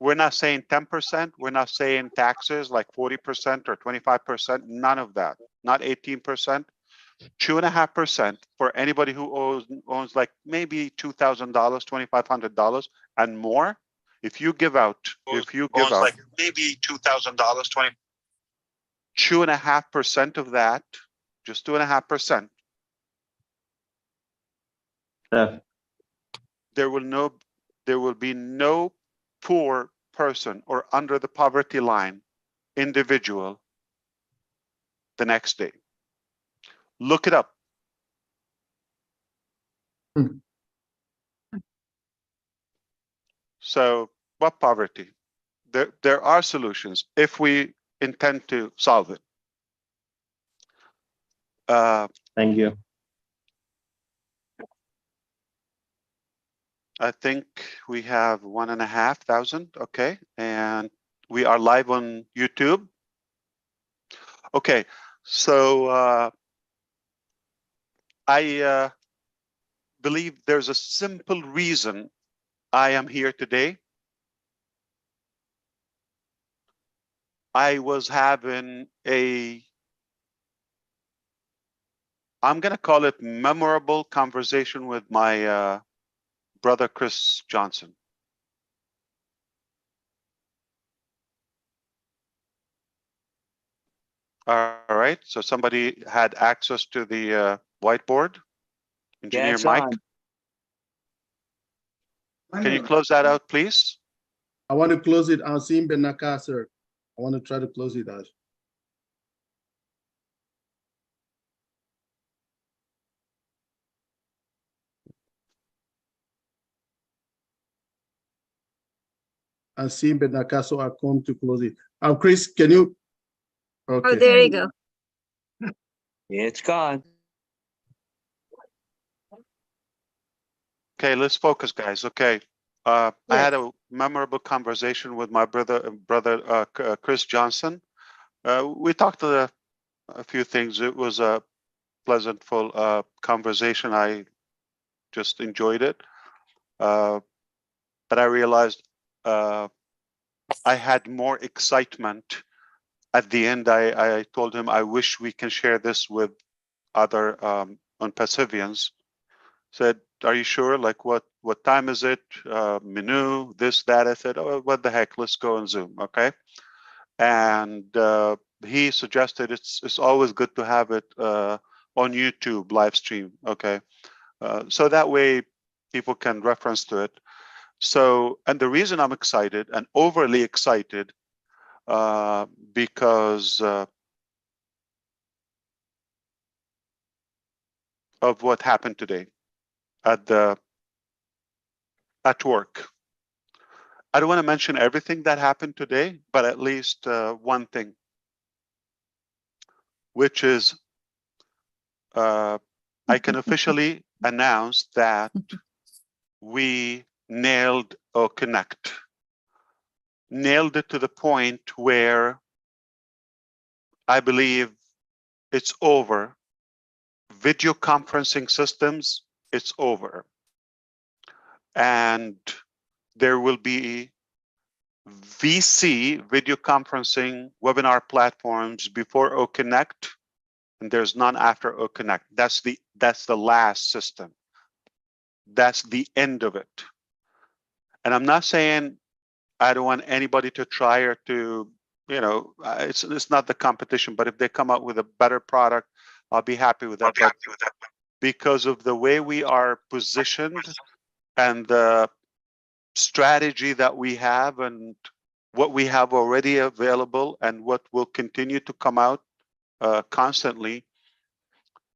We're not saying 10%. We're not saying taxes like 40% or 25%. None of that. Not 18%. 2.5% for anybody who owns like maybe $2,000, $2,500 and more. If you give out, like maybe $2,000, 2.5% of that, just 2.5%. Yeah. There will be no poor person or under the poverty line individual the next day. Look it up. So what poverty? There are solutions if we intend to solve it. Thank you. I think we have 1,500. Okay. And we are live on YouTube. Okay. So I believe there's a simple reason I am here today. I was having I'm going to call it memorable conversation with my brother, Chris Johnson. All right. So somebody had access to the whiteboard. Engineer Mike. Can you close that out, please? I want to close it. Asim Benaka, sir. I want to try to close it out. Asim Benaka, so I come to close it. Chris, can you? Okay. Oh, there you go. It's gone. Okay, let's focus, guys. Okay. I had a memorable conversation with my brother Chris Johnson. We talked a few things. It was a pleasant, full conversation. I just enjoyed it. But I realized I had more excitement. At the end, I told him, I wish we can share this with other on-Pacifians. Said, are you sure? Like, what time is it? Menu, this, that. I said, oh, what the heck? Let's go on Zoom, okay? And he suggested it's always good to have it on YouTube live stream, okay? So that way people can reference to it. So, and the reason I'm excited and overly excited because of what happened today at work. I don't want to mention everything that happened today, but at least one thing, which is I can officially announce that we nailed Connect. Nailed it to the point where I believe it's over. Video conferencing systems, it's over. And there will be VC, video conferencing webinar platforms before OConnect, and there's none after OConnect. That's the last system. That's the end of it. And I'm not saying I don't want anybody to try or to, you know, it's not the competition, but if they come out with a better product, I'll be happy with that. Because of the way we are positioned and the strategy that we have and what we have already available and what will continue to come out constantly,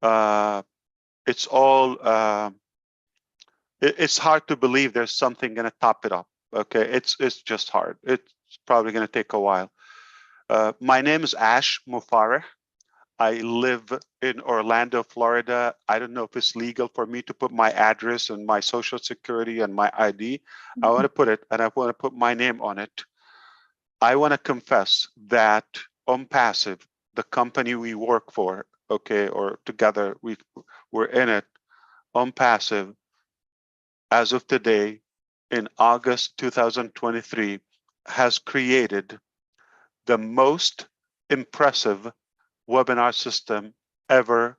it's all, it's hard to believe there's something going to top it up. Okay, it's just hard. It's probably going to take a while. My name is Ash Mufareh. I live in Orlando, Florida. I don't know if it's legal for me to put my address and my social security and my ID. I want to put it, and I want to put my name on it. I want to confess that OnPassive, the company we work for, okay, or together we're in it, OnPassive, as of today, in August 2023, has created the most impressive webinar system ever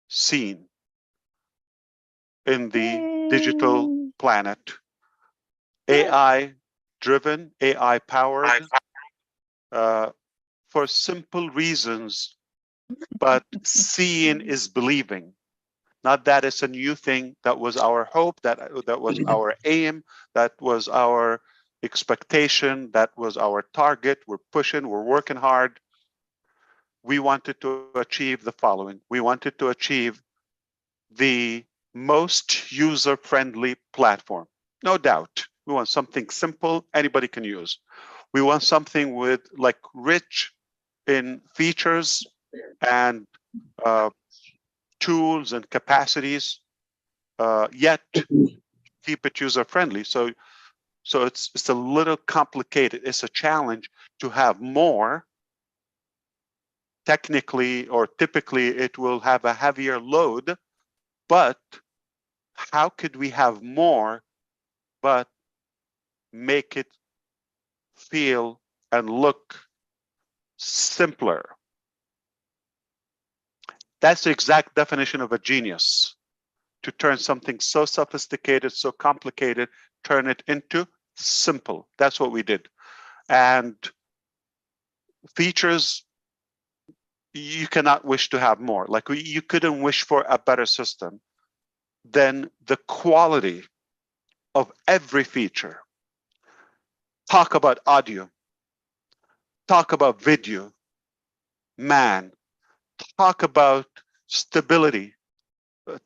seen in the digital planet. AI driven, AI powered, for simple reasons, but seeing is believing. Not that it's a new thing. That was our hope, that was our aim, that was our expectation, that was our target. We're pushing, we're working hard. We wanted to achieve the following. We wanted to achieve the most user-friendly platform. No doubt. We want something simple, anybody can use. We want something with like rich in features and tools and capacities, yet keep it user-friendly. So it's a little complicated. It's a challenge to have more. Technically or typically, it will have a heavier load, but how could we have more, but make it feel and look simpler? That's the exact definition of a genius. To turn something so sophisticated, so complicated, turn it into simple. That's what we did. And features, you cannot wish to have more. Like you couldn't wish for a better system than the quality of every feature. Talk about audio, talk about video, man, talk about stability,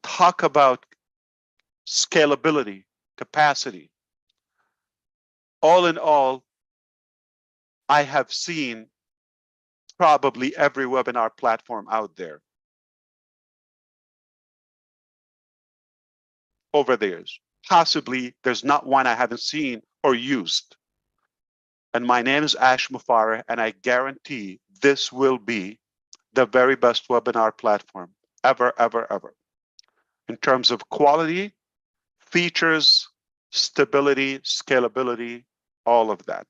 talk about scalability, capacity. All in all, I have seen probably every webinar platform out there over the years. Possibly there's not one I haven't seen or used. And my name is Ash Mufareh, and I guarantee this will be the very best webinar platform ever, ever, ever. In terms of quality, features, stability, scalability, all of that.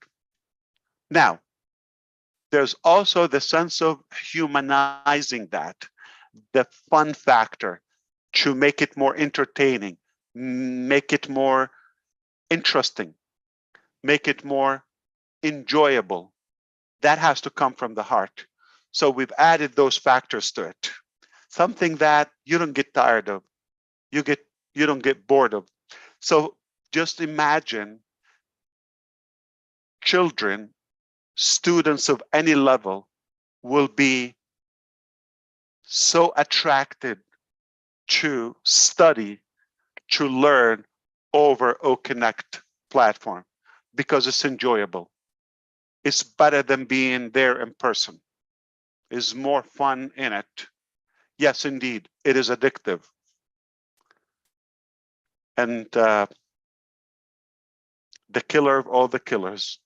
Now, there's also the sense of humanizing that, the fun factor, to make it more entertaining, make it more interesting, make it more enjoyable. That has to come from the heart. So we've added those factors to it. Something that you don't get tired of, you don't get bored of. So just imagine children, students of any level will be so attracted to study, to learn over OConnect platform because it's enjoyable. It's better than being there in person. It's more fun in it. Yes, indeed, it is addictive. And the killer of all the killers.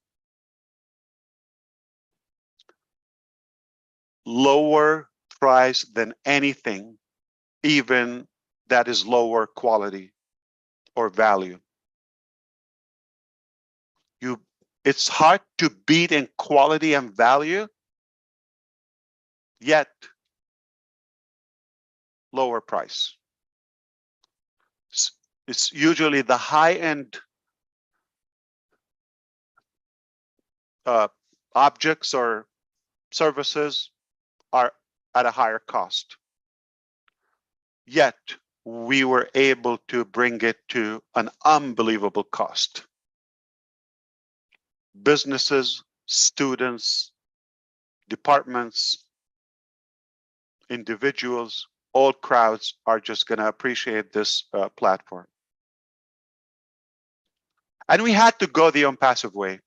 Lower price than anything, even that is lower quality or value. It's hard to beat in quality and value, yet lower price. It's usually the high-end objects or services are at a higher cost. Yet we were able to bring it to an unbelievable cost. Businesses, students, departments, individuals, all crowds are just going to appreciate this platform. And we had to go the unpassive way.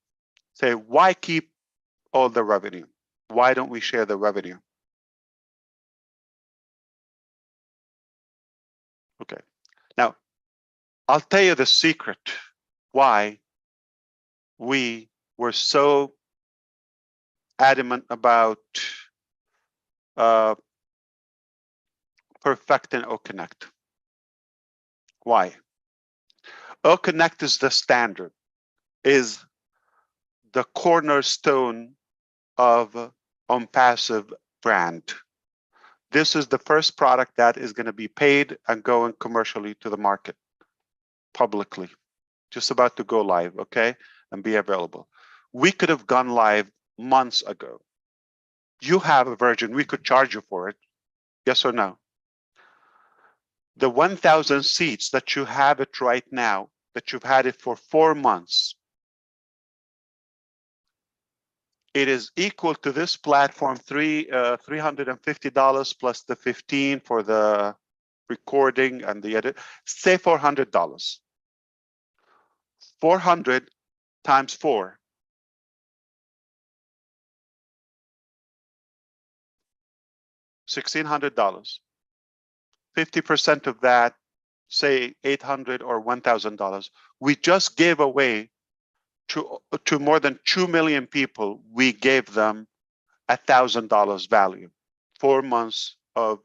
Say, why keep all the revenue? Why don't we share the revenue? Okay. Now, I'll tell you the secret why we were so adamant about perfecting OConnect. Why? OConnect is the standard, is the cornerstone of OnPassive brand. This is the first product that is going to be paid and going commercially to the market publicly. Just about to go live, okay, and be available. We could have gone live months ago. You have a version, we could charge you for it. Yes or no? The 1,000 seats that you have it right now, that you've had it for 4 months, it is equal to this platform $350 plus the $15 for the recording and the edit. Say $400. 400 times 4. $1,600. 50% of that, say $800 or $1,000. We just gave away to more than 2 million people. We gave them $1,000 value. 4 months of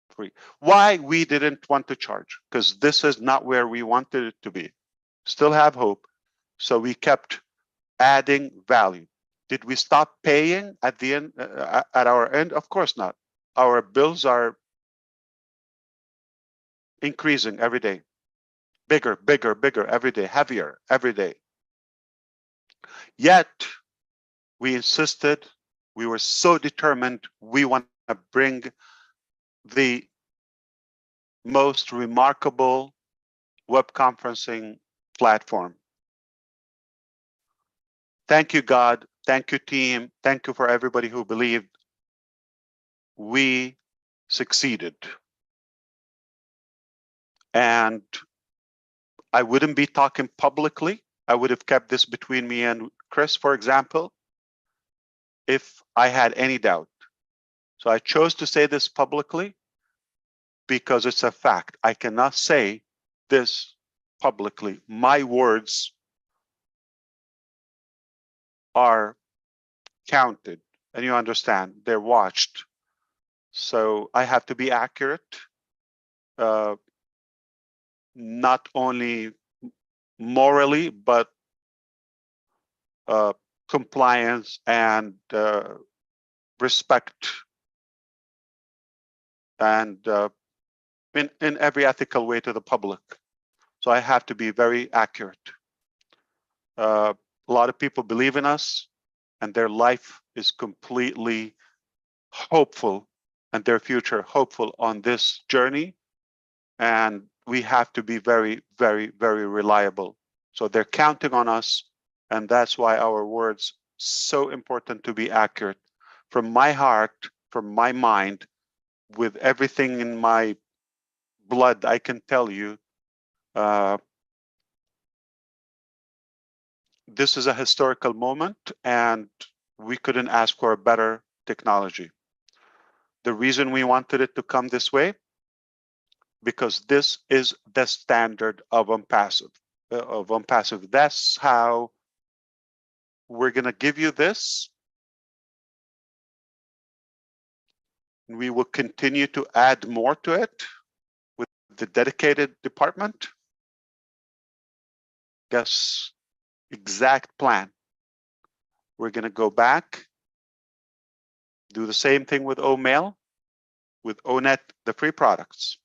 free. Why we didn't want to charge? Because this is not where we wanted it to be. Still have hope. So we kept adding value. Did we stop paying at the end, at our end? Of course not. Our bills are increasing every day. Bigger, bigger, bigger every day, heavier every day. Yet we insisted, we were so determined, we want to bring the most remarkable web conferencing platform. Thank you, God. Thank you, team. Thank you for everybody who believed. We succeeded. And I wouldn't be talking publicly. I would have kept this between me and Chris, for example, if I had any doubt. So I chose to say this publicly because it's a fact. I cannot say this publicly. My words are counted, and you understand, they're watched. So I have to be accurate, not only morally, but compliance and respect, and in every ethical way to the public. So I have to be very accurate. A lot of people believe in us, and their life is completely hopeful, and their future hopeful on this journey. And we have to be very, very, very reliable. So they're counting on us, and that's why our words so important to be accurate. From my heart, from my mind, with everything in my blood, I can tell you, this is a historical moment, and we couldn't ask for a better technology. The reason we wanted it to come this way, because this is the standard of OnPassive. That's how we're going to give you this. We will continue to add more to it with the dedicated department. Guess exact plan. We're going to go back, do the same thing with OMail, with ONet, the free products.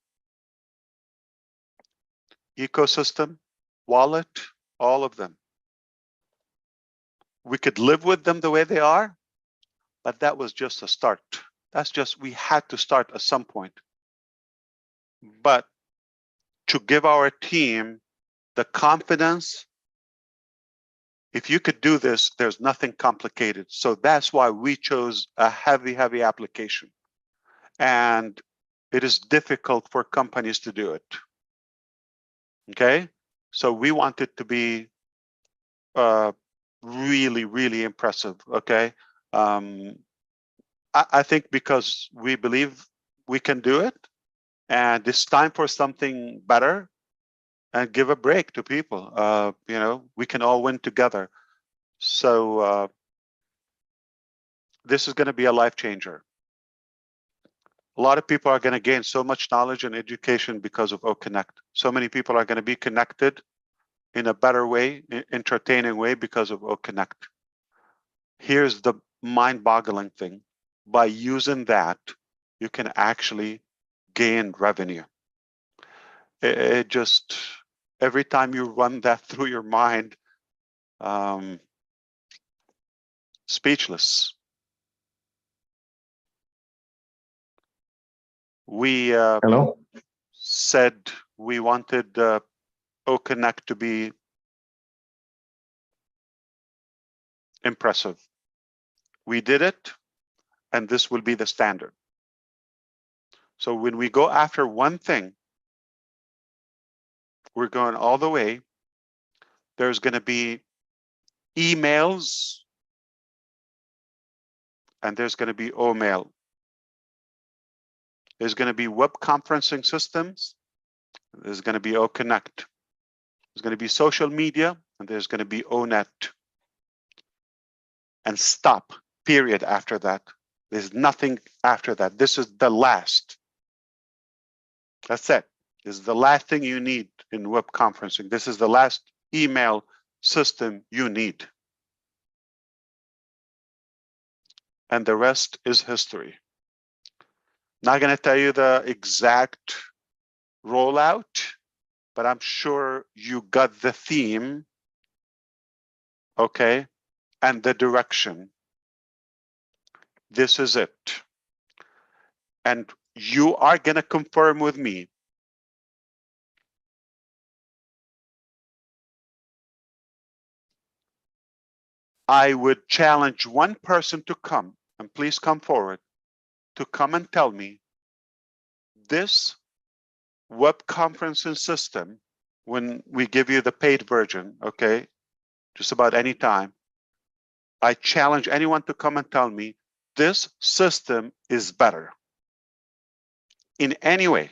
Ecosystem, wallet, all of them. We could live with them the way they are, but that was just a start. That's just, we had to start at some point. But to give our team the confidence, if you could do this, there's nothing complicated. So that's why we chose a heavy, heavy application. And it is difficult for companies to do it. Okay, so we want it to be really, really impressive. Okay, I think because we believe we can do it, and it's time for something better, and give a break to people. You know, we can all win together. So this is going to be a life changer. A lot of people are going to gain so much knowledge and education because of OConnect. So many people are going to be connected in a better way, entertaining way because of OConnect. Here's the mind-boggling thing. By using that, you can actually gain revenue. It just, every time you run that through your mind, speechless. We Hello. said we wanted OConnect to be impressive. We did it, and this will be the standard. So when we go after one thing, we're going all the way. There's going to be emails, and there's going to be OMail. There's going to be web conferencing systems. There's going to be OConnect. There's going to be social media, and there's going to be ONet. And stop, period, after that. There's nothing after that. This is the last. That's it. This is the last thing you need in web conferencing. This is the last email system you need. And the rest is history. Not going to tell you the exact rollout, but I'm sure you got the theme, okay, and the direction. This is it. And you are going to confirm with me. I would challenge one person to come, and please come forward, to come and tell me this web conferencing system, when we give you the paid version, okay, just about any time, I challenge anyone to come and tell me this system is better in any way.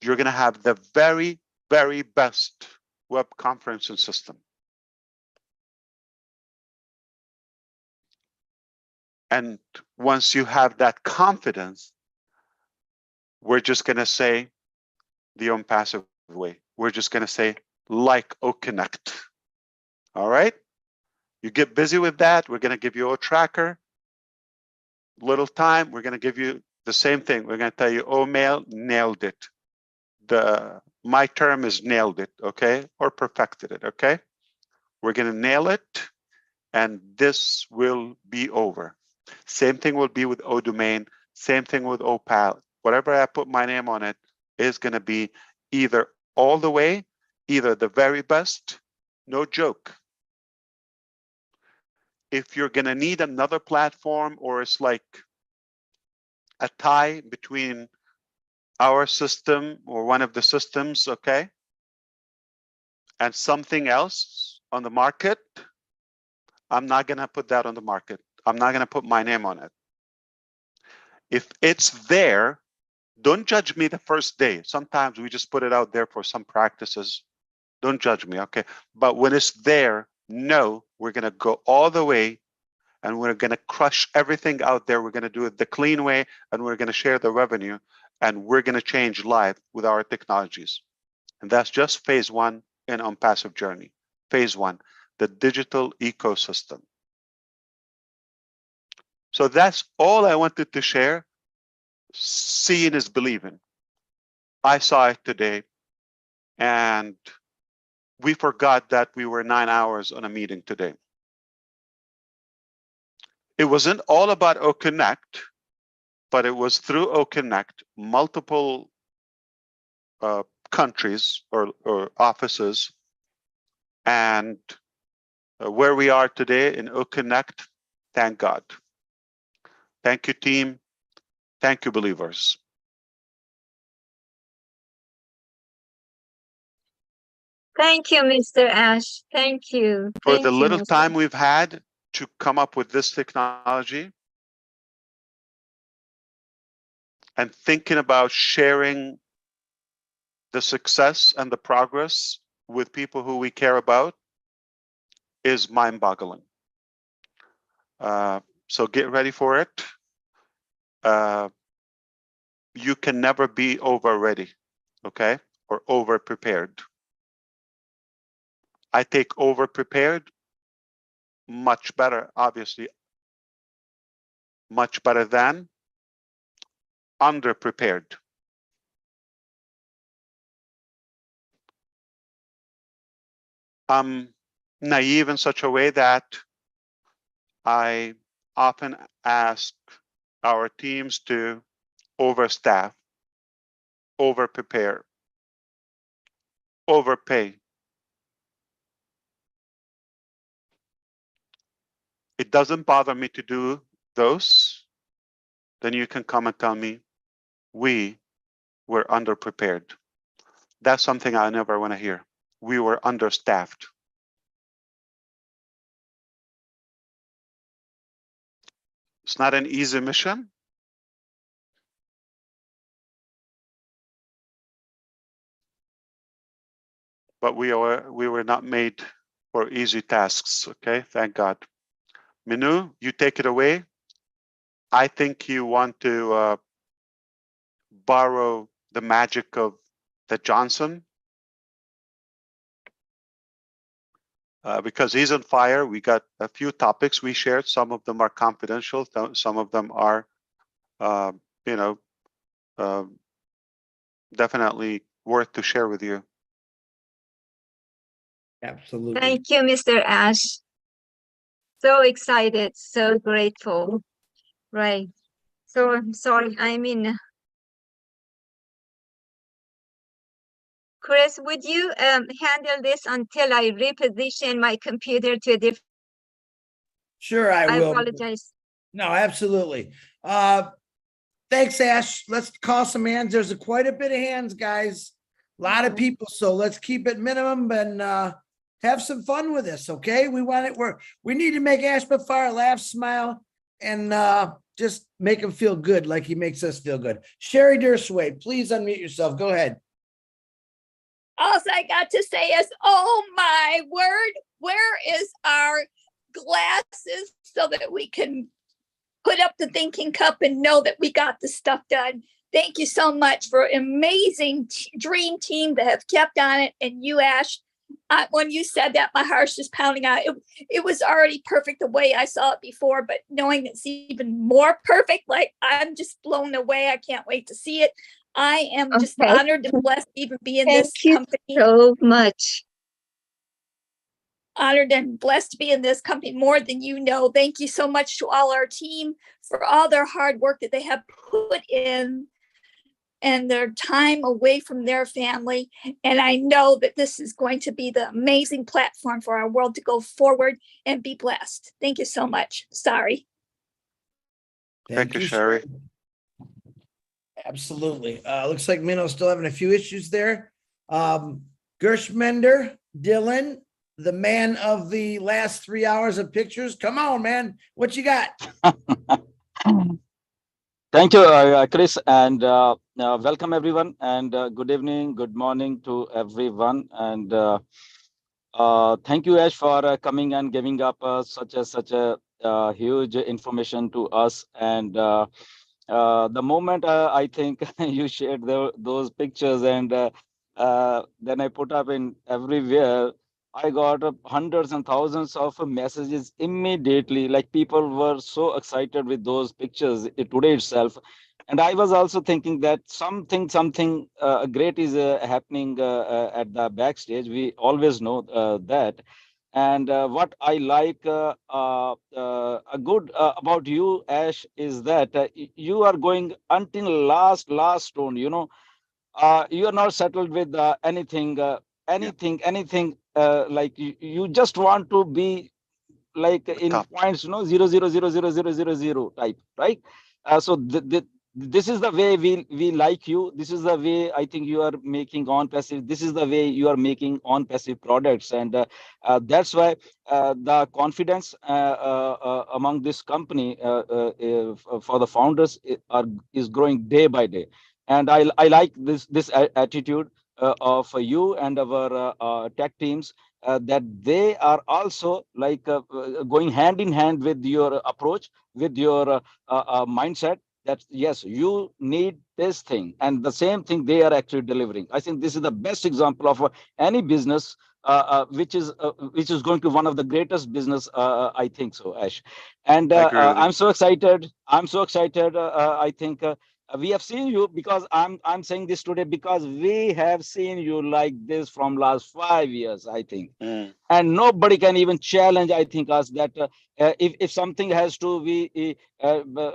You're going to have the very, very best web conferencing system. And once you have that confidence, we're just going to say the unpassive way. We're just going to say like OConnect. All right. You get busy with that. We're going to give you a tracker. Little time. We're going to give you the same thing. We're going to tell you, OMail, nailed it. My term is nailed it. Okay. Or perfected it. Okay. We're going to nail it. And this will be over. Same thing will be with ODomain. Same thing with OPAL. Whatever I put my name on it is going to be either all the way, either the very best, no joke. If you're going to need another platform, or it's like a tie between our system or one of the systems, okay, and something else on the market, I'm not going to put that on the market. I'm not going to put my name on it. If it's there, don't judge me the first day. Sometimes we just put it out there for some practices. Don't judge me, okay? But when it's there, no, we're going to go all the way, and we're going to crush everything out there. We're going to do it the clean way, and we're going to share the revenue, and we're going to change life with our technologies. And that's just phase one in Unpassive Journey. Phase one, the digital ecosystem. So that's all I wanted to share. Seeing is believing. I saw it today, and we forgot that we were 9 hours on a meeting today. It wasn't all about OConnect, but it was through OConnect, multiple countries or offices, and where we are today in OConnect, thank God. Thank you, team. Thank you, believers. Thank you, Mr. Ash. Thank you. For Thank the you, little Mr. time we've had to come up with this technology and thinking about sharing the success and the progress with people who we care about is mind-boggling. So get ready for it. You can never be over ready, okay, or over prepared. I take over prepared much better, obviously, much better than under prepared. I'm naive in such a way that I often ask our teams to overstaff, over-prepare, overpay. It doesn't bother me to do those. Then you can come and tell me we were underprepared. That's something I never want to hear. We were understaffed. It's not an easy mission. But we were not made for easy tasks. Okay, thank God. Minu, you take it away. I think you want to borrow the magic of the Johnson. Because he's on fire. We got a few topics we shared. Some of them are confidential. Some of them are, definitely worth to share with you. Absolutely. Thank you, Mr. Ash. So excited, so grateful. Right. So I'm sorry. Chris, would you handle this until I reposition my computer to a different? Sure, I I will. apologize. No, absolutely. Thanks, Ash. Let's call some hands. There's quite a bit of hands, guys. A lot of people. So let's keep it minimum and have some fun with this. Okay. We need to make Ash Mufareh laugh, smile, and just make him feel good like he makes us feel good. Sherry Dersway, please unmute yourself. Go ahead. All I got to say is, oh my word, where is our glasses so that we can put up the thinking cup and know that we got the stuff done? Thank you so much for an amazing dream team that have kept on it. And you, Ash, when you said that, my heart's just pounding out. It was already perfect the way I saw it before, but knowing it's even more perfect, like I'm just blown away. I can't wait to see it. I am just honored and blessed to even be in this company. Thank you so much. Honored and blessed to be in this company more than you know. Thank you so much to all our team for all their hard work that they have put in and their time away from their family. And I know that this is going to be the amazing platform for our world to go forward and be blessed. Thank you so much. Sorry. Thank you, Sherry. Absolutely. Looks like Minno's still having a few issues there. Gershmender, Dylan, the man of the last 3 hours of pictures. Come on, man. What you got? Thank you, Chris, and welcome everyone, and good evening, good morning to everyone, and thank you, Ash, for coming and giving up such a huge information to us. And the moment I think you shared those pictures, and then I put up in everywhere, I got hundreds and thousands of messages immediately. Like people were so excited with those pictures today itself. And I was also thinking that something great is happening at the backstage. We always know that. And what I like good about you, Ash, is that you are going until last stone. You know, you are not settled with anything. Like you just want to be like in points, 0.0000000 type, right? So this is the way we like you. This is the way I think you are making on passive. This is the way you are making on passive products, and that's why the confidence among this company for the founders is growing day by day. And I like this attitude of you and our tech teams, that they are also like going hand in hand with your approach, with your mindset, that yes, you need this thing, and the same thing they are actually delivering. I think this is the best example of any business which is going to be one of the greatest business, I think so, Ash. And I agree with you. I'm so excited. I'm so excited. I think we have seen you, because I'm saying this today because we have seen you like this from last 5 years, I think. And nobody can even challenge, I think, us that if something has to be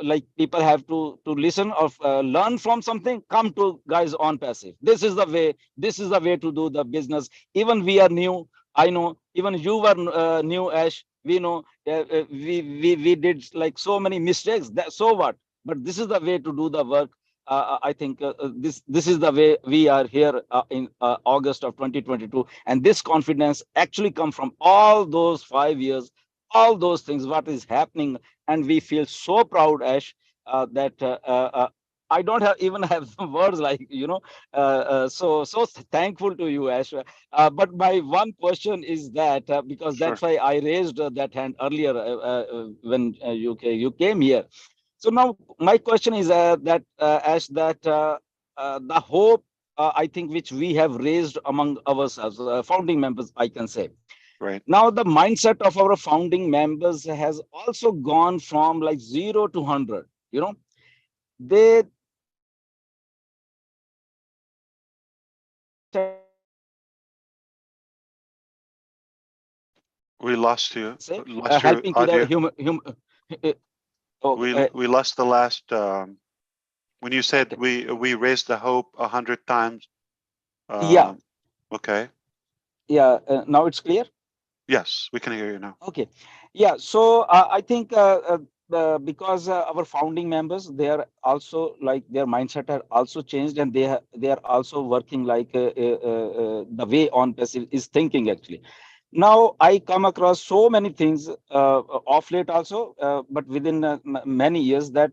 like people have to listen or learn from something, come to guys on passive. This is the way. This is the way to do the business. Even we are new. I know. Even you were new, Ash. We know. We did like so many mistakes. So what? But this is the way to do the work. I think this is the way we are here in August of 2022, and this confidence actually come from all those 5 years, all those things what is happening, and we feel so proud, Ash, that I don't even have words, like, so thankful to you, Ash. But my one question is that because Sure. that's why I raised that hand earlier when you came here. So now my question is that as that the hope, I think, which we have raised among ourselves, founding members, I can say. Right. Now the mindset of our founding members has also gone from like 0 to 100. They We lost you. say Lost your helping to the audio. human. We lost the last. When you said Okay. we raised the hope 100 times. Yeah, Okay. yeah. Now it's clear. Yes, we can hear you now. Okay, yeah. So I think because our founding members, they are also like their mindset are also changed, and they are also working like the way on passive is thinking actually. Now I come across so many things off late also, but within many years, that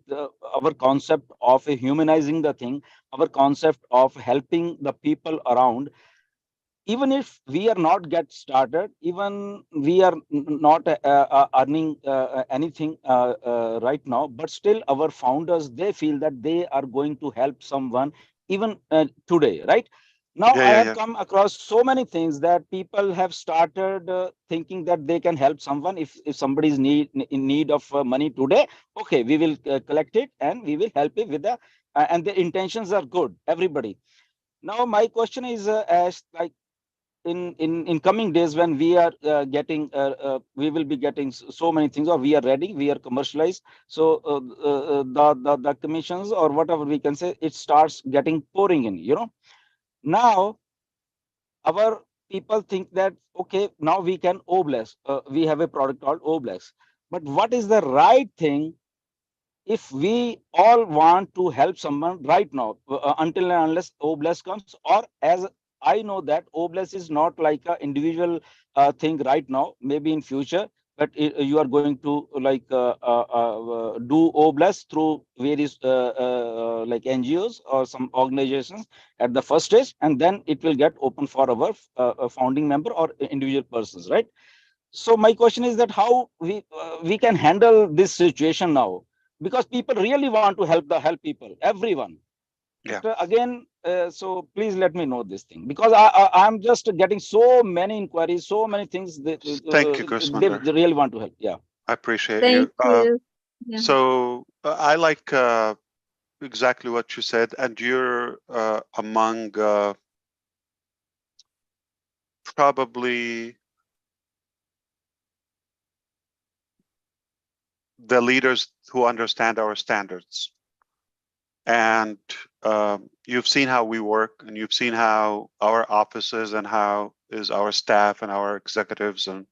our concept of humanizing the thing, our concept of helping the people around, even if we are not get started, even we are not earning anything right now, but still our founders, they feel that they are going to help someone even today, right? Now Yeah, I yeah, have yeah. come across so many things that people have started thinking that they can help someone. If somebody is in need of money today, okay, we will collect it and we will help it with the and the intentions are good, everybody. Now my question is, as like in coming days, when we are getting we will be getting so many things, or we are ready, we are commercialized, so the commissions or whatever we can say, it starts getting pouring in. Now our people think that, okay, now we can obless, we have a product called obless, but what is the right thing if we all want to help someone right now, until and unless oblast comes? Or, as I know that oblast is not like an individual thing right now, maybe in future, but you are going to like do oblast through various like NGOs or some organizations at the first stage, and then it will get open for our founding member or individual persons, right? So my question is that how we can handle this situation now, because people really want to help people, everyone. Yeah. But again, so please let me know this thing, because I'm just getting so many inquiries, so many things that Thank you, Gusmander. they really want to help. Yeah. I appreciate you. Thank you. Yeah. So I like exactly what you said, and you're among probably the leaders who understand our standards. And you've seen how we work, and you've seen how our offices and how is our staff and our executives and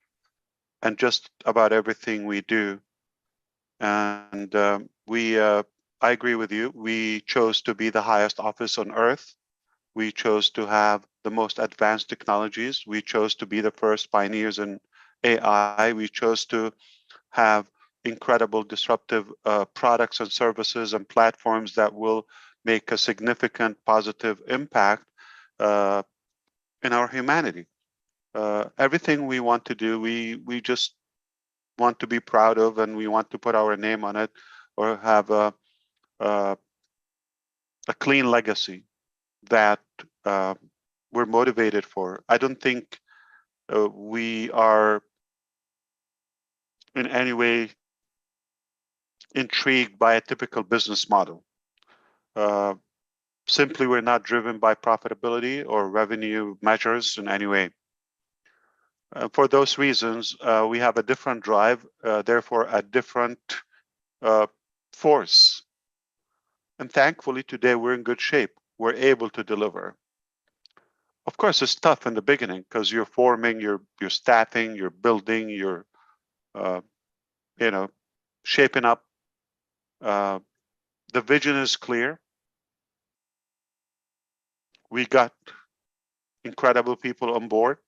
just about everything we do. And I agree with you. We chose to be the highest office on earth. We chose to have the most advanced technologies. We chose to be the first pioneers in AI. We chose to have incredible disruptive products and services and platforms that will make a significant positive impact in our humanity. Everything we want to do, we just want to be proud of, and we want to put our name on it, or have a clean legacy that we're motivated for. I don't think we are in any way intrigued by a typical business model. Simply, we're not driven by profitability or revenue measures in any way. For those reasons, we have a different drive, therefore a different force. And thankfully, today we're in good shape. We're able to deliver. Of course, it's tough in the beginning because you're forming, you're staffing, you're building, you're shaping up. The vision is clear. We got incredible people on board.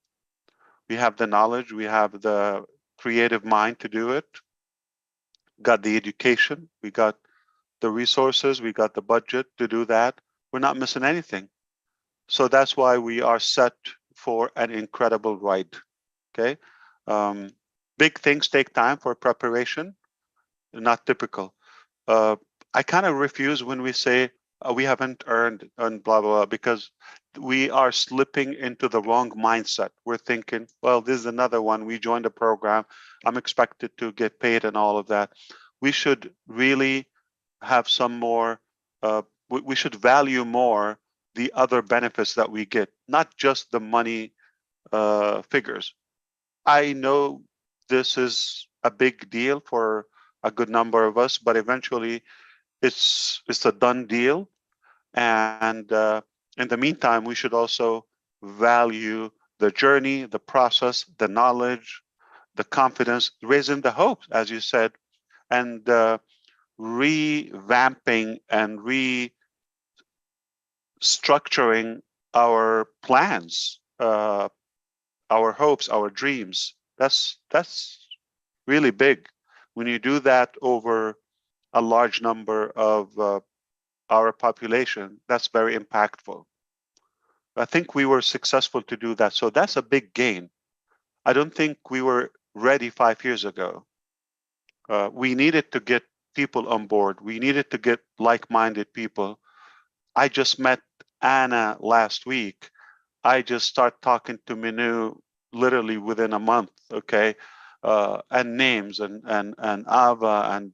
We have the knowledge, we have the creative mind to do it. Got the education, we got the resources, we got the budget to do that. We're not missing anything. So that's why we are set for an incredible ride. Okay. Big things take time for preparation, not typical. I kind of refuse when we say we haven't earned and blah, blah, blah, because we are slipping into the wrong mindset. We're thinking, well, this is another one. We joined a program. I'm expected to get paid and all of that. We should really have some more, we should value more the other benefits that we get, not just the money figures. I know this is a big deal for a good number of us, but eventually it's a done deal. And in the meantime, we should also value the journey, the process, the knowledge, the confidence, raising the hopes, as you said, and revamping and restructuring our plans, our hopes, our dreams. That's really big. When you do that over a large number of our population, that's very impactful. I think we were successful to do that. So that's a big gain. I don't think we were ready 5 years ago. We needed to get people on board. We needed to get like-minded people. I just met Anna last week. I just start talking to Minu literally within a month, okay? And names and Ava and,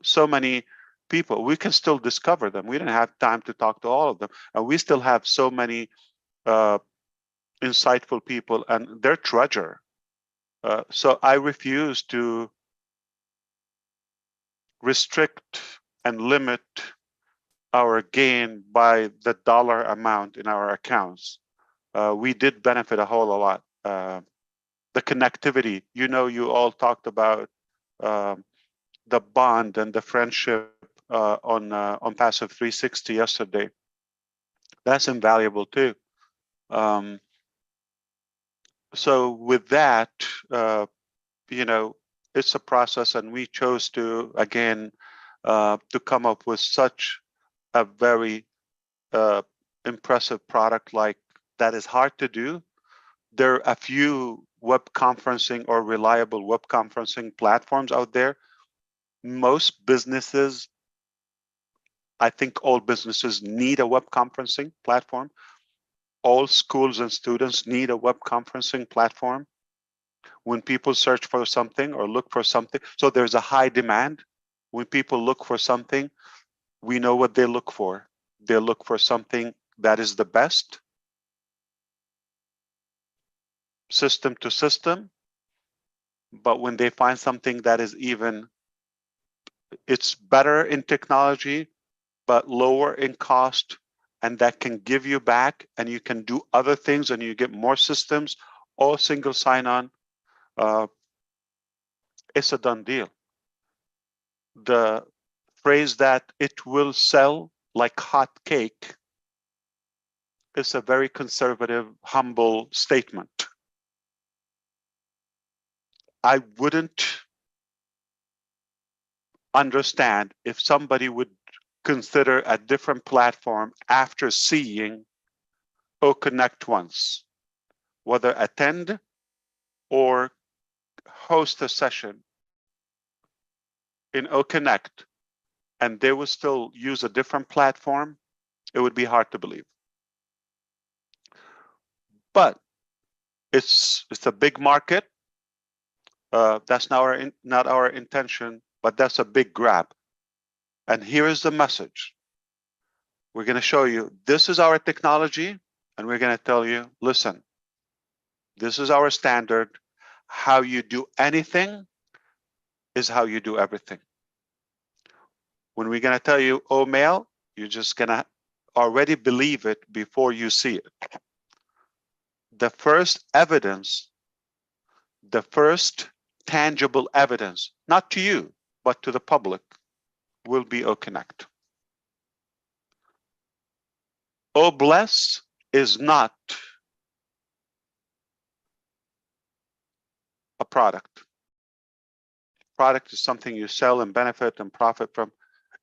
so many people. We can still discover them. We didn't have time to talk to all of them. And we still have so many insightful people, and they're treasure. So I refuse to restrict and limit our gain by the dollar amount in our accounts. We did benefit a whole lot. The connectivity, you all talked about the bond and the friendship on Passive 360 yesterday. That's invaluable too. So with that, it's a process, and we chose to, again, to come up with such a very impressive product like that is hard to do. There are a few web conferencing or reliable web conferencing platforms out there. Most businesses, I think all businesses need a web conferencing platform. All schools and students need a web conferencing platform. When people search for something or look for something, so there's a high demand. When people look for something, we know what they look for. They look for something that is the best, system to system. But when they find something that is it's better in technology, but lower in cost, and that can give you back, and you can do other things, and you get more systems, all single sign-on, it's a done deal. The phrase that it will sell like hot cake is a very conservative, humble statement. I wouldn't understand if somebody would consider a different platform after seeing OConnect once, whether attend or host a session in OConnect, and they will still use a different platform. It would be hard to believe. But It's a big market. That's not our intention, but that's a big grab. And here is the message. We're going to show you, this is our technology, and we're going to tell you, listen, this is our standard. How you do anything is how you do everything. When we're going to tell you, oh, male, you're just going to already believe it before you see it. The first evidence, the first tangible evidence, not to you, but to the public, will be O-Connect. O-Bless is not a product. Product is something you sell and benefit and profit from.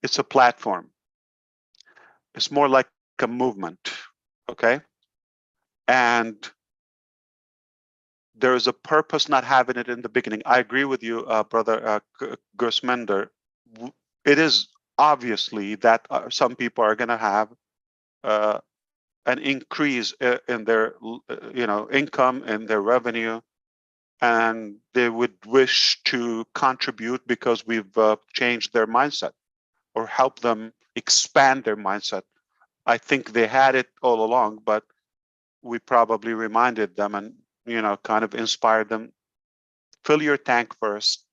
It's a platform. It's more like a movement, okay? And there is a purpose not having it in the beginning. I agree with you, brother Gersmender. It is obviously that some people are going to have an increase in their, income and their revenue, and they would wish to contribute because we've changed their mindset or help them expand their mindset. I think they had it all along, but we probably reminded them and, kind of inspired them. Fill your tank first.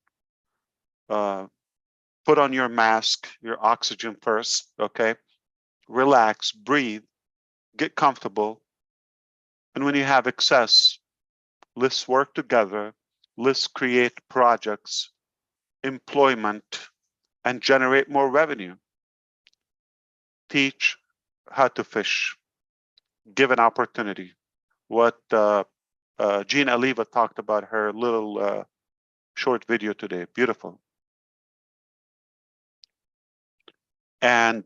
Put on your mask, your oxygen first, okay? Relax, breathe, get comfortable. And when you have excess, let's work together. Let's create projects, employment, and generate more revenue. Teach how to fish. Give an opportunity. What Jean Aliva talked about her little short video today. Beautiful. And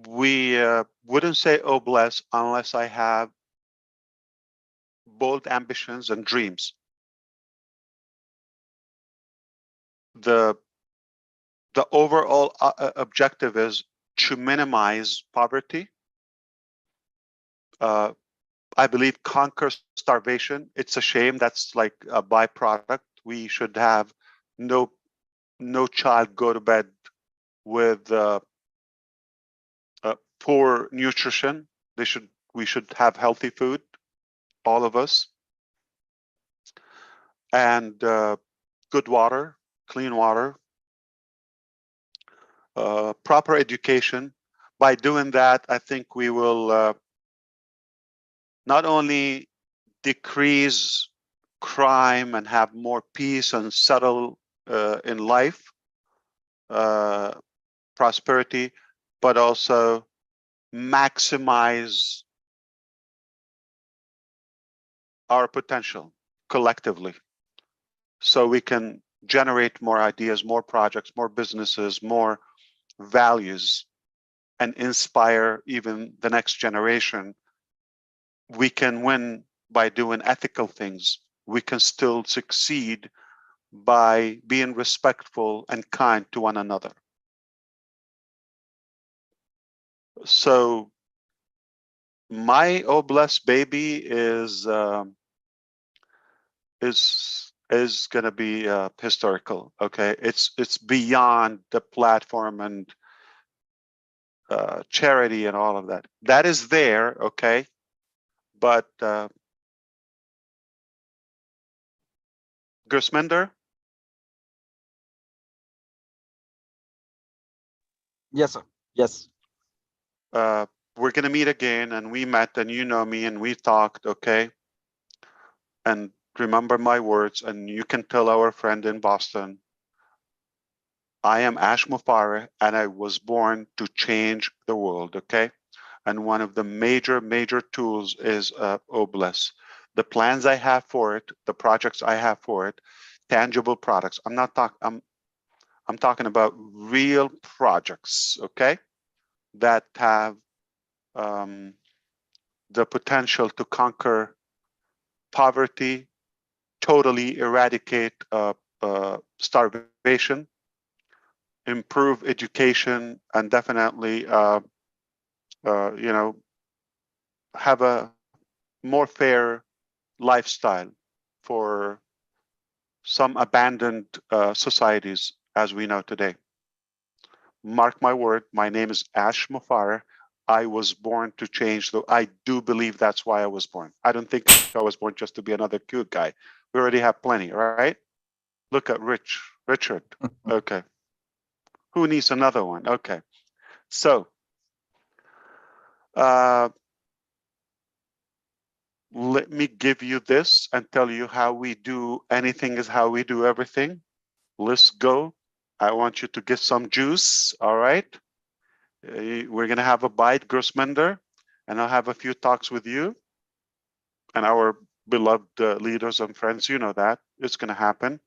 we wouldn't say, oh, bless, unless I have bold ambitions and dreams. The overall objective is to minimize poverty. I believe conquer starvation. It's a shame that's like a byproduct. We should have no child go to bed with poor nutrition. We should have healthy food, all of us, and good water, clean water, proper education. By doing that, I think we will not only decrease crime and have more peace and settle in life, prosperity, but also maximize our potential collectively, so we can generate more ideas, more projects, more businesses, more values, and inspire even the next generation. We can win by doing ethical things. We can still succeed by being respectful and kind to one another. So my oh blessed baby is going to be historical. Okay, it's beyond the platform and charity and all of that. That is there, okay, but Gersmender? Yes, sir. Yes. We're going to meet again, and we met, and you know me, and we talked, okay? And remember my words, and you can tell our friend in Boston, I am Ash Mufareh, and I was born to change the world, okay? And one of the major tools is O-Bless. The plans I have for it, the projects I have for it, tangible products. I'm talking about real projects, okay? That have the potential to conquer poverty, totally eradicate starvation, improve education, and definitely, have a more fair lifestyle for some abandoned societies as we know today. Mark my word, my name is Ash Mufareh. I was born to change. I do believe that's why I was born. I don't think I was born just to be another cute guy. We already have plenty, right? Look at Richard. Okay. Who needs another one? Okay. So, let me give you this and tell you how we do anything is how we do everything. Let's go. I want you to get some juice. All right. We're going to have a bite, Grossmender, and I'll have a few talks with you and our beloved leaders and friends. You know that it's going to happen.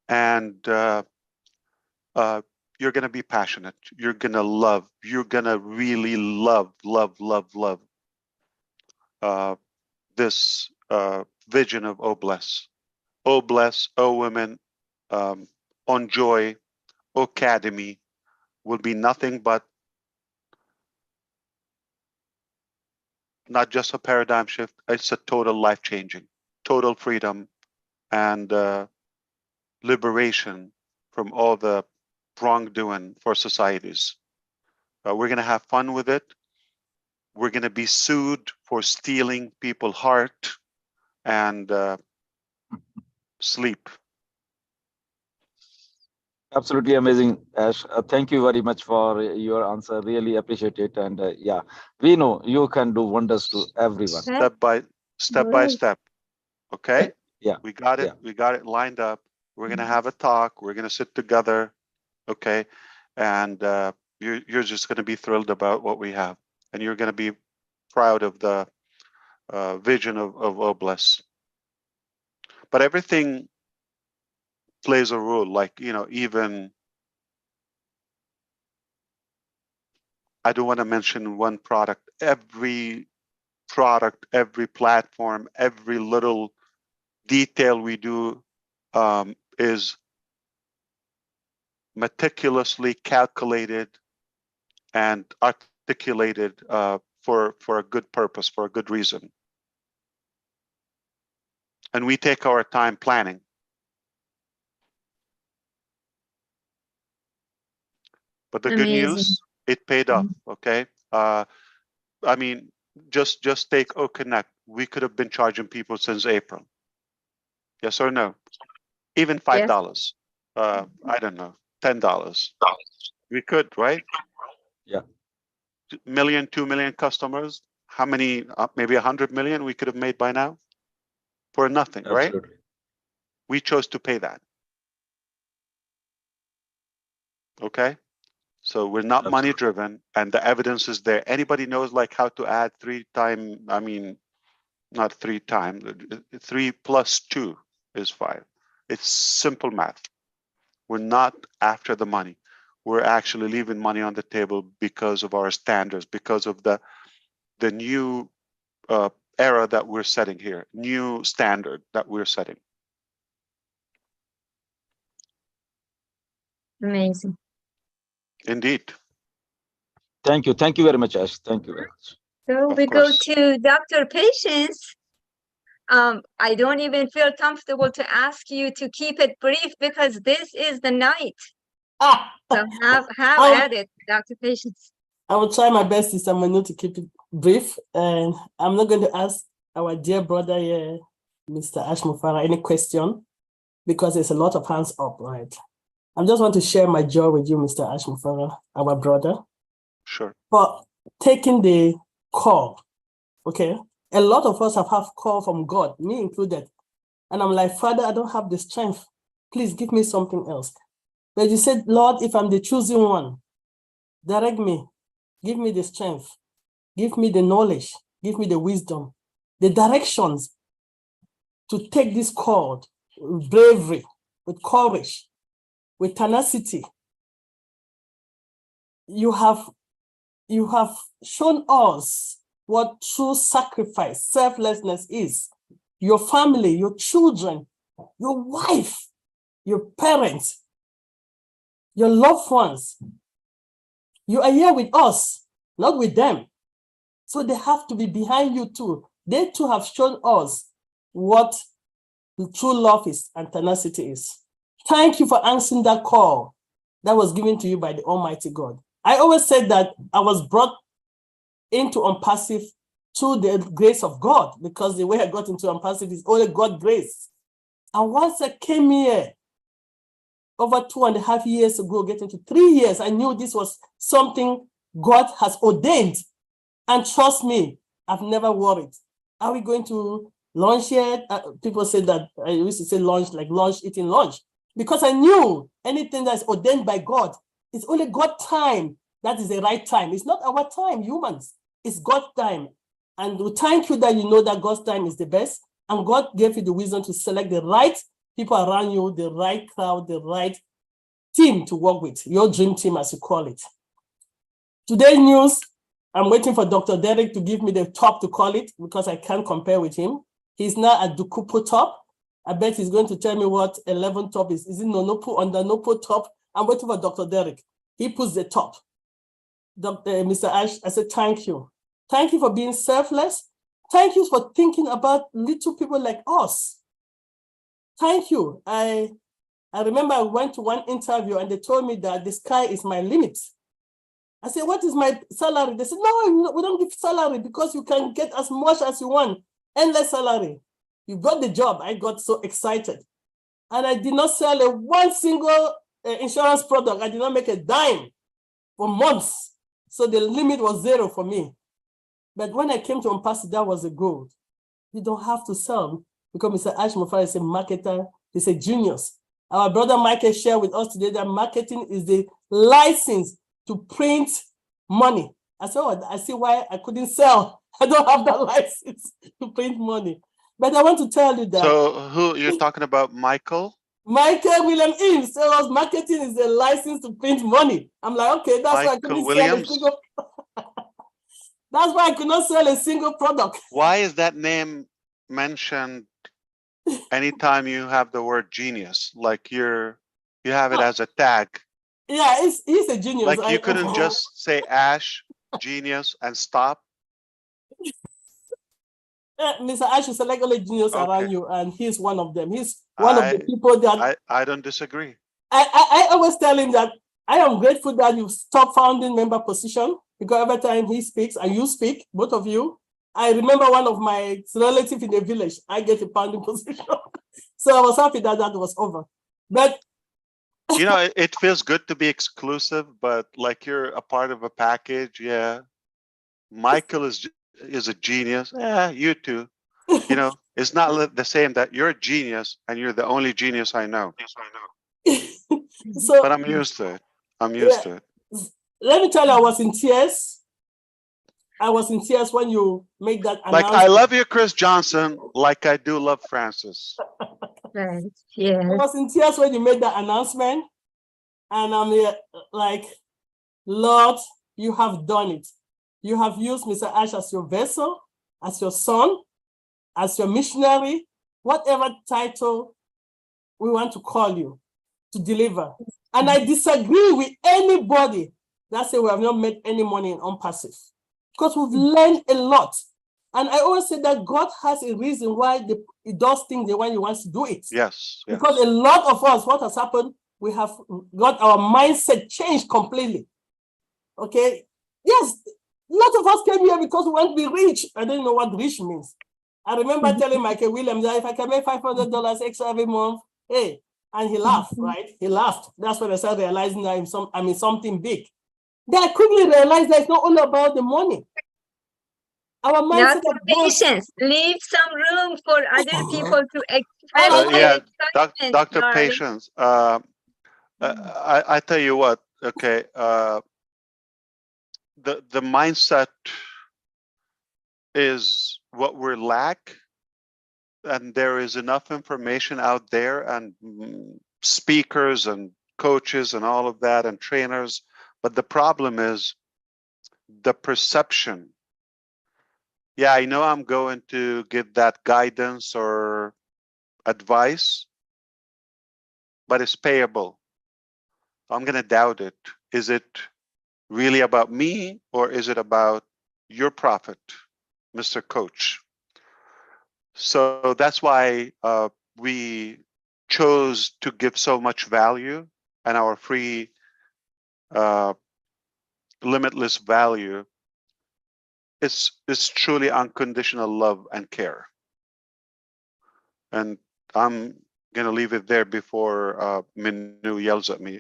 And you're going to be passionate. You're going to love. You're going to really love this vision of Oh Bless. Oh Bless, Oh Women, On Joy, Academy will be nothing but not just a paradigm shift, it's a total life changing, total freedom and liberation from all the wrongdoing for societies. We're going to have fun with it. We're going to be sued for stealing people's heart and sleep. Absolutely amazing, Ash. Thank you very much for your answer. Really appreciate it. And yeah, we know you can do wonders to everyone. Step by step. Okay? Yeah. We got it. Yeah. We got it lined up. We're going to have a talk. We're going to sit together. Okay? And you're just going to be thrilled about what we have. And you're going to be proud of the vision of Oh Bless. But everything plays a role, like, you know, even I don't want to mention one product. Every product, every platform, every little detail we do is meticulously calculated and articulated for a good purpose, for a good reason. And we take our time planning. But the good news, it paid off, okay? I mean, just take OConnect. We could have been charging people since April. Yes or no? Even $5. I don't know, $10. We could, right? Yeah. 1 million, 2 million customers. How many? Maybe 100 million we could have made by now for nothing, right? Absolutely. We chose to pay that. Okay. So we're not money driven, and the evidence is there. Anybody knows like how to add 3 times, I mean, not 3 times, 3 plus 2 is 5. It's simple math. We're not after the money. We're actually leaving money on the table because of our standards, because of the new era that we're setting here, new standard that we're setting. Amazing. Indeed. Thank you. Thank you very much, Ash. Thank you very much. So Of we go course. to Dr. Patience. I don't even feel comfortable to ask you to keep it brief because this is the night. So have at it, Dr. Patience. I will try my best, Sister Manu, to keep it brief. And I'm not going to ask our dear brother here, Mr. Ash Mufareh, any question because there's a lot of hands up, right? I just want to share my joy with you, Mr. Ash Mufareh, our brother. Sure. For taking the call, okay? A lot of us have call from God, me included. And I'm like, Father, I don't have the strength. Please give me something else. But you said, Lord, if I'm the chosen one, direct me, give me the strength, give me the knowledge, give me the wisdom, the directions to take this call with bravery, with courage, with tenacity. You have shown us what true sacrifice, selflessness is. Your family, your children, your wife, your parents, your loved ones. You are here with us, not with them. So they have to be behind you too, They too have shown us what true love is and tenacity is. Thank you for answering that call that was given to you by the Almighty God. I always said that I was brought into Unpassive through the grace of God, because the way I got into Unpassive is only God's grace. And once I came here, over 2.5 years ago, getting to 3 years, I knew this was something God has ordained. And trust me, I've never worried. Are we going to launch yet? People say that, I used to say launch, like launch, eating lunch. Because I knew anything that's ordained by God, it's only God's time that is the right time. It's not our time, humans. It's God's time. And we thank you that you know that God's time is the best. And God gave you the wisdom to select the right people around you, the right crowd, the right team to work with, your dream team, as you call it. Today's news, I'm waiting for Dr. Derek to give me the top to call it, because I can't compare with him. He's now at Dukupo top. I bet he's going to tell me what 11 top is. Is it Nonopo under Nopo top? I'm waiting for Dr. Derek. He puts the top. Mr. Ash, I said, thank you. Thank you for being selfless. Thank you for thinking about little people like us. Thank you. I remember I went to one interview and they told me that the sky is my limit. I said, what is my salary? They said, no, we don't give salary because you can get as much as you want, endless salary. You got the job. I got so excited. And I did not sell one single insurance product. I did not make a dime for months. So the limit was 0 for me. But when I came to Unpassive, that was a goal. You don't have to sell, because Mr. Ash Mufareh is a marketer. He's a genius. Our brother Michael shared with us today that marketing is the license to print money. I said, oh, I see why I couldn't sell. I don't have that license to print money. But I want to tell you that. So who you're talking about, Michael? Michael William Eames tells us marketing is a license to print money. I'm like, okay, that's why I couldn't sell a single. That's why I could not sell a single product. Why is that name mentioned anytime you have the word genius? Like you have it as a tag. Yeah, he's a genius. Like you couldn't just say Ash, genius, and stop. Mr. Ash is select only genius around you, and he's one of them. He's one of the people that I don't disagree. I always tell him that I am grateful that you stopped founding member position, because every time he speaks and you speak, both of you, I remember one of my relatives in the village, I get a founding position. So I was happy that that was over. But you know, it feels good to be exclusive, but like you're a part of a package. Yeah. Michael is a genius. Yeah, you too. You know, it's not the same that you're a genius and you're the only genius I know. So, but I'm used to it. I'm used to it. Let me tell you, I was in tears. I was in tears when you made that announcement. Like, I love you, Chris Johnson, like I do love Francis. Right. Yeah. I was in tears when you made that announcement. And I'm here like, Lord, you have done it. You have used Mr. Ash as your vessel, as your son, as your missionary, whatever title we want to call you, to deliver. And I disagree with anybody that say we have not made any money in Unpassive, because we've learned a lot. And I always say that God has a reason why he does things the way he wants to do it. Yes. Because a lot of us, what has happened, we have got our mindset changed completely. Okay? Yes, a lot of us came here because we want to be rich. I don't know what rich means. I remember telling Michael Williams that if I can make $500 extra every month, hey, and he laughed, right? He laughed. That's when I started realizing that I'm in something big. Then I quickly realized that it's not all about the money. Our mindset Not patience. Leave some room for other people to express yeah, their Dr. Patience. I tell you what, okay, the mindset is what we lack, and there is enough information out there, and speakers and coaches and all of that, and trainers, but the problem is the perception. Yeah, I know I'm going to give that guidance or advice, but it's payable. I'm going to doubt it. Is it really about me, or is it about your profit, Mr. Coach? So that's why we chose to give so much value, and our free limitless value is truly unconditional love and care. And I'm gonna leave it there before Minu yells at me.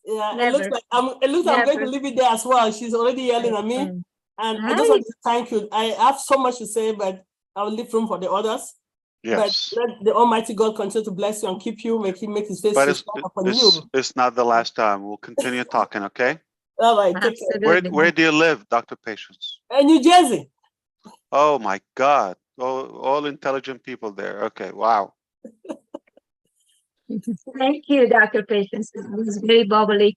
Yeah, Never. it looks like I'm going to Never. leave it there as well. She's already yelling at me. Mm. And I just want to thank you. I have so much to say, but I'll leave room for the others. Yes, But let the Almighty God continue to bless you and keep you, make his face but to shine upon you. it's not the last time. We'll continue talking, okay? All right, take care. Where do you live, Dr. Patience? New Jersey. Oh my God! All intelligent people there. Okay, wow. Thank you, Dr. Patience. It was very bubbly.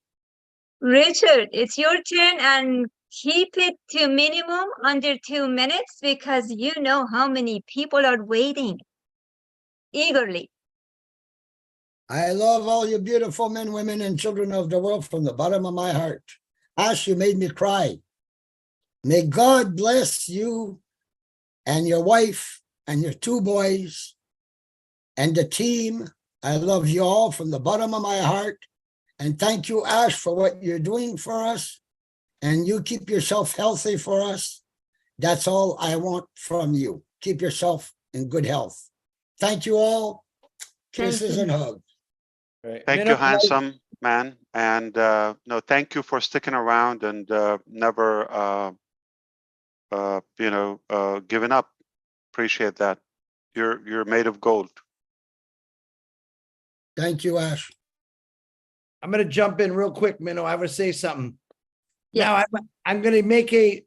Richard, it's your turn, and keep it to minimum under 2 minutes because you know how many people are waiting eagerly. I love all you beautiful men, women, and children of the world from the bottom of my heart. Ash, you made me cry. May God bless you and your wife and your 2 boys and the team. I love you all from the bottom of my heart. And thank you, Ash, for what you're doing for us. And you keep yourself healthy for us. That's all I want from you. Keep yourself in good health. Thank you all. Kisses and hugs. Thank you, handsome man. And no, thank you for sticking around and never, giving up. Appreciate that. You're made of gold. Thank you, Ash. I'm going to jump in real quick, Minnow. I would say something. Yes. Now I'm going to make a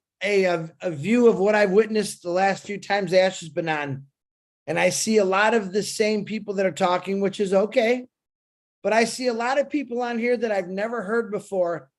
view of what I've witnessed the last few times Ash has been on. And I see a lot of the same people that are talking, which is okay. But I see a lot of people on here that I've never heard before.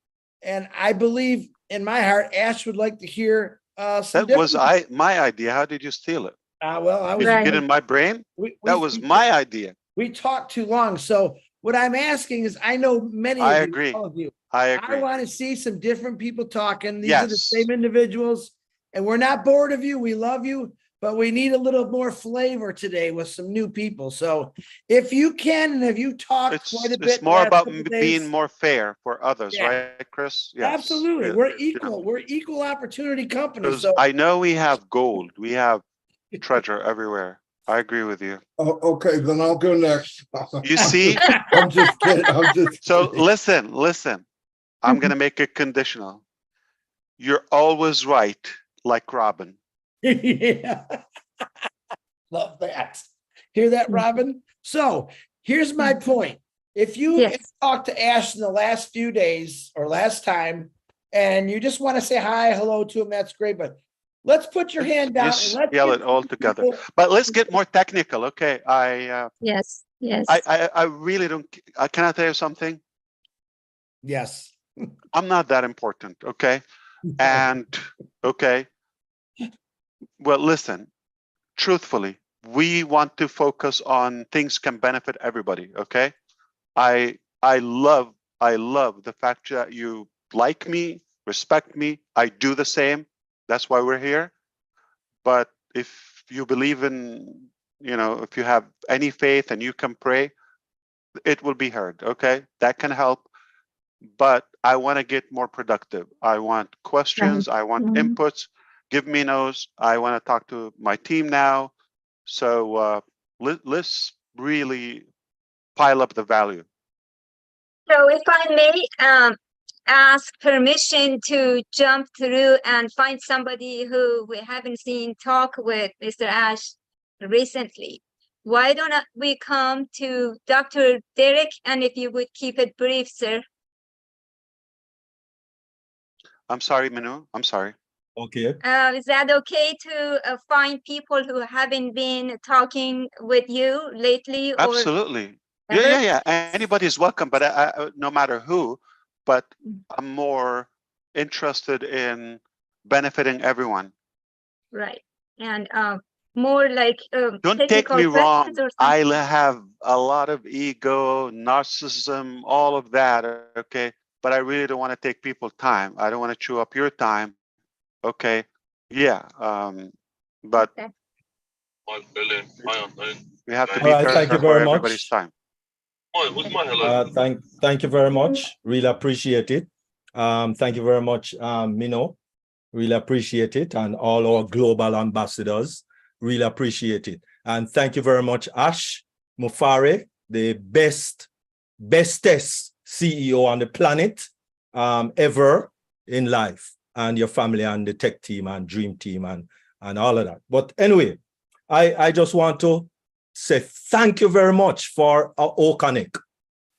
And I believe in my heart, Ash would like to hear some That was different- my idea. How did you steal it? well, I was Did you get in my brain? That was my idea. We talked too long. So what I'm asking is, I know many of I you, agree. all of you. I I agree. want to see some different people talking. These are the Yes. same individuals, and we're not bored of you. We love you, but we need a little more flavor today with some new people. So if you can, and if you talk quite a bit, It's more last about couple being days, more fair for others, Yeah. right, Chris? Yes. absolutely, Yeah. we're equal. We're equal opportunity company. 'Cause So I know we have gold. We have treasure everywhere. I agree with you. Oh, okay, then I'll go next. You see? I'm just kidding. I'm just So kidding. listen. I'm gonna make it conditional. You're always right, like Robin. yeah. Love that. Hear that, Robin? So here's my point. If you Yes. talked to Ash in the last few days or last time, and you just want to say hi, hello to him, that's great. But let's put your hand down and Just let's yell get it all some together. people- But let's get more technical, okay? Yes. Yes. I really don't. Can I tell you something? Yes. I'm not that important, okay? And okay. Well, listen. Truthfully, we want to focus on things can benefit everybody, okay? I love the fact that you like me, respect me. I do the same. That's why we're here. But if you believe in, if you have any faith and you can pray, it will be heard, okay? That can help. But I want to get more productive. I want questions. I want Mhm. inputs. Give me those. I want to talk to my team now. So let's really pile up the value. So if I may ask permission to jump through and find somebody who we haven't seen talk with Mr. Ash recently, why don't we come to Dr. Derek, and if you would keep it brief, sir. I'm sorry, Minu. I'm sorry. Okay. Is that okay to find people who haven't been talking with you lately? Or Absolutely. ever? Yeah. Anybody's welcome, but no matter who. But I'm more interested in benefiting everyone. Right. And more like Don't take technical me wrong. questions or something. I have a lot of ego, narcissism, all of that. Okay. But I really don't want to take people's time. I don't want to chew up your time. Okay. Yeah. But Okay. We have to All be right, fair thank you for very everybody's much. time. Thank you very much. Really appreciate it. Thank you very much, Mino. Really appreciate it, and all our global ambassadors. Really appreciate it. And thank you very much, Ash Mufareh, the bestest CEO on the planet ever in life, and your family and the tech team and dream team and all of that. But anyway, I just want to say thank you very much for OConnect.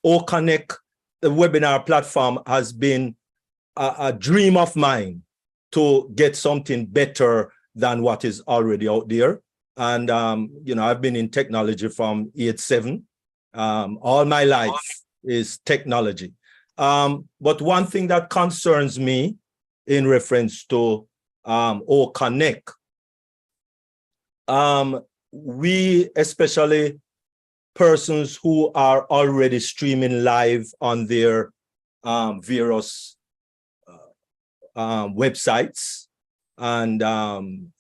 OConnect, the webinar platform, has been a dream of mine to get something better than what is already out there. And, you know, I've been in technology from 87. All my life is technology. But one thing that concerns me in reference to OConnect, we, especially persons who are already streaming live on their various websites, and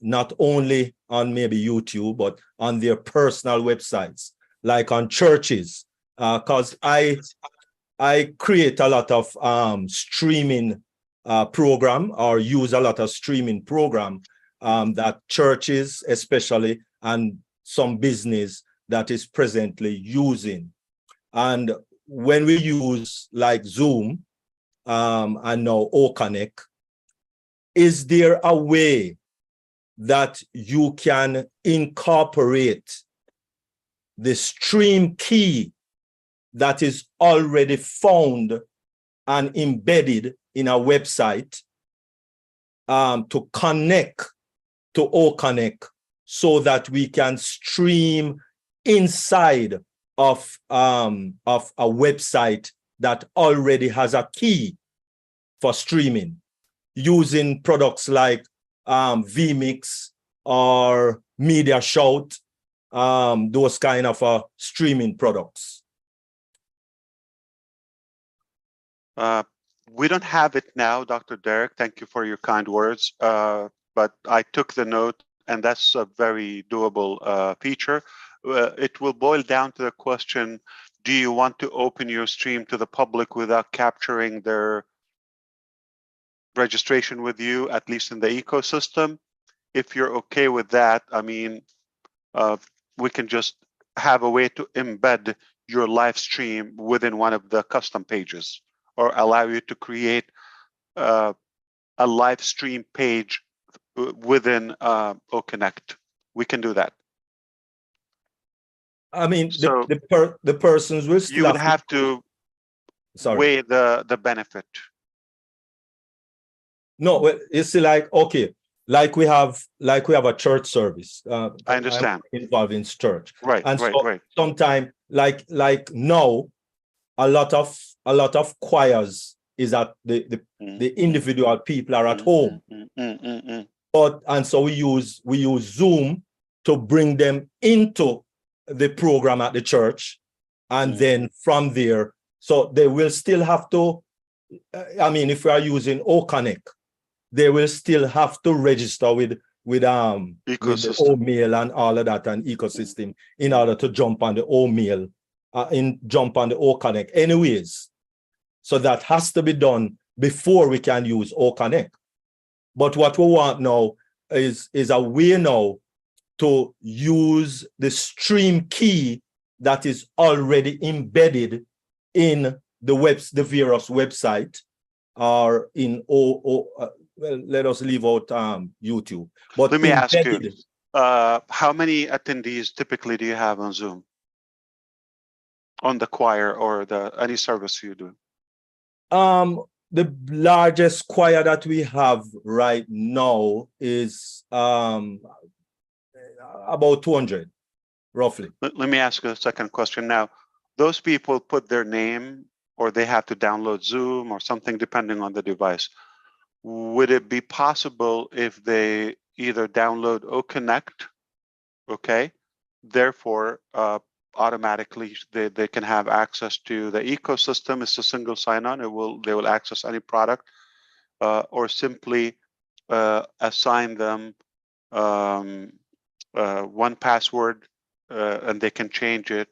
not only on maybe YouTube, but on their personal websites, like on churches, because I create a lot of streaming program, or use a lot of streaming program that churches especially, and some business that is presently using. And when we use like Zoom and now OConnect, is there a way that you can incorporate the stream key that is already found and embedded in a website to connect to OConnect, so that we can stream inside of a website that already has a key for streaming, using products like vMix or Media Shout, those kind of streaming products? We don't have it now, Dr. Derek. Thank you for your kind words. But I took the note, and that's a very doable feature. It will boil down to the question, do you want to open your stream to the public without capturing their registration with you, at least in the ecosystem? If you're okay with that, I mean, we can just have a way to embed your live stream within one of the custom pages, or allow you to create a live stream page within OConnect. We can do that. I mean, So the persons will still you would have to weigh the benefit. No, well, it's like, okay, like we have a church service. I understand. I'm involved in church, right? And right, so right. sometimes, like now, a lot of choirs is at the individual people are at home. And so we use Zoom to bring them into the program at the church, and then from there, so they will still have to, I mean, if we are using OConnect, they will still have to register with the OMail and all of that, and ecosystem, in order to jump on the OMail, jump on the OConnect anyways. So that has to be done before we can use OConnect. But what we want now is a way now to use the stream key that is already embedded in the various website, or in well, let us leave out YouTube. But let me ask you, how many attendees typically do you have on Zoom, on the choir or any service you do? The largest choir that we have right now is about 200, roughly. Let me ask you a second question now. Those people put their name, or they have to download Zoom or something, depending on the device. Would it be possible if they either download OConnect, okay, therefore automatically they can have access to the ecosystem? It's a single sign-on. They will access any product, or simply assign them one password, and they can change it,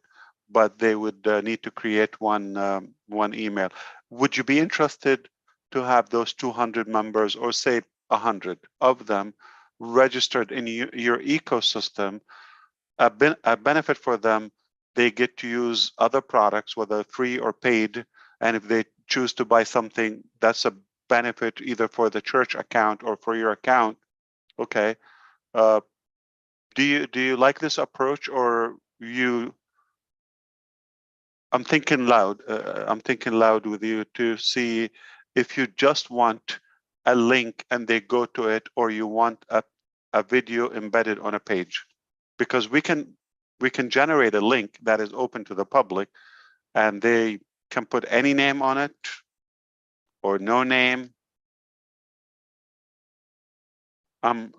but they would need to create one email. Would you be interested to have those 200 members, or say 100 of them, registered in your ecosystem? A benefit for them, they get to use other products, whether free or paid, and if they choose to buy something, that's a benefit either for the church account or for your account. Okay. Do you like this approach, or you? I'm thinking loud. I'm thinking loud with you to see if you just want a link and they go to it, or you want a video embedded on a page, because we can generate a link that is open to the public, and they can put any name on it or no name. I'm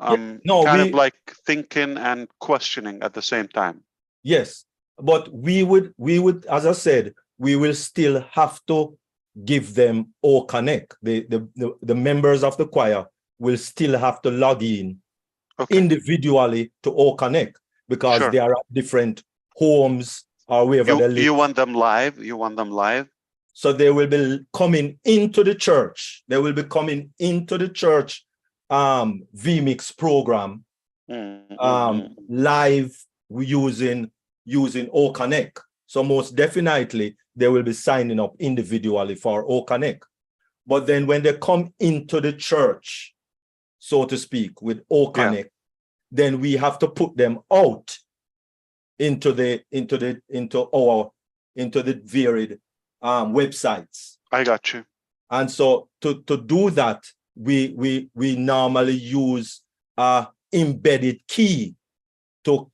No, kind of like thinking and questioning at the same time. Yes, but we would, as I said, we will still have to give them O Connect. The members of the choir will still have to log in individually to O Connect, because they are at different homes or wherever they live. You want them live? You want them live? So they will be coming into the church. They will be coming into the church vMix program live using O Connect. So most definitely they will be signing up individually for O Connect. But then when they come into the church, so to speak, with O Connect, then we have to put them out into the varied websites. I got you. And so to do that, we normally use a embedded key to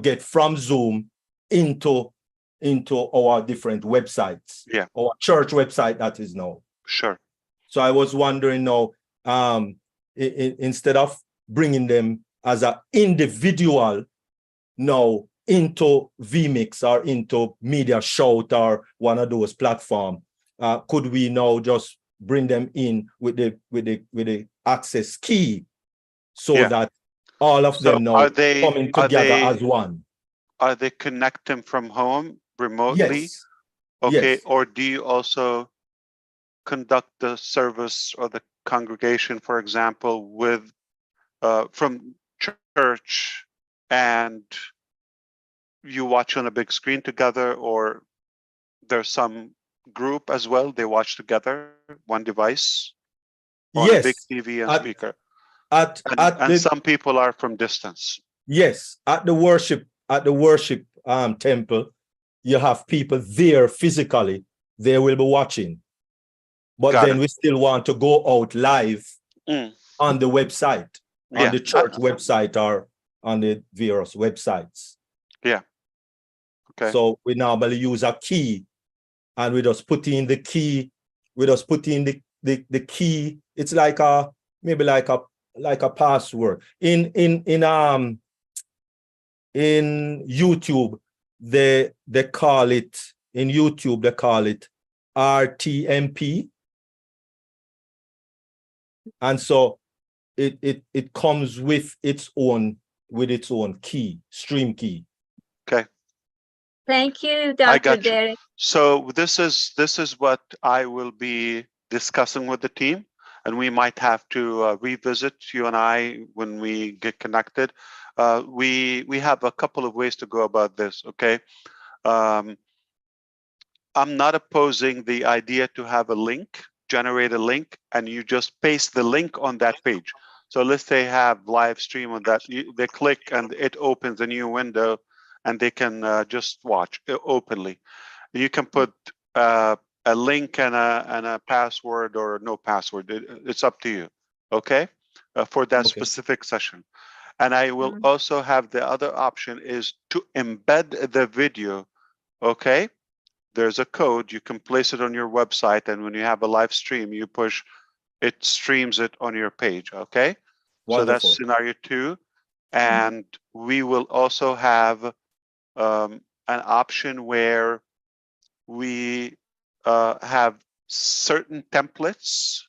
get from Zoom into our different websites. Yeah. Our church website, that is now. Sure. So I was wondering now, instead of bringing them as an individual now into vMix or into Media Shout or one of those platforms, could we now just bring them in with the access key, so that all of them now coming together as one? Are they connecting from home remotely? Yes. Okay. Yes. Or do you also conduct the service or the congregation, for example, with from church, and you watch on a big screen together, or there's some group as well, they watch together, one device on a big TV and speaker? And some people are from distance. Yes, at the worship temple, you have people there physically. They will be watching, but then we still want to go out live on the website, on the church website or on the various websites. Yeah. Okay. So we normally use a key, and we just put in the key. We just put in the key. It's like maybe like a password. In YouTube, they call it, in YouTube they call it RTMP, and so it comes with its own key, stream key. Okay. Thank you, I Dr. got you. Derek. So this is what I will be discussing with the team, and we might have to revisit, you and I, when we get connected. We have a couple of ways to go about this. Okay. I'm not opposing the idea to have a link, generate a link, and you just paste the link on that page. So let's say have live stream on that. They click and it opens a new window, and they can just watch openly. You can put a link and a password or no password. It's up to you. Okay, for that specific session. And I will also have the other option is to embed the video. Okay, there's a code, you can place it on your website, and when you have a live stream, you push, it streams it on your page. Okay. Wonderful. So that's scenario 2. And we will also have an option where we have certain templates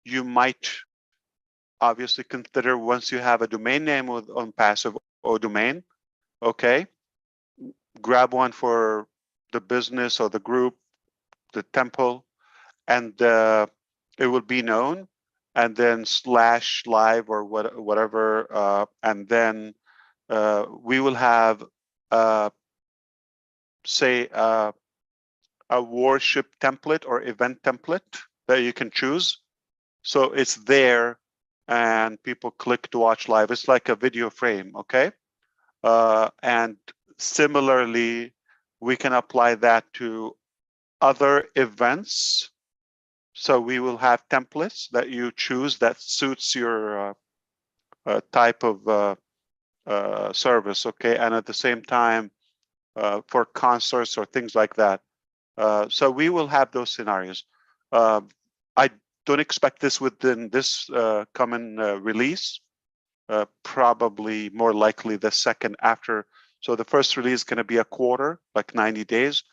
you might obviously consider once you have a domain name on passive domain. Okay, grab one for the business or the group, the temple, and it will be known, and then /live or whatever, and then we will have say a worship template or event template that you can choose. So it's there and people click to watch live. It's like a video frame, okay? And similarly, we can apply that to other events. So we will have templates that you choose that suits your type of service, okay? And at the same time, for concerts or things like that. So we will have those scenarios. I don't expect this within this coming release. Probably more likely the second after. So the first release is going to be a quarter, like 90 days.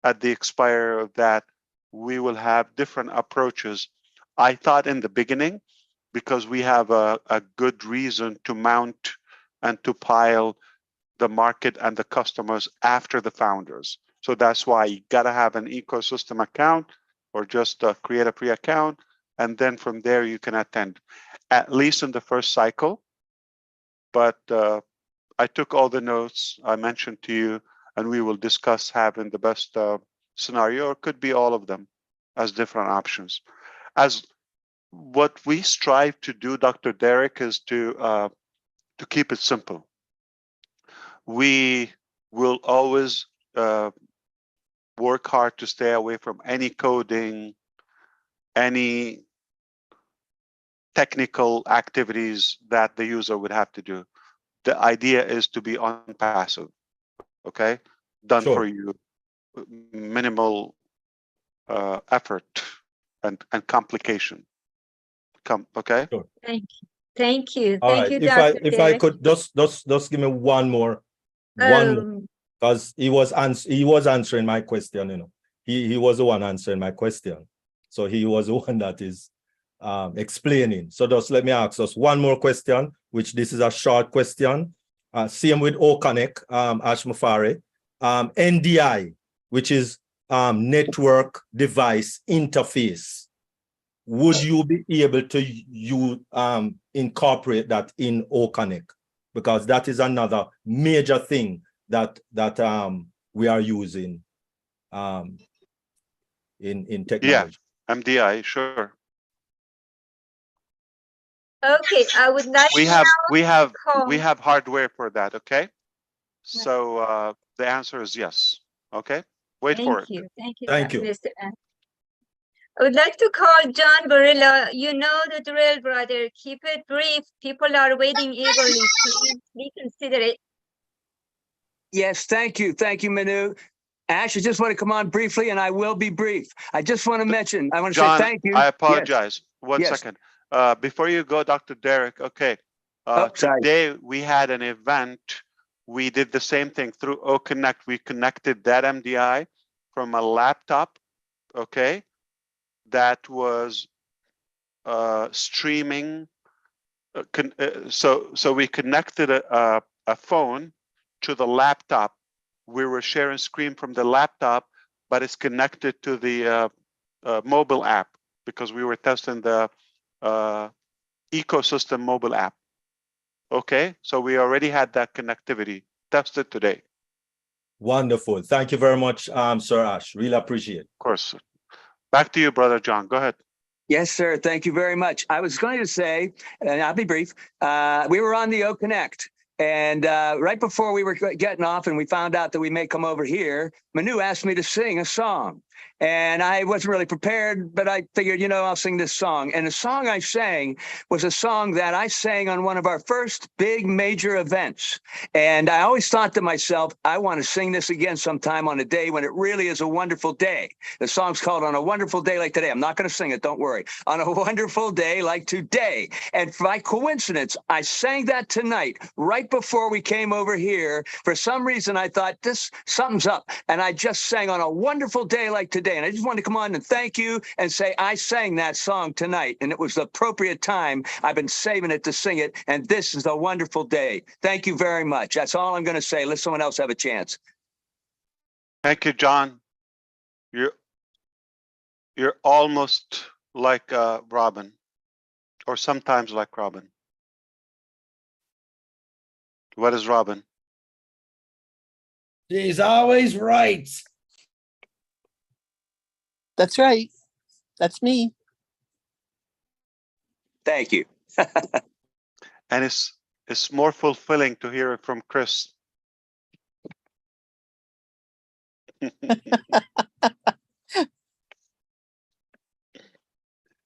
At the expire of that, we will have different approaches. I thought in the beginning, because we have a good reason to mount and to pile the market and the customers after the founders. So that's why you got to have an ecosystem account or just create a free account. And then from there, you can attend, at least in the first cycle. But I took all the notes I mentioned to you, and we will discuss having the best scenario, or could be all of them as different options. As what we strive to do, Dr. Derek, is to keep it simple. We will always work hard to stay away from any coding, any technical activities that the user would have to do. The idea is to be unpassive, okay? Done Sure. for you, minimal effort and complication. Okay? Sure. Thank you. Thank you. All Thank right. you, If I Dr. could just give me one more, because he was answering my question. You know, he was the one answering my question, so he was the one that is explaining. So just let me ask us one more question, which this is a short question. Same with OConnect, Ash Mufareh, NDI, which is network device interface. Would you be able to incorporate that in OConnect? Because that is another major thing that we are using in technology. Yeah, MDI, sure. Okay, I would like We have hardware for that, okay? So the answer is yes. Okay, wait for it. Thank you. Thank you. Mr. Ann. I would like to call John Barilla. You know the drill, brother. Keep it brief. People are waiting eagerly. Please reconsider it. Yes, thank you. Thank you, Manu. Ash, I just want to come on briefly, and I will be brief. I just want to mention, I want to John, say thank you. I apologize. Yes. One Yes. second. Before you go, Dr. Derek, okay. Sorry. Today we had an event. We did the same thing through OConnect. We connected that MDI from a laptop, okay, that was streaming. So we connected a phone to the laptop. We were sharing screen from the laptop, but it's connected to the mobile app because we were testing the ecosystem mobile app. Okay, so we already had that connectivity tested today. Wonderful. Thank you very much, Sir Ash. Really appreciate it. Of course. Back to you, Brother John. Go ahead. Yes, sir. Thank you very much. I was going to say, and I'll be brief, we were on the OConnect. And right before we were getting off and we found out that we may come over here, Manu asked me to sing a song. And I wasn't really prepared, but I figured, you know, I'll sing this song. And the song I sang was a song that I sang on one of our first big major events. And I always thought to myself, I want to sing this again sometime on a day when it really is a wonderful day. The song's called On a Wonderful Day Like Today. I'm not going to sing it, don't worry. On a wonderful day like today. And by coincidence, I sang that tonight, right before we came over here, for some reason, I thought something's up. And I just sang on a wonderful day like today. And I just wanted to come on and thank you and say, I sang that song tonight and it was the appropriate time. I've been saving it to sing it. And this is a wonderful day. Thank you very much. That's all I'm going to say. Let someone else have a chance. Thank you, John. You're almost like Robin, or sometimes like Robin. What is Robin? She's always right. That's right. That's me. Thank you. And it's more fulfilling to hear it from Chris.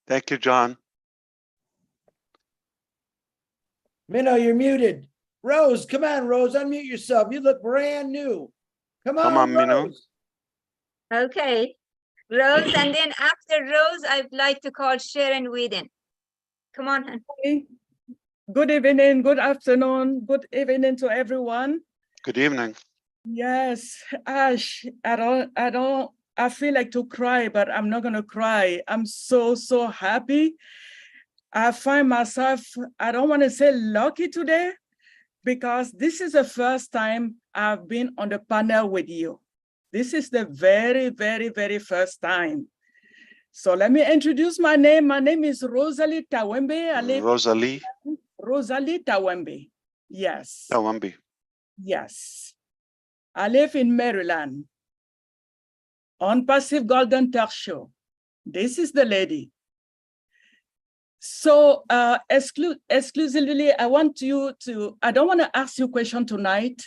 Thank you, John. Minnow, you're muted. Rose, come on, Rose, unmute yourself. You look brand new. Come on, Minnow. Rose. Okay, Rose, and then after Rose, I'd like to call Sharon Whedon. Come on, hon. Good evening, good afternoon, good evening to everyone. Good evening. Yes, Ash, I feel like to cry, but I'm not gonna cry. I'm so happy. I find myself, I don't want to say lucky today, because this is the first time I've been on the panel with you. This is the very first time. So let me introduce my name. My name is Rosalie Tawembe. Rosalie Tawembe. Yes. Tawembe. Yes. I live in Maryland on Passive Golden Talk Show. This is the lady. So exclusively, I want you to, I don't want to ask you a question tonight,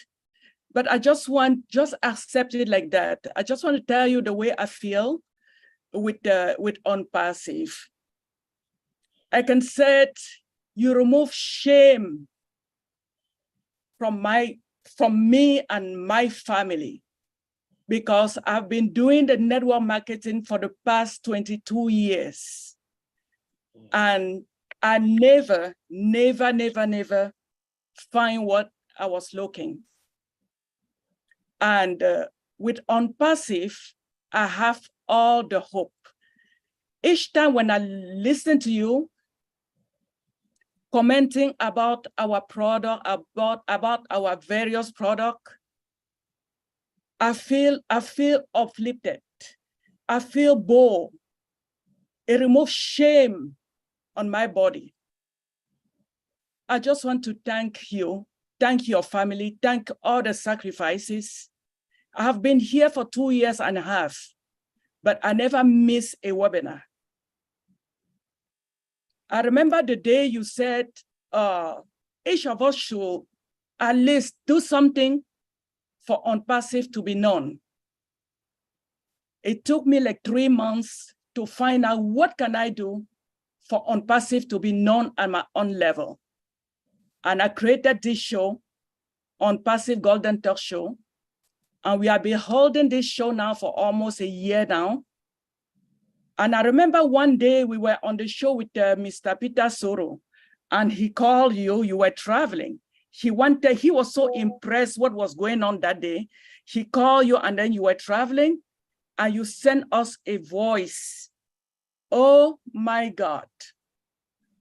but I just accept it like that. I just want to tell you the way I feel with on Passive. I can say you remove shame from me and my family, because I've been doing the network marketing for the past 22 years. And I never find what I was looking. And with On Passive, I have all the hope. Each time when I listen to you commenting about our product, about our various products, I feel uplifted. I feel bold. It removes shame on my body. I just want to thank you, thank your family, thank all the sacrifices. I have been here for 2.5 years, but I never miss a webinar. I remember the day you said each of us should at least do something for On Passive to be known. It took me like 3 months to find out what can I do for On Passive to be known at my own level. And I created this show, On Passive Golden Talk Show. And we have been holding this show now for almost a year now. And I remember one day we were on the show with Mr. Peter Soro, and he called you, you were traveling. He was so impressed what was going on that day. He called you and then you were traveling and you sent us a voice. Oh my God.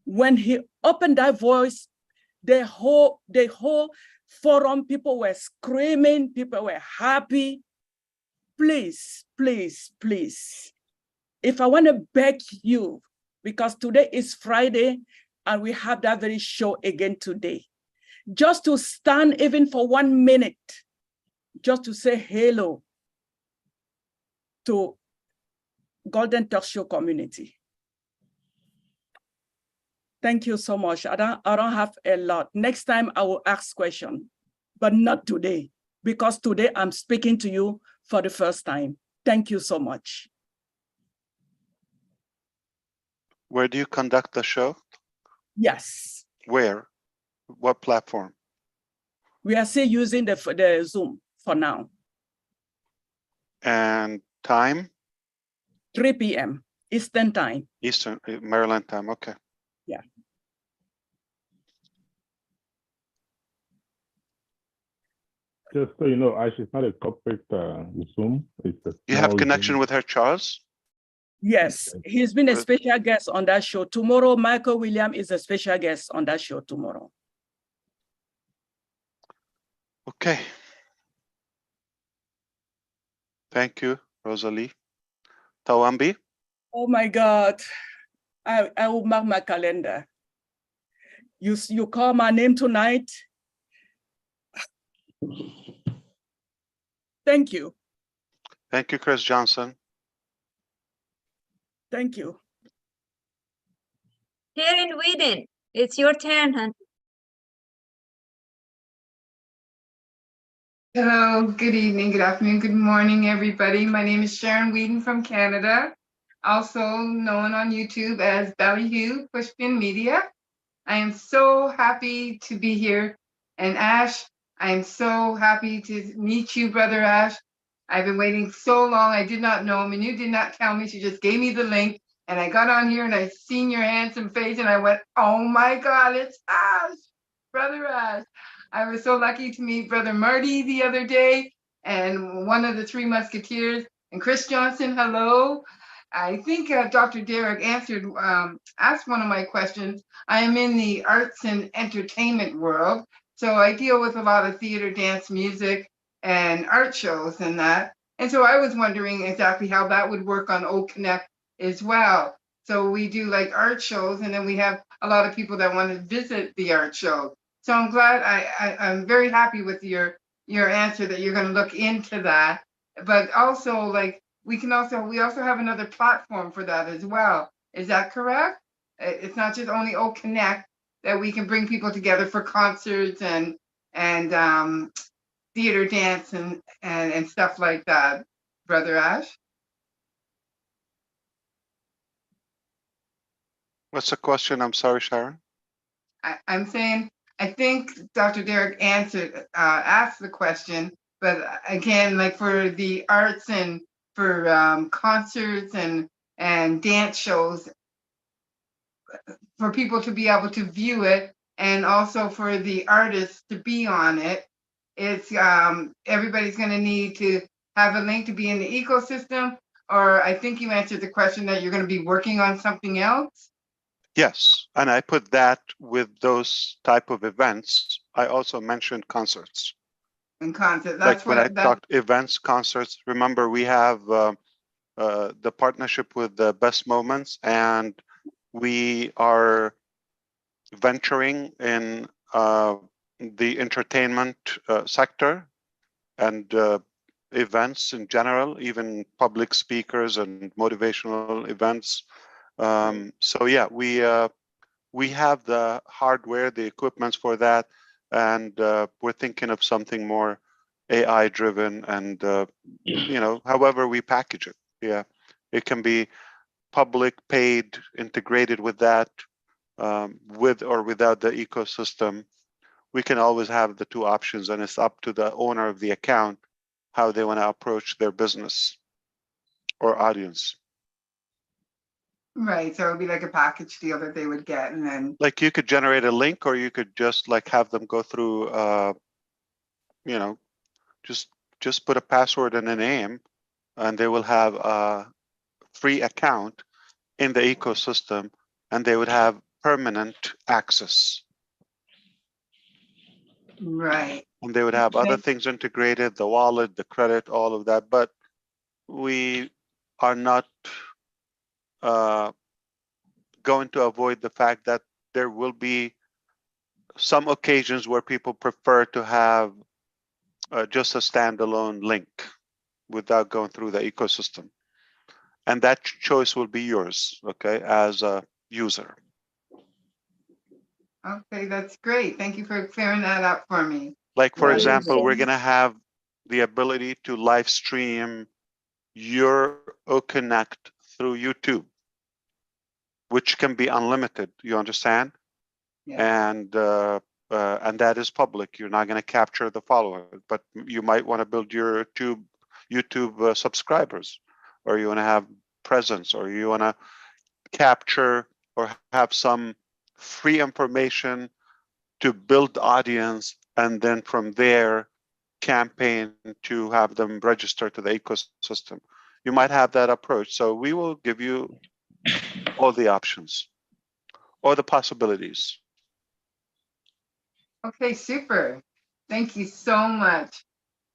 When he opened that voice, the whole forum, people were screaming, people were happy. Please, please, please. If I want to beg you, because today is Friday and we have that very show again today, just to stand even for 1 minute, just to say hello to Golden Talk Show community. Thank you so much. I don't have a lot. Next time I will ask questions, but not today, because today I'm speaking to you for the first time. Thank you so much. Where do you conduct the show? Yes. Where? What platform? We are still using the Zoom for now. And time? 3 p.m. Eastern time. Eastern, Maryland time, okay. Yeah. Just so you know, Ash, it's not a corporate Zoom. It's a You have small connection Zoom. with her, Charles? Yes, he's been a Good. special guest on that show. Tomorrow, Michael Williams is a special guest on that show tomorrow. Okay. Thank you, Rosalie. Tawambi? Oh my God, I will mark my calendar. You call my name tonight. Thank you. Thank you, Chris Johnson. Thank you. Here in Sweden, it's your turn, hon. Hello, good evening, good afternoon, good morning, everybody. My name is Sharon Whedon from Canada, also known on YouTube as Ballyhoo Pushpin Media. I am so happy to be here. And Ash, I am so happy to meet you, Brother Ash. I've been waiting so long. I did not know. Manu did not tell me. She just gave me the link. And I got on here and I seen your handsome face and I went, oh my God, it's Ash, Brother Ash. I was so lucky to meet Brother Marty the other day and one of the Three Musketeers. And Chris Johnson, hello. I think Dr. Derek asked one of my questions. I am in the arts and entertainment world, so I deal with a lot of theater, dance, music, and art shows and that. And so I was wondering exactly how that would work on O Connect as well. So we do like art shows, and then we have a lot of people that want to visit the art show. So I'm glad, I'm very happy with your answer that you're going to look into that. But also, like, we also have another platform for that as well. Is that correct? It's not just only O Connect that we can bring people together for concerts and theater, dance, and stuff like that, Brother Ash? What's the question? I'm sorry, Sharon. I'm saying, I think Dr. Derek asked the question, but again, like for the arts and for concerts and dance shows, for people to be able to view it, and also for the artists to be on it, it's everybody's going to need to have a link to be in the ecosystem. Or I think you answered the question that you're going to be working on something else. Yes, and I put that with those type of events. I also mentioned concerts. And concert. Like That's when I talked events, concerts. Remember, we have the partnership with the Best Moments, and we are venturing in the entertainment sector and events in general, even public speakers and motivational events. So yeah, we have the hardware, the equipments for that, and we're thinking of something more AI driven, and you know, however we package it. Yeah, it can be public, paid, integrated with that, with or without the ecosystem. We can always have the two options, and it's up to the owner of the account how they want to approach their business or audience. Right, so it would be like a package deal that they would get, and then like you could generate a link, or you could just like have them go through you know, just put a password and a name, and they will have a free account in the ecosystem, and they would have permanent access. right. And they would have other things integrated, the wallet, the credit, all of that. But we are not going to avoid the fact that there will be some occasions where people prefer to have just a standalone link without going through the ecosystem. And that choice will be yours, okay, as a user. Okay, that's great. Thank you for clearing that up for me. Like, for example, we're going to have the ability to live stream your OConnect through YouTube, which can be unlimited, you understand? Yeah. And that is public. You're not going to capture the follower, but you might want to build your YouTube subscribers, or you want to have presence, or you want to capture or have some free information to build audience, and then from there campaign to have them register to the ecosystem. You might have that approach. So we will give you all the options or the possibilities. Okay, super. Thank you so much.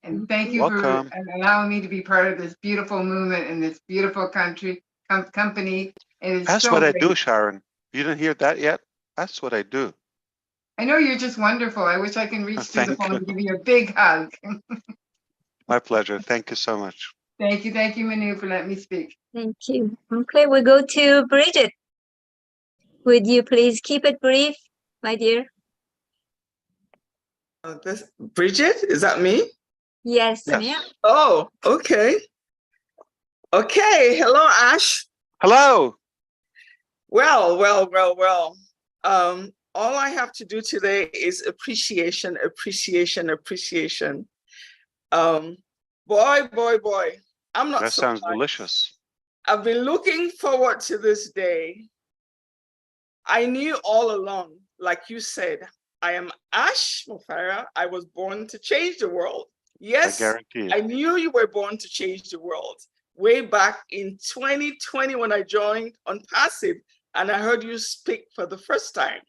And thank you for Welcome. allowing me to be part of this beautiful movement in this beautiful country, company. It is That's so what I great. do, Sharon. You didn't hear that yet? That's what I do. I know you're just wonderful. I wish I can reach through the Thank phone you. and give you a big hug. My pleasure. Thank you so much. Thank you, Manu, for letting me speak. Thank you. Okay, we go to Bridget. Would you please keep it brief, my dear? Bridget, is that me? Yes, Yes. ma'am. Oh, okay. Okay. Hello, Ash. Hello. Well. All I have to do today is appreciation. Boy. I'm not That surprised. sounds delicious. I've been looking forward to this day. I knew all along, like you said, I am Ash Mufareh. I was born to change the world. Yes, I guarantee it. I knew you were born to change the world. Way back in 2020 when I joined on Passive and I heard you speak for the first time.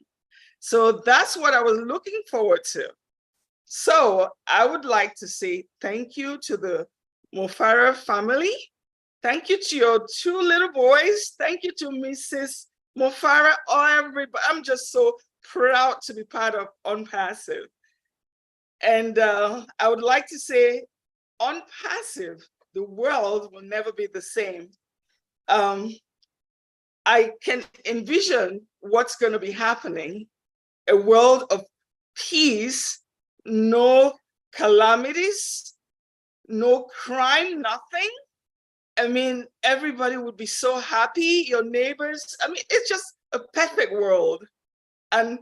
So that's what I was looking forward to. So I would like to say thank you to the Mufareh family. Thank you to your two little boys. Thank you to Mrs. Mufareh, everybody. I'm just so proud to be part of OnPassive. And I would like to say, OnPassive, the world will never be the same. I can envision what's going to be happening, a world of peace, no calamities, no crime, nothing. I mean, everybody would be so happy, your neighbors. I mean, it's just a perfect world. And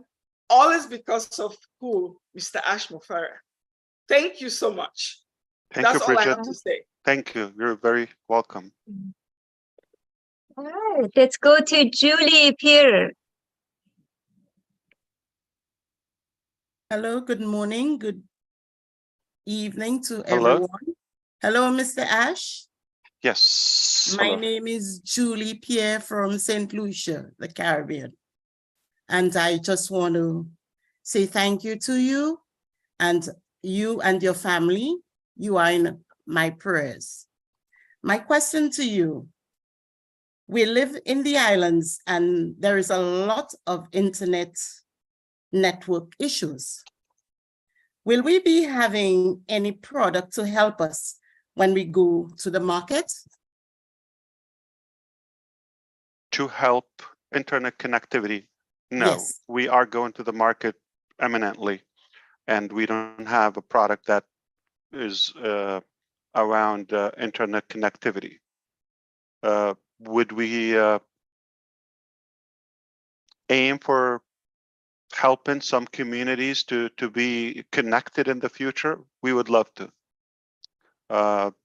all is because of who? Mr. Ash Mufareh. Thank you so much. Thank you, That's all I Bridget. have to say. Thank you. You're very welcome. All right, let's go to Julie Pierre. Hello, good morning, good evening to Hello. everyone. Hello, Mr. Ash. Yes. My Hello. name is Julie Pierre from St. Lucia, the Caribbean. And I just want to say thank you to you and your family. You are in my prayers. My question to you, we live in the islands and there is a lot of internet network issues. Will we be having any product to help us when we go to the market? To help internet connectivity? No, Yes. we are going to the market eminently, and we don't have a product that is around internet connectivity. Would we aim for helping some communities to be connected in the future? We would love to.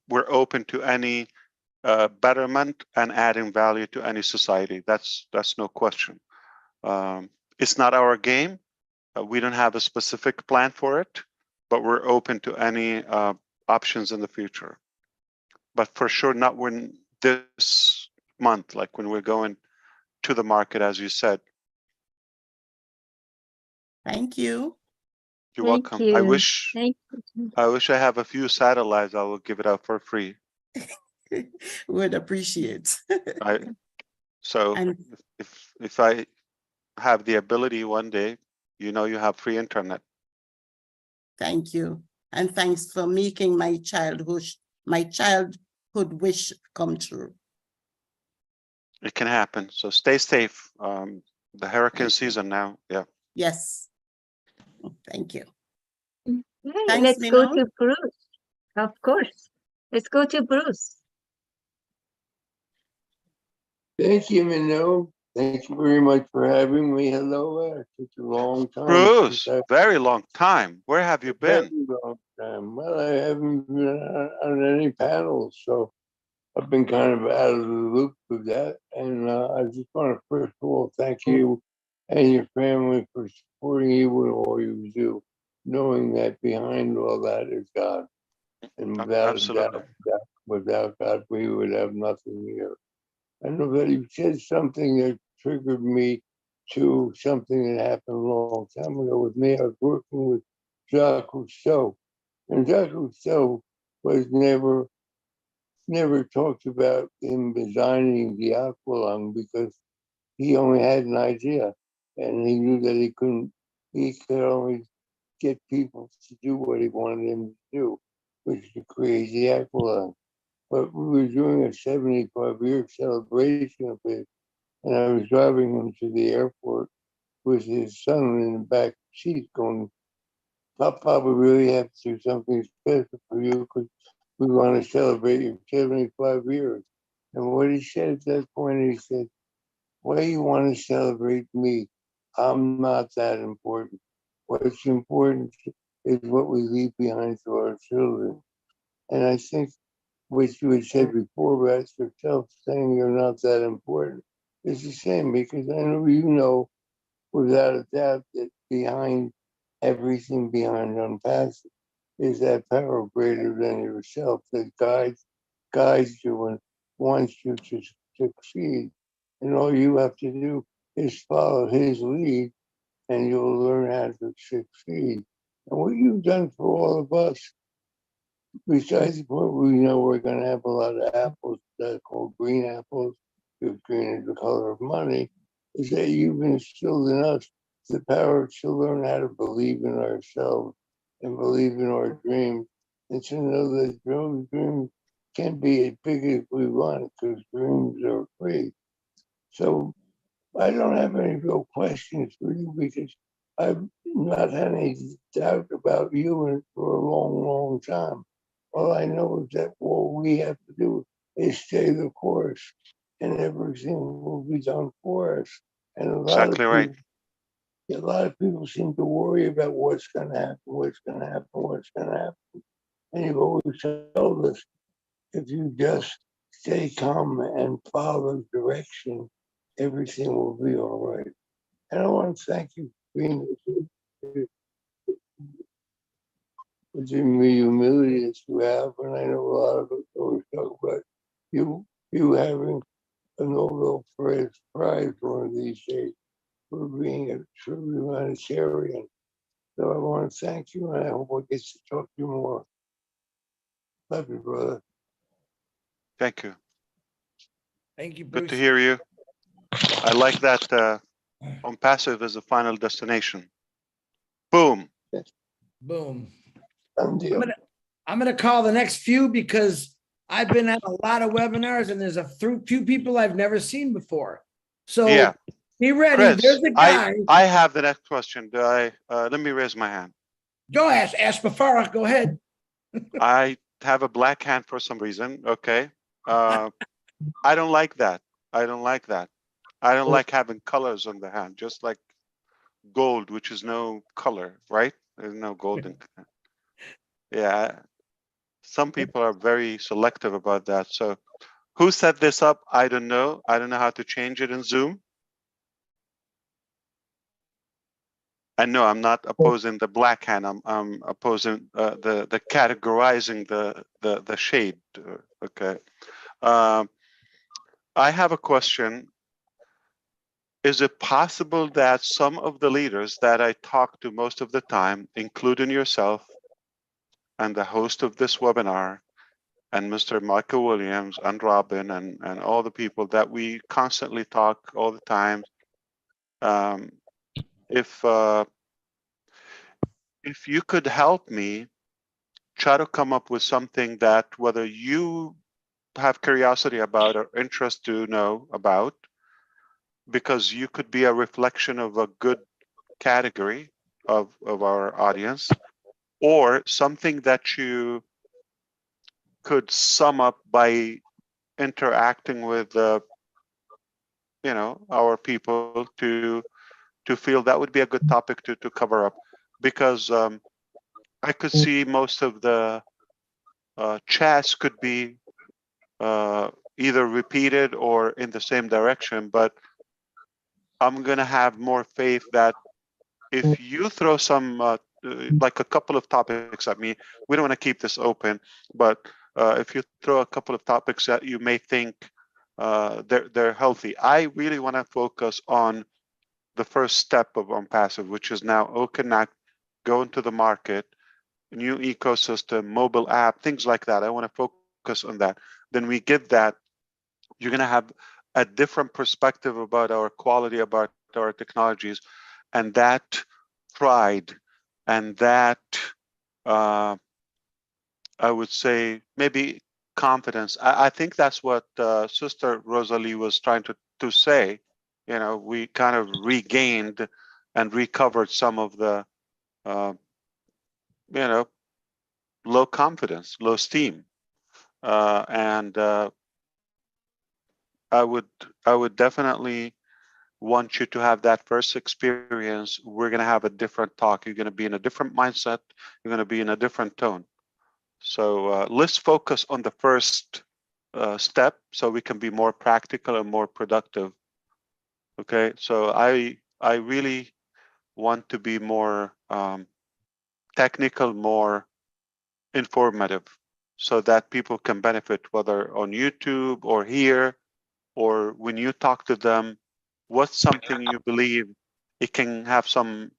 We're open to any betterment and adding value to any society. That's no question. It's not our game. We don't have a specific plan for it, but we're open to any options in the future. But for sure, not when this month, like when we're going to the market, as you said. Thank you. You're Thank welcome. you. I wish Thank you. I wish I have a few satellites. I will give it out for free. Would appreciate. So And if I have the ability one day, you know, you have free internet. thank you. And thanks for making my childhood wish come true. It can happen. So stay safe. The hurricane season now. Yeah. Yes. Thank you. Okay, Thanks, let's go Minal. to Bruce. Of course. Let's go to Bruce. Thank you, Manu. Thank you very much for having me. Hello, it took a long time. Bruce, very long time. Where have you been? Very long time. Well, I haven't been on any panels, so I've been kind of out of the loop with that. And I just want to first of all thank you and your family for supporting you with all you do. knowing that behind all that is God. And Absolutely. without God, we would have nothing here. I know that you said something that triggered me to something that happened a long time ago with me. I was working with Jacques Rousseau, and Jacques Rousseau was never talked about him designing the aqualung because he only had an idea, and he knew that he could only get people to do what he wanted them to do, which is to create the aqualung. But we were doing a 75-year celebration of it, and I was driving him to the airport with his son in the back seat going, Papa, we really have to do something special for you because we want to celebrate your 75 years. And what he said at that point, he said, why you want to celebrate me? I'm not that important. What's important is what we leave behind to our children. And I think what you had said before about yourself saying you're not that important is the same, because I know you know without a doubt that behind everything behind Unpassive is that power greater than yourself that guides you and wants you to succeed. And all you have to do is follow his lead and you'll learn how to succeed. And what you've done for all of us, besides the point we know we're going to have a lot of apples that are called green apples, because green is the color of money, is that you've instilled in us the power to learn how to believe in ourselves and believe in our dreams, and to know that those dreams can't be as big as we want because dreams are free. So I don't have any real questions for you because I've not had any doubt about you for a long, long time. All I know is that all we have to do is stay the course and everything will be done for us. And a lot of people seem to worry about what's going to happen, what's going to happen, what's going to happen. And you've always told us, if you just stay calm and follow direction, everything will be all right. And I want to thank you for being the humility that you have. And I know a lot of us always talk about you having a Nobel Prize one of these days for being a true humanitarian. So I want to thank you, and I hope I get to talk to you more. Love you, brother. Thank you. Thank you, Bruce. Good to hear you. I like that Unpassive is a final destination. Boom. Boom. I'm gonna call the next few because I've been at a lot of webinars and there's a few people I've never seen before. So yeah, be ready. Chris, There's a guy. I have the next question. Let me raise my hand. Go ask Mufareh. Go ahead. I have a black hand for some reason. Okay. I don't like that. I don't like that. I don't like having colors on the hand, just like gold, which is no color, right? There's no golden. Yeah. Some people are very selective about that. So who set this up? I don't know. I don't know how to change it in Zoom. And no, I'm not opposing the black hand. I'm opposing the categorizing the shade. Okay. I have a question. Is it possible that some of the leaders that I talk to most of the time, including yourself and the host of this webinar, and Mr. Michael Williams and Robin and all the people that we constantly talk all the time, if you could help me try to come up with something that whether you have curiosity about or interest to know about, because you could be a reflection of a good category of our audience, or something that you could sum up by interacting with our people to feel that would be a good topic to cover up, because I could see most of the chats could be either repeated or in the same direction, but I'm gonna have more faith that if you throw some like a couple of topics at me. We don't want to keep this open, but if you throw a couple of topics that you may think they're healthy. I really want to focus on the first step of OnPassive, which is now OConnect, go into the market, new ecosystem, mobile app, things like that. I want to focus on that. Then we get that, you're going to have a different perspective about our quality, about our technologies, and that pride and that, I would say, maybe confidence. I think that's what Sister Rosalie was trying to say. You know, we kind of regained and recovered some of the, you know, low confidence, low esteem. And I would definitely want you to have that first experience. We're going to have a different talk. You're going to be in a different mindset. You're going to be in a different tone. So let's focus on the first step so we can be more practical and more productive. Okay, so I really want to be more technical, more informative, so that people can benefit, whether on YouTube or here, or when you talk to them, what's something you believe it can have some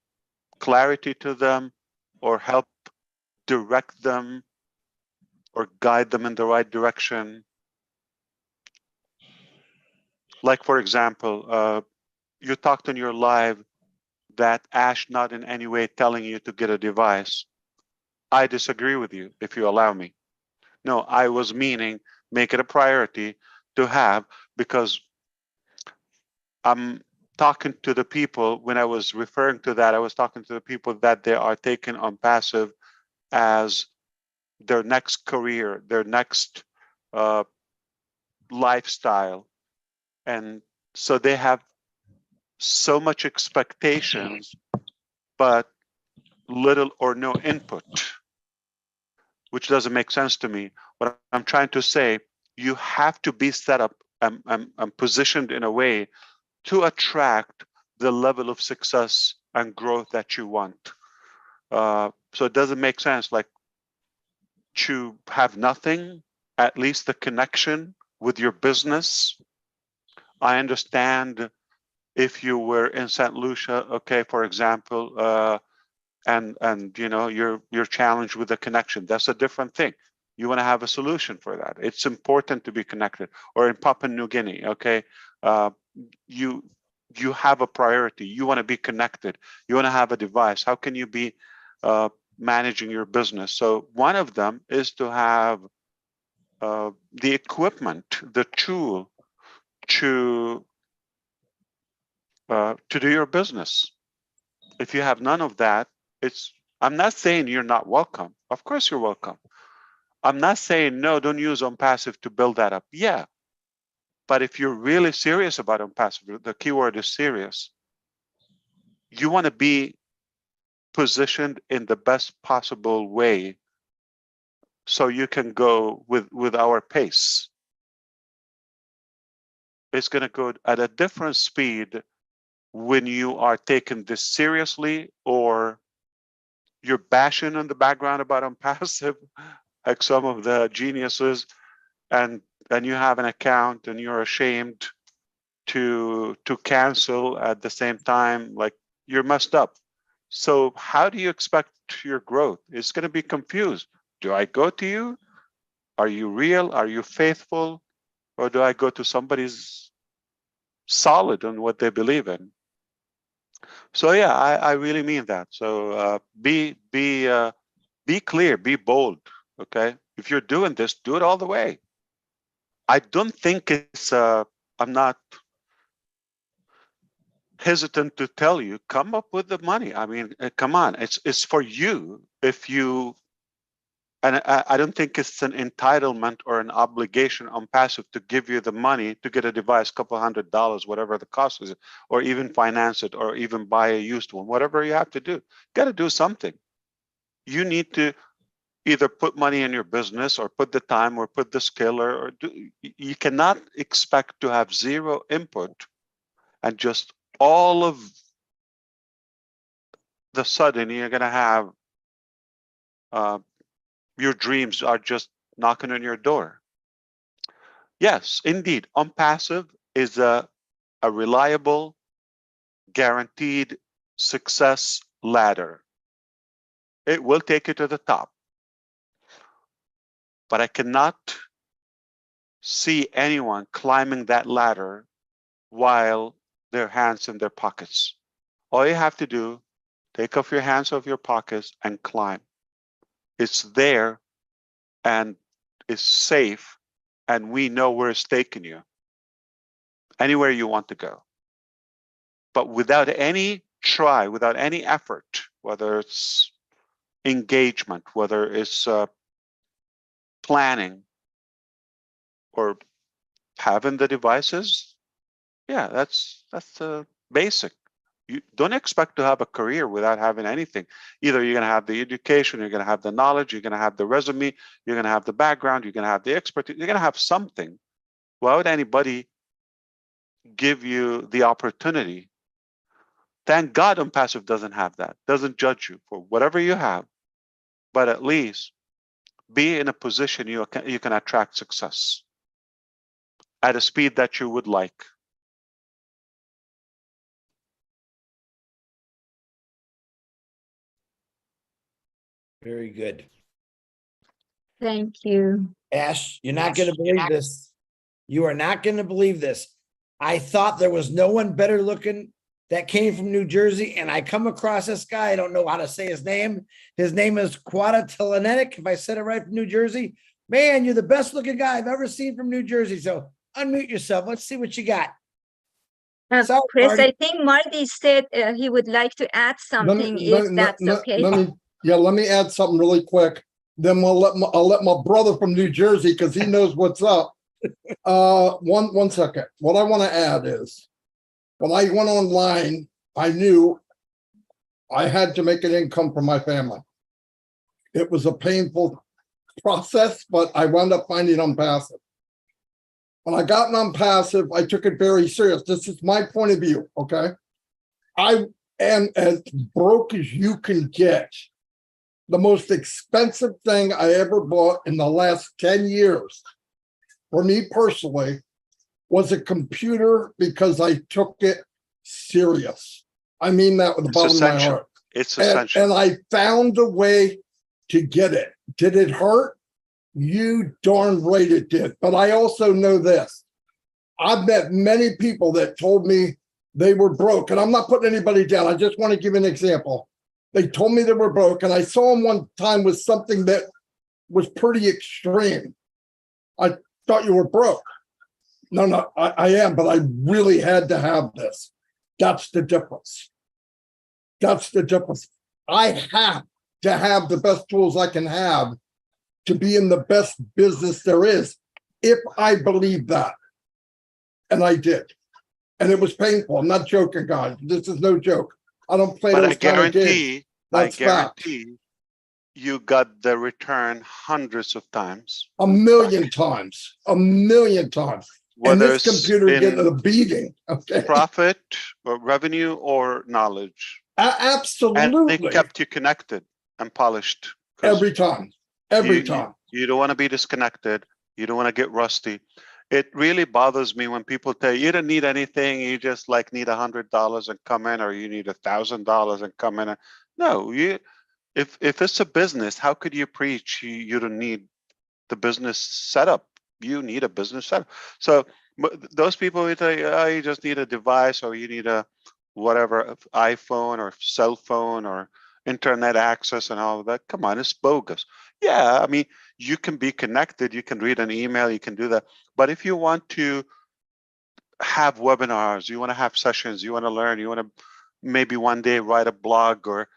clarity to them or help direct them or guide them in the right direction. Like, for example, you talked in your live that Ash not in any way telling you to get a device. I disagree with you, if you allow me. No, I was meaning make it a priority to have, because I'm talking to the people, when I was referring to that, I was talking to the people that they are taking OnPassive as their next career, their next lifestyle. And so they have so much expectations, but little or no input, which doesn't make sense to me. What I'm trying to say, you have to be set up and positioned in a way to attract the level of success and growth that you want. So it doesn't make sense like to have nothing, at least the connection with your business. I understand if you were in St. Lucia, okay, for example, and you know you're challenged with a connection. That's a different thing. You want to have a solution for that. It's important to be connected. Or in Papua New Guinea, okay, you have a priority. You want to be connected. You want to have a device. How can you be managing your business? So one of them is to have the equipment, the tool to do your business. If you have none of that, I'm not saying you're not welcome. Of course you're welcome. I'm not saying no, don't use OnPassive to build that up. Yeah. But if you're really serious about OnPassive, the keyword is serious, you want to be positioned in the best possible way so you can go with our pace. It's going to go at a different speed when you are taking this seriously, or you're bashing in the background about OnPassive, like some of the geniuses, and you have an account and you're ashamed to cancel at the same time. Like, you're messed up. So how do you expect your growth? It's going to be confused. Do I go to you? Are you real? Are you faithful? Or do I go to somebody's solid on what they believe in? So yeah, I really mean that. So be clear, be bold. Okay, if you're doing this, do it all the way. I don't think it's I'm not hesitant to tell you, come up with the money. I mean, come on, it's for you. If you, and I don't think it's an entitlement or an obligation OnPassive to give you the money to get a device, couple $100, whatever the cost is, or even finance it, or even buy a used one, whatever you have to do. Got to do something. You need to either put money in your business, or put the time, or put the skill, or you cannot expect to have zero input and just all of the sudden you're going to have your dreams are just knocking on your door. Yes, indeed, OnPassive is a reliable, guaranteed success ladder. It will take you to the top. But I cannot see anyone climbing that ladder while their hands in their pockets. All you have to do, take off your hands off your pockets and climb. It's there and it's safe, and we know where it's taking you. Anywhere you want to go. But without any try, without any effort, whether it's engagement, whether it's planning or having the devices, yeah, that's basic. You don't expect to have a career without having anything. Either you're going to have the education, you're going to have the knowledge, you're going to have the resume, you're going to have the background, you're going to have the expertise, you're going to have something. Why would anybody give you the opportunity? Thank God OnPassive doesn't have that, doesn't judge you for whatever you have, but at least be in a position you can attract success at a speed that you would like. Very good. Thank you. Ash, you're not going to believe this. You are not going to believe this. I thought there was no one better looking that came from New Jersey, and I come across this guy. I don't know how to say his name. His name is Quada Telenetic, if I said it right, from New Jersey. Man, you're the best looking guy I've ever seen from New Jersey. So unmute yourself. Let's see what you got. Chris, Marty. I think Marty said he would like to add something, if that's okay. Let me add something really quick. Then I'll let my brother from New Jersey, because he knows what's up. One second. What I want to add is, when I went online, I knew I had to make an income for my family. It was a painful process, but I wound up finding OnPassive. When I got OnPassive, I took it very serious. This is my point of view, okay? I am as broke as you can get. The most expensive thing I ever bought in the last 10 years, for me personally, was a computer, because I took it serious. I mean that with the bottom of my heart. It's essential. And I found a way to get it. Did it hurt? You darn right it did. But I also know this. I've met many people that told me they were broke, and I'm not putting anybody down. I just want to give an example. They told me they were broke, and I saw them one time with something that was pretty extreme. I thought you were broke. No, I am, but I really had to have this. That's the difference. That's the difference. I have to have the best tools I can have to be in the best business there is, if I believe that. And I did. And it was painful. I'm not joking, guys. This is no joke. I don't play those kind of games. That's fact. You got the return hundreds of times. A million times. A million times. Whether and this computer getting a beating. Okay. Profit or revenue or knowledge. Absolutely. And they kept you connected and polished. Every time. Every time. You don't want to be disconnected. You don't want to get rusty. It really bothers me when people tell you don't need anything. You just like need $100 and come in, or you need $1,000 and come in. No, if it's a business, how could you preach you don't need the business setup? You need a business setup. So those people will tell you, oh, you just need a device, or you need a whatever iPhone or cell phone or internet access and all of that. Come on, it's bogus. Yeah, I mean, you can be connected, you can read an email, you can do that. But if you want to have webinars, you want to have sessions, you want to learn, you want to maybe one day write a blog or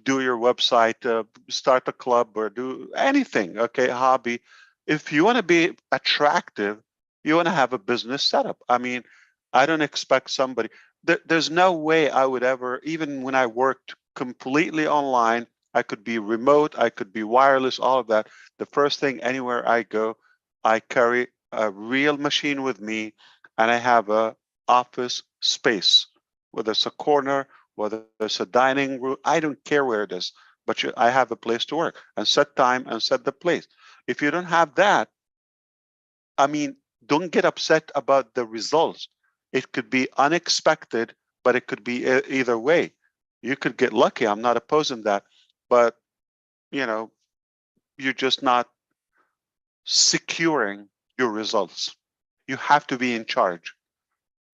do your website, start a club or do anything, okay, hobby. If you want to be attractive, you want to have a business setup. I mean, I don't expect somebody, there's no way I would ever, even when I worked completely online, I could be remote, I could be wireless, all of that. The first thing, anywhere I go, I carry a real machine with me, and I have a office space, whether it's a corner, whether it's a dining room, I don't care where it is, but I have a place to work and set time and set the place. If you don't have that, I mean, don't get upset about the results. It could be unexpected, but it could be either way. You could get lucky. I'm not opposing that, but you know, you're just not securing your results. You have to be in charge.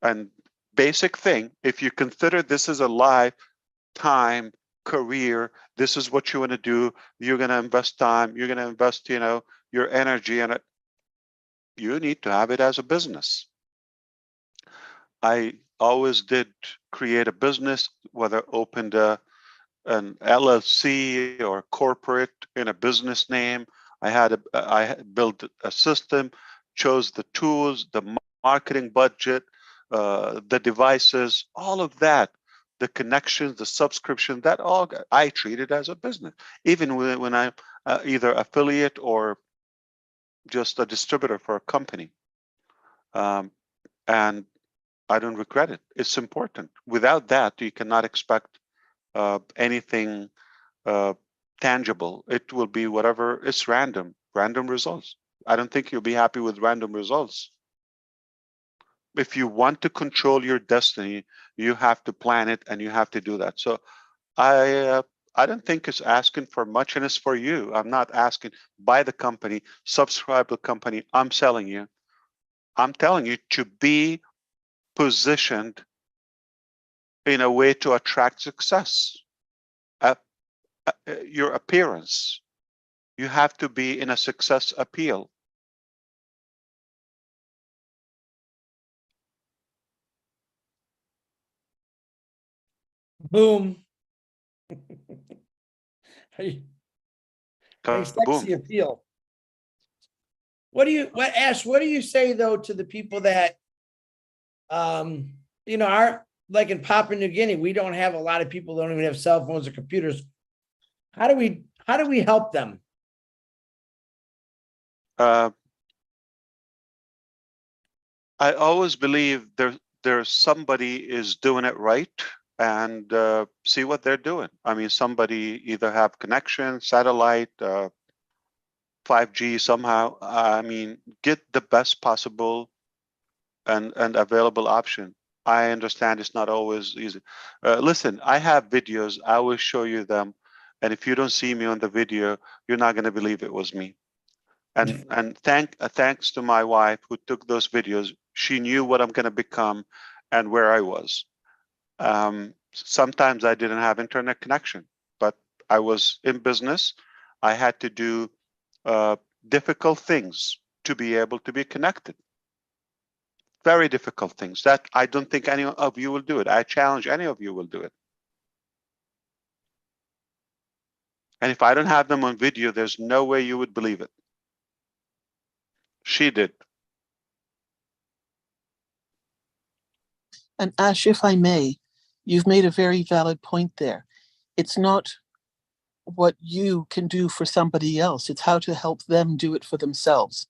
And basic thing, if you consider this is a lifetime career, this is what you want to do, you're going to invest time, you're going to invest, you know, your energy in it, you need to have it as a business. I always did create a business, whether opened an LLC or corporate in a business name. I built a system, chose the tools, the marketing budget, the devices, all of that, the connections, the subscription, that all I treat it as a business. Even when I'm either affiliate or just a distributor for a company. And I don't regret it. It's important. Without that, you cannot expect anything tangible. It will be whatever, it's random results. I don't think you'll be happy with random results. If you want to control your destiny, you have to plan it and you have to do that. So I don't think it's asking for much, and it's for you. I'm not asking, buy the company, subscribe to the company. I'm selling you. I'm telling you to be positioned in a way to attract success. Your appearance, you have to be in a success appeal. Boom. Hey, sexy Boom. appeal. Ash, what do you say though to the people that, you know, are like in Papua New Guinea, we don't have a lot of people that don't even have cell phones or computers. How do we help them? I always believe there's somebody is doing it right, and see what they're doing. I mean, somebody either have connection, satellite, 5G somehow. I mean, get the best possible and available option. I understand it's not always easy. Listen, I have videos. I will show you them, and if you don't see me on the video, you're not going to believe it was me. And thanks to my wife who took those videos. She knew what I'm going to become and where I was. Sometimes I didn't have internet connection, but I was in business. I had to do difficult things to be able to be connected. Very difficult things that I don't think any of you will do it. I challenge any of you will do it. And if I don't have them on video, there's no way you would believe it. She did. And Ash, if I may, you've made a very valid point there. It's not what you can do for somebody else. It's how to help them do it for themselves.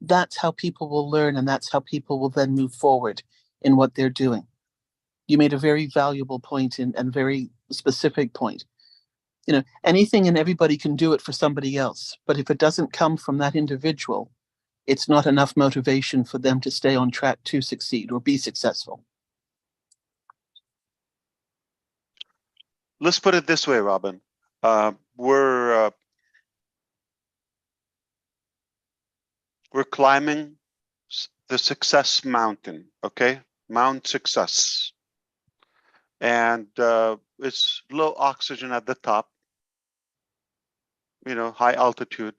That's how people will learn, and that's how people will then move forward in what they're doing. You made a very valuable point and very specific point. You know, anything and everybody can do it for somebody else, but if it doesn't come from that individual, it's not enough motivation for them to stay on track to succeed or be successful. Let's put it this way, Robin. We're climbing the success mountain, okay? Mount Success. And it's low oxygen at the top, you know, high altitude.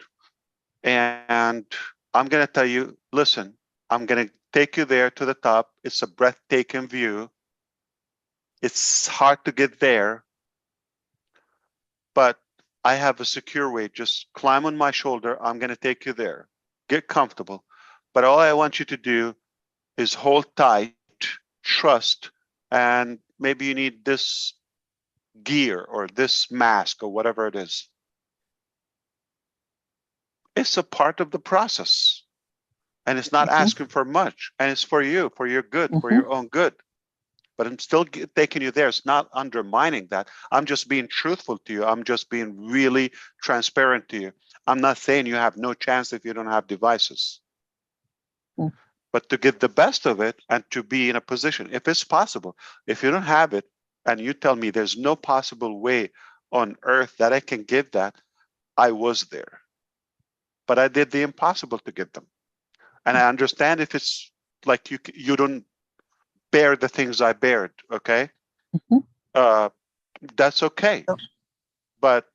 And I'm going to tell you, listen, I'm going to take you there to the top. It's a breathtaking view. It's hard to get there, but I have a secure way. Just climb on my shoulder. I'm going to take you there. Get comfortable. But all I want you to do is hold tight, trust, and maybe you need this gear or this mask or whatever it is. It's a part of the process. And it's not asking for much. And it's for you, for your good, for your own good. but I'm still taking you there. It's not undermining that. I'm just being truthful to you. I'm just being really transparent to you. I'm not saying you have no chance if you don't have devices. But to get the best of it and to be in a position, if it's possible, if you don't have it and you tell me there's no possible way on earth that I can get that, I was there. But I did the impossible to get them. And I understand if it's like you don't bear the things I bared, okay? That's okay. But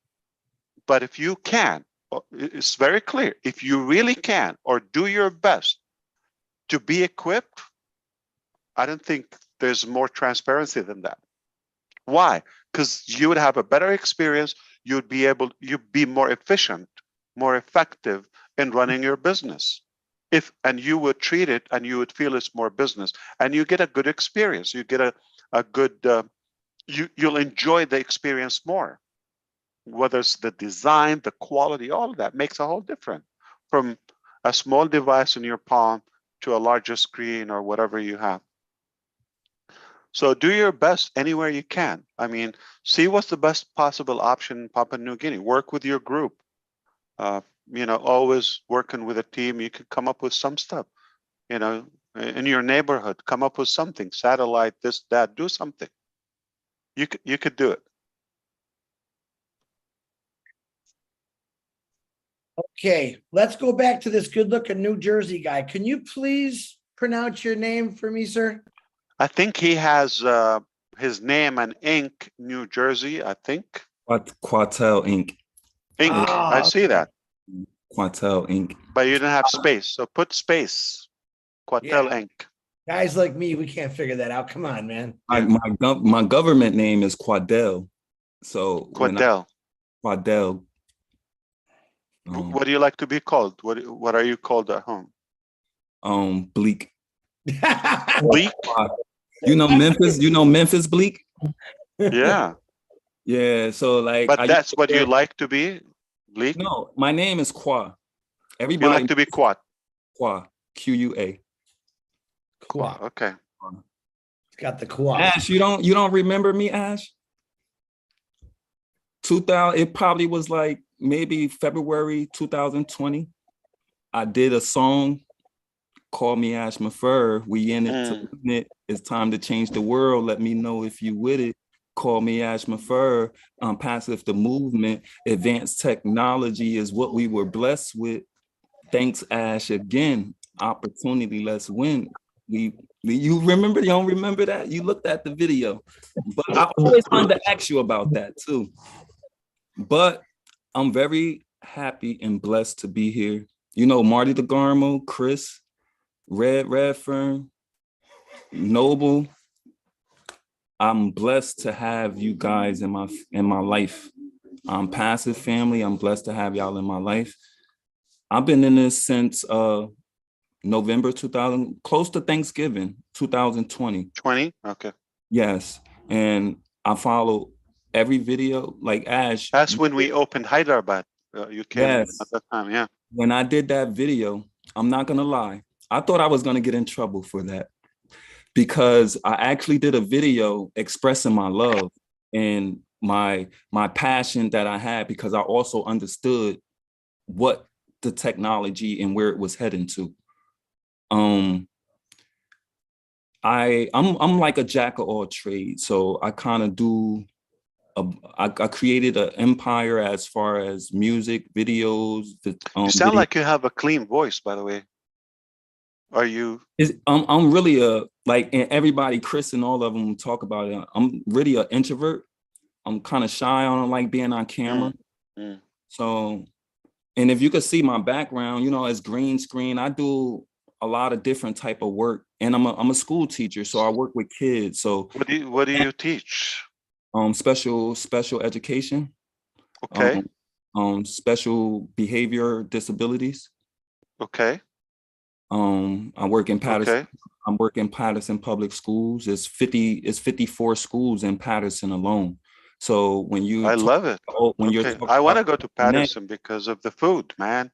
if you can, it's very clear, if you really can or do your best to be equipped, I don't think there's more transparency than that. Why? Because you would have a better experience. You'd be more efficient, more effective in running your business. And you would treat it and you would feel it's more business, and you get a good experience. You get a good, you'll enjoy the experience more. Whether it's the design, the quality, all of that makes a whole difference from a small device in your palm to a larger screen or whatever you have. So do your best anywhere you can. I mean, see what's the best possible option in Papua New Guinea. Work with your group. Always working with a team, you could come up with some stuff. In your neighborhood, come up with something. Satellite, this, that, do something. You could do it. Okay, let's go back to this good-looking New Jersey guy. Can you please pronounce your name for me, sir? I think he has his name and ink, New Jersey, I think. Quatel Inc. Ink, I see that. Quatel Inc. But you didn't have space, so put space. Quatel Inc. Guys like me, we can't figure that out. Come on, man. My government name is Quadell. So Quadell. Quadell. What do you like to be called? What are you called at home? Bleak. Bleak? You know Memphis Bleak? Yeah. Yeah, so like. But that's what you like to be? Bleak? No, my name is Qua. Everybody. You like to be Qua? Qua. Q-U-A. Qua. Okay. It's got the Qua. Ash, you don't remember me, Ash? 2000, it probably was like maybe February 2020. I did a song, Call Me Ash Mufareh. We in it to win it. It's time to change the world. Let me know if you with it. Call me Ash Mufareh. Passive the movement. Advanced technology is what we were blessed with. Thanks, Ash, again. Opportunity, let's win. You remember? You don't remember that? You looked at the video. But I always wanted to ask you about that too. But I'm very happy and blessed to be here. You know, Marty DeGarmo, Chris, Redfern, Noble. I'm blessed to have you guys in my life. I'm Passive family. I'm blessed to have y'all in my life. I've been in this since November 2000, close to Thanksgiving, 2020. 20? Okay. Yes. And I follow every video, like Ash. That's when we opened Hyderabad. You came at that time, yeah. When I did that video, I'm not gonna lie, I thought I was gonna get in trouble for that because I actually did a video expressing my love and my passion that I had, because I also understood what the technology and where it was heading to. I'm like a jack of all trades, so I kind of do. I created an empire as far as music, videos. You sound like you have a clean voice, by the way. Are you? I'm really and everybody, Chris and all of them talk about it. I'm really an introvert. I'm kind of shy. I don't like being on camera. So, and if you could see my background, as green screen, I do a lot of different type of work, and I'm a school teacher, so I work with kids. So what do you teach? Special education. Okay. Special behavior disabilities. Okay. I work in Patterson. Okay. I'm working in Patterson Public Schools. It's 54 schools in Patterson alone. So when you I love it. I want to go to Patterson because of the food, man.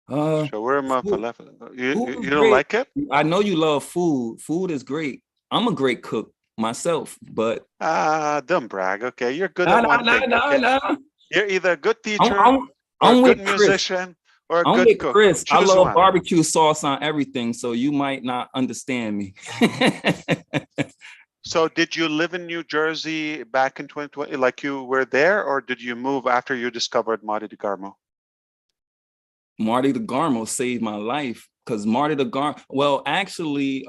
Shawarma, falafel. You don't like it? I know you love food. Food is great. I'm a great cook myself, but don't brag. Okay, you're good nah, at one nah, thing. nah, Okay? nah. You're either a good teacher I'm or a good with Chris. musician or a I'm good with cook. Chris. I Choose love one. barbecue sauce on everything, so you might not understand me. So did you live in New Jersey back in 2020, like you were there, or did you move after you discovered Marty DeGarmo? Marty DeGarmo saved my life because Marty DeGarmo, well, actually,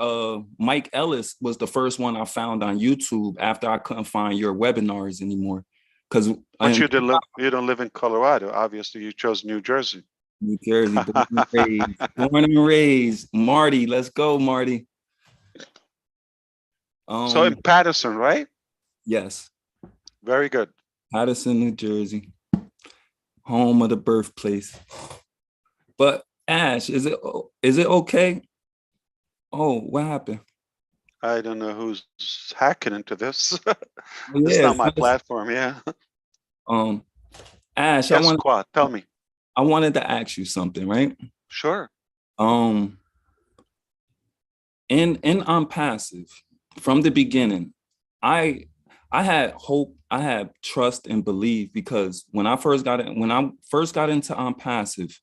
Mike Ellis was the first one I found on YouTube after I couldn't find your webinars anymore. Because But you don't live in Colorado. Obviously, you chose New Jersey. New Jersey, born and raised. Born and raised. Marty, let's go, Marty. So in Patterson, right? Yes. Very good. Patterson, New Jersey, home of the birthplace. But Ash, is it okay? Oh, what happened? I don't know who's hacking into this. Yeah, It's not my platform. Yeah. Ash, yes, Quad, tell me. I wanted to ask you something, right? Sure. In Passive, from the beginning, I had hope, I had trust and belief, because when I first got into Passive,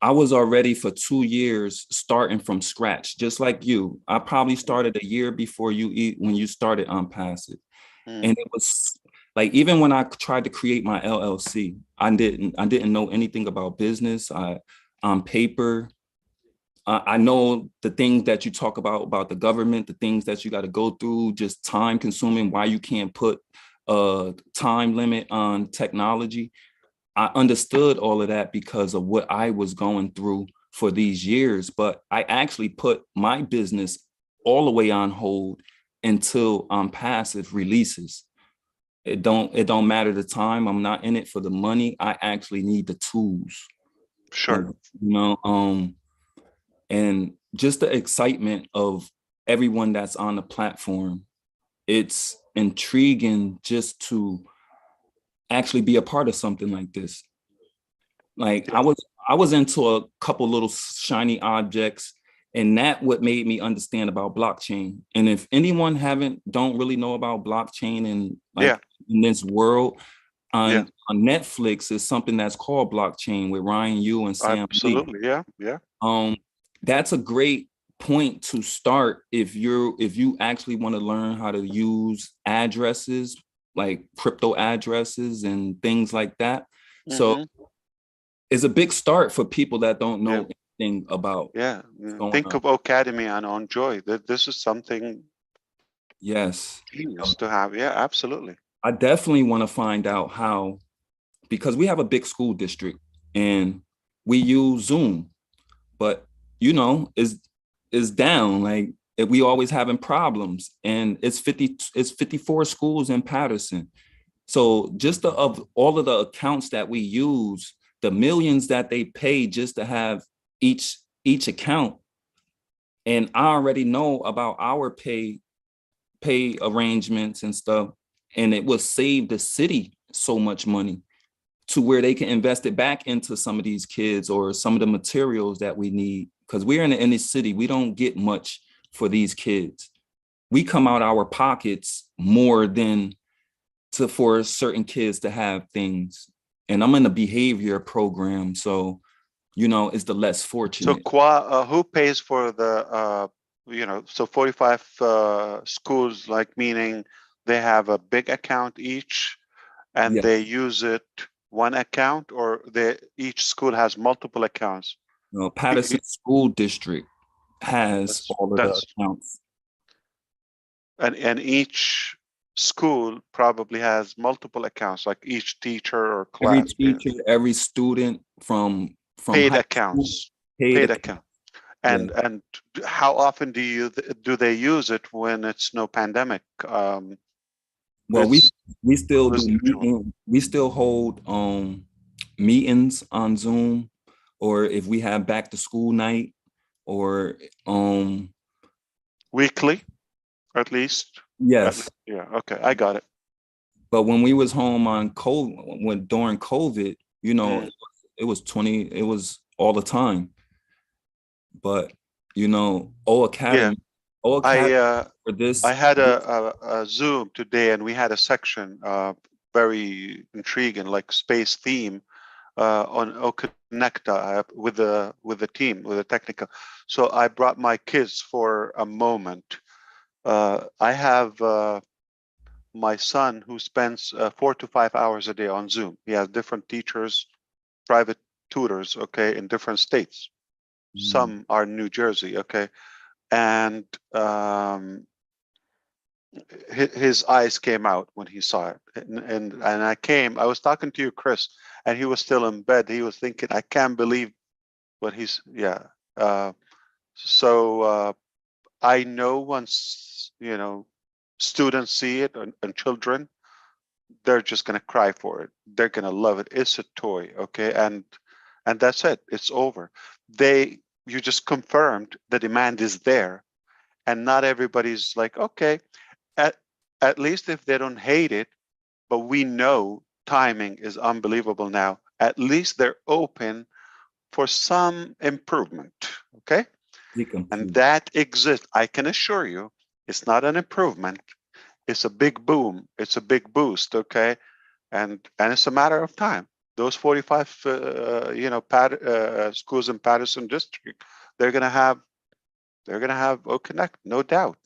I was already for 2 years starting from scratch, just like you. I probably started a year before you when you started Passive. And it was like, even when I tried to create my LLC, I didn't know anything about business. On paper, I know the things that you talk about the government, the things that you got to go through, just time consuming, why you can't put a time limit on technology. I understood all of that because of what I was going through for these years, but I actually put my business all the way on hold until Passive releases. It don't matter the time. I'm not in it for the money. I actually need the tools. Sure. And just the excitement of everyone that's on the platform. It's intriguing just to actually be a part of something like this. Like I was into a couple little shiny objects, and that what made me understand about blockchain. And if anyone don't really know about blockchain and in this world, on Netflix is something that's called Blockchain with Ryan Yu and Sam Lee. Absolutely, yeah. That's a great point to start if you actually want to learn how to use addresses, like crypto addresses and things like that. So it's a big start for people that don't know anything about. Yeah. Think of Academy and Enjoy. This is something genius to have. Yeah, absolutely. I definitely want to find out how, because we have a big school district and we use Zoom, but it's down. Like we always having problems, and it's 54 schools in Patterson. So just of all of the accounts that we use, the millions that they pay just to have each account. And I already know about our pay arrangements and stuff. And it will save the city so much money to where they can invest it back into some of these kids or some of the materials that we need. Because we're in the inner city, we don't get much for these kids. We come out our pockets more than for certain kids to have things. And I'm in the behavior program, so it's the less fortunate. So who pays for the so 45 schools, like meaning they have a big account each and they use it one account, or each school has multiple accounts? No, Patterson School District has all of the accounts. And each school probably has multiple accounts, like each teacher or class. Every teacher, every student from paid accounts. Paid account. And how often do they use it when it's no pandemic? Well, we still do we still hold meetings on Zoom, or if we have back to school night, or weekly, at least. Yes. Yeah. Okay, I got it. But when we was home on during COVID, it was all the time. But Academy, For this, I had a Zoom today, and we had a section, very intriguing, like space theme, on Connecta with the team, with the technical. So I brought my kids for a moment. I have my son who spends 4 to 5 hours a day on Zoom. He has different teachers, private tutors, okay, in different states. Some are in New Jersey, okay, and his eyes came out when he saw it, and I was talking to you, Chris, and he was still in bed. He was thinking, I can't believe what he's, yeah. So I know once, you know, students see it, and children, they're just gonna cry for it. They're gonna love it. It's a toy, okay, and that's it. It's over. You just confirmed the demand is there, and not everybody's like, okay. At least if they don't hate it, but we know timing is unbelievable now. At least they're open for some improvement, okay? And that exists. I can assure you, it's not an improvement. It's a big boom. It's a big boost, okay? And it's a matter of time. Those 45, you know, schools in Patterson District, they're gonna have Connect, no doubt.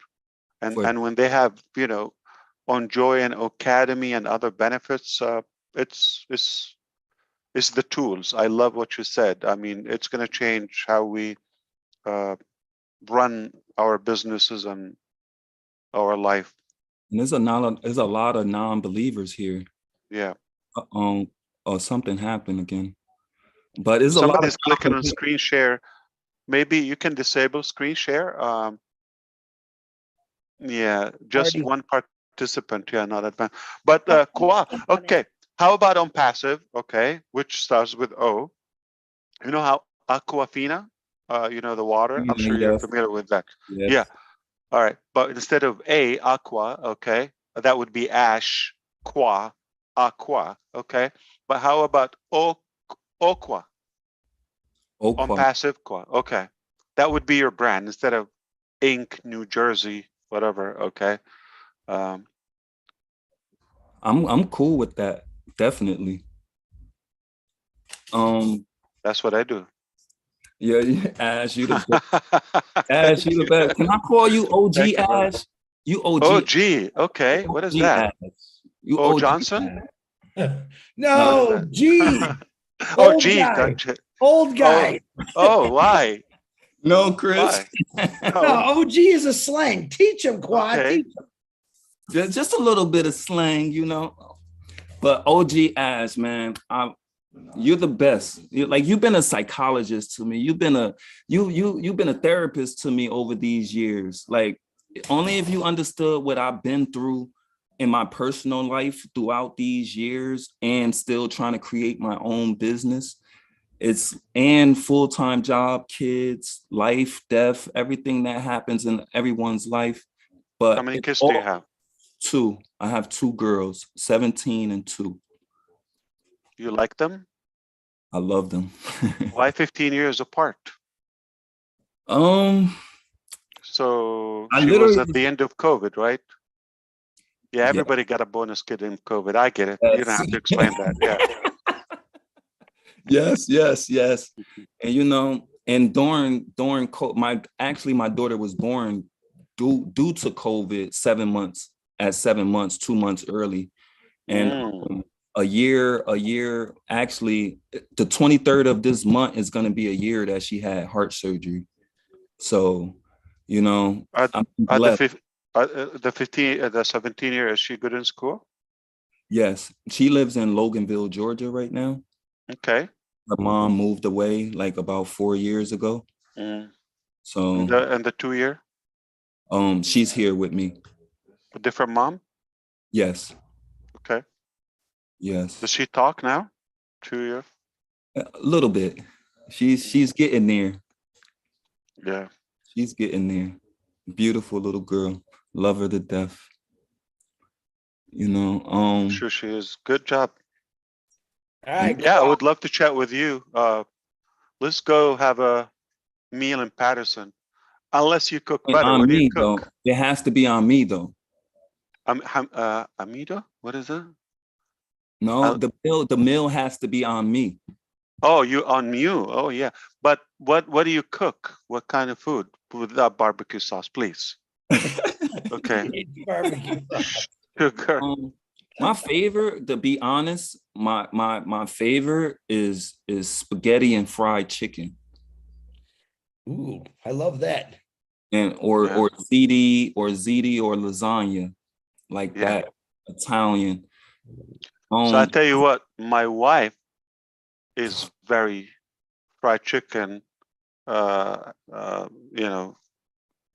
And when they have, you know, on Joy and Academy and other benefits, it's the tools. I love what you said. I mean, it's going to change how we run our businesses and our life. And there's a lot of non-believers here. Yeah. Or something happened again. But it's Somebody's a lot of clicking on screen share. Maybe you can disable screen share. Yeah, just one participant. Yeah, not advanced. But Kwa, okay. How about on passive? Okay, which starts with O. You know how Aquafina, you know, the water. I'm sure you're familiar with that. Yes. Yeah. All right. But instead of A, aqua, okay, that would be ash, qua, aqua, okay. But how about Oqua? On passive, qua. Okay. That would be your brand instead of Inc., New Jersey, whatever. Okay. I'm cool with that. Definitely. That's what I do. Yeah, Ash, you the best. Ash, you the best. Can I call you OG Ash? You OG. OG. Okay. What is that? Ash. You O OG Johnson? No, G. Oh, Old G. guy. Gotcha. Old guy. Oh, why? No, Chris. No, OG is a slang. Teach him, Quad. Okay. Teach him. Just a little bit of slang, you know. But OG Ash, man, you're the best. You've been a psychologist to me. You've been a therapist to me over these years. Like, only if you understood what I've been through in my personal life throughout these years, and still trying to create my own business. And full-time job, kids, life, death, everything that happens in everyone's life. But how many kids do you have? 2. I have 2 girls, 17 and 2. You like them? I love them. Why 15 years apart? So she was at the end of COVID, right? Yeah, everybody got a bonus kid in COVID. I get it. Yes. You don't have to explain that. Yeah. Yes. And you know, and during COVID, my daughter was born due to COVID 7 months, 2 months early. And a year, actually, the 23rd of this month is going to be a year that she had heart surgery. So, you know, the 17 year, is she good in school? Yes, she lives in Loganville, Georgia right now. Okay. Her mom moved away like about 4 years ago. So and the 2 year? She's here with me. A different mom? Yes. Okay. Yes. Does she talk now? 2 years? A little bit. She's getting there. Yeah. She's getting there. Beautiful little girl. Love her to death. You know, I'm sure she is. Good job. All right. Yeah, I would love to chat with you. Let's go have a meal in Patterson. Unless you cook butter. On What do me you cook? though. It has to be on me though. Amido? What is that? No, the meal has to be on me. Oh, you on you. Oh, yeah. But what do you cook? What kind of food without barbecue sauce, please? Okay. Barbecue sauce. Sugar. My favorite, to be honest, my favorite is spaghetti and fried chicken. Ooh, I love that. And or ziti or lasagna, like that, Italian. So I tell you what, my wife is very fried chicken,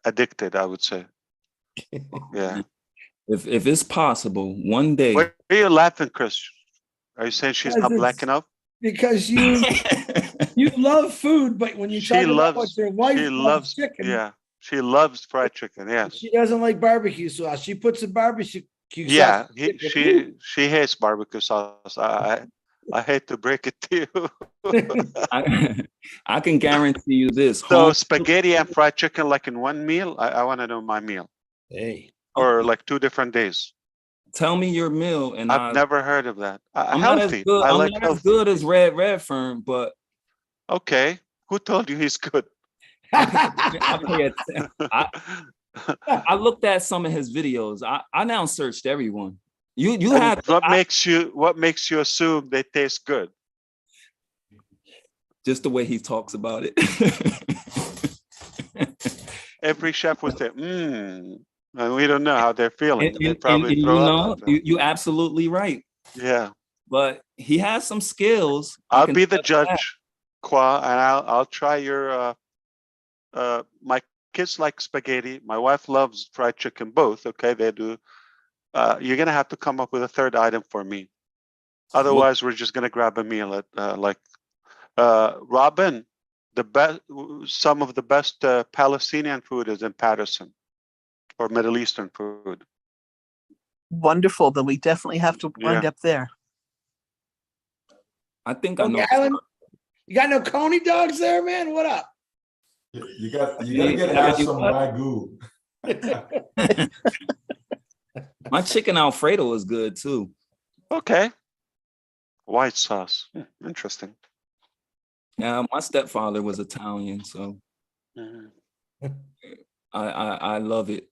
addicted, I would say. Yeah. If it's possible, one day. Why are you laughing, Chris? Are you saying she's not black enough? Because you love food, but when you talk about what your wife loves chicken, yeah, she loves fried chicken. Yes, she doesn't like barbecue sauce. She puts a barbecue yeah, sauce. she hates barbecue sauce. I hate to break it to you. I can guarantee you this. So spaghetti and fried chicken, like in one meal. I want to know my meal. Hey, or like 2 different days. Tell me your meal, and I've never heard of that. I'm Healthy. not as good. I I'm like not healthy. as good as Redfern, but okay. Who told you he's good? I looked at some of his videos. I now searched everyone. You have what makes you assume they taste good? Just the way he talks about it. Every chef would say, and we don't know how they're feeling. They probably and throw up. you're absolutely right. Yeah. But he has some skills. I'll be the judge, Kwa, and I'll try your my kids like spaghetti. My wife loves fried chicken, both. Okay, they do. You're gonna have to come up with a third item for me. Otherwise, we're just gonna grab a meal at Robin. Some of the best Palestinian food is in Patterson, or Middle Eastern food. Wonderful. Then we definitely have to wind up there. I think I know. Alan, you got no Coney dogs there, man? What up? You gotta get Ash some Wagyu. My chicken Alfredo is good too. Okay. White sauce. Interesting. Yeah, my stepfather was Italian, so I love it.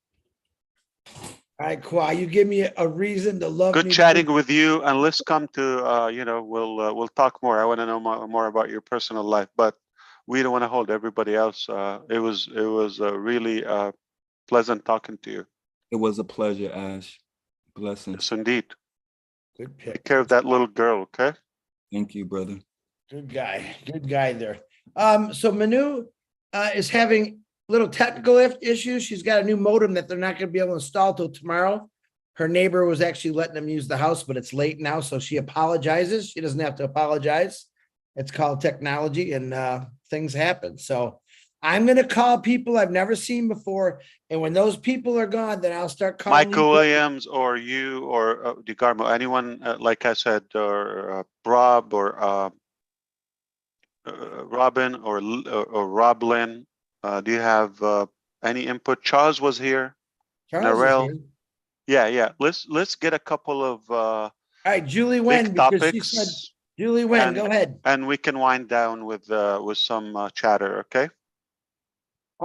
All right, Kwa, you give me a reason to love me. Good chatting with you, and let's come to we'll talk more. I want to know more about your personal life, but we don't want to hold everybody else. It was really pleasant talking to you. It was a pleasure, Ash. Blessings. Yes, indeed. Good pick. Take care of that little girl, okay? Thank you, brother. Good guy there. So Manu is having little technical issues. She's got a new modem that they're not going to be able to install till tomorrow. Her neighbor was actually letting them use the house, but it's late now, so she apologizes. She doesn't have to apologize. It's called technology, and things happen. So I'm going to call people I've never seen before, and when those people are gone, then I'll start calling Michael Williams, or you, or DeGarmo, anyone, like I said, or Rob, or Robin, or Roblin. Do you have any input? Charles was here. Narelle. Yeah. Let's get a couple of all right, Julie Wen, because she said Julie Wen, go ahead. And we can wind down with some chatter, okay?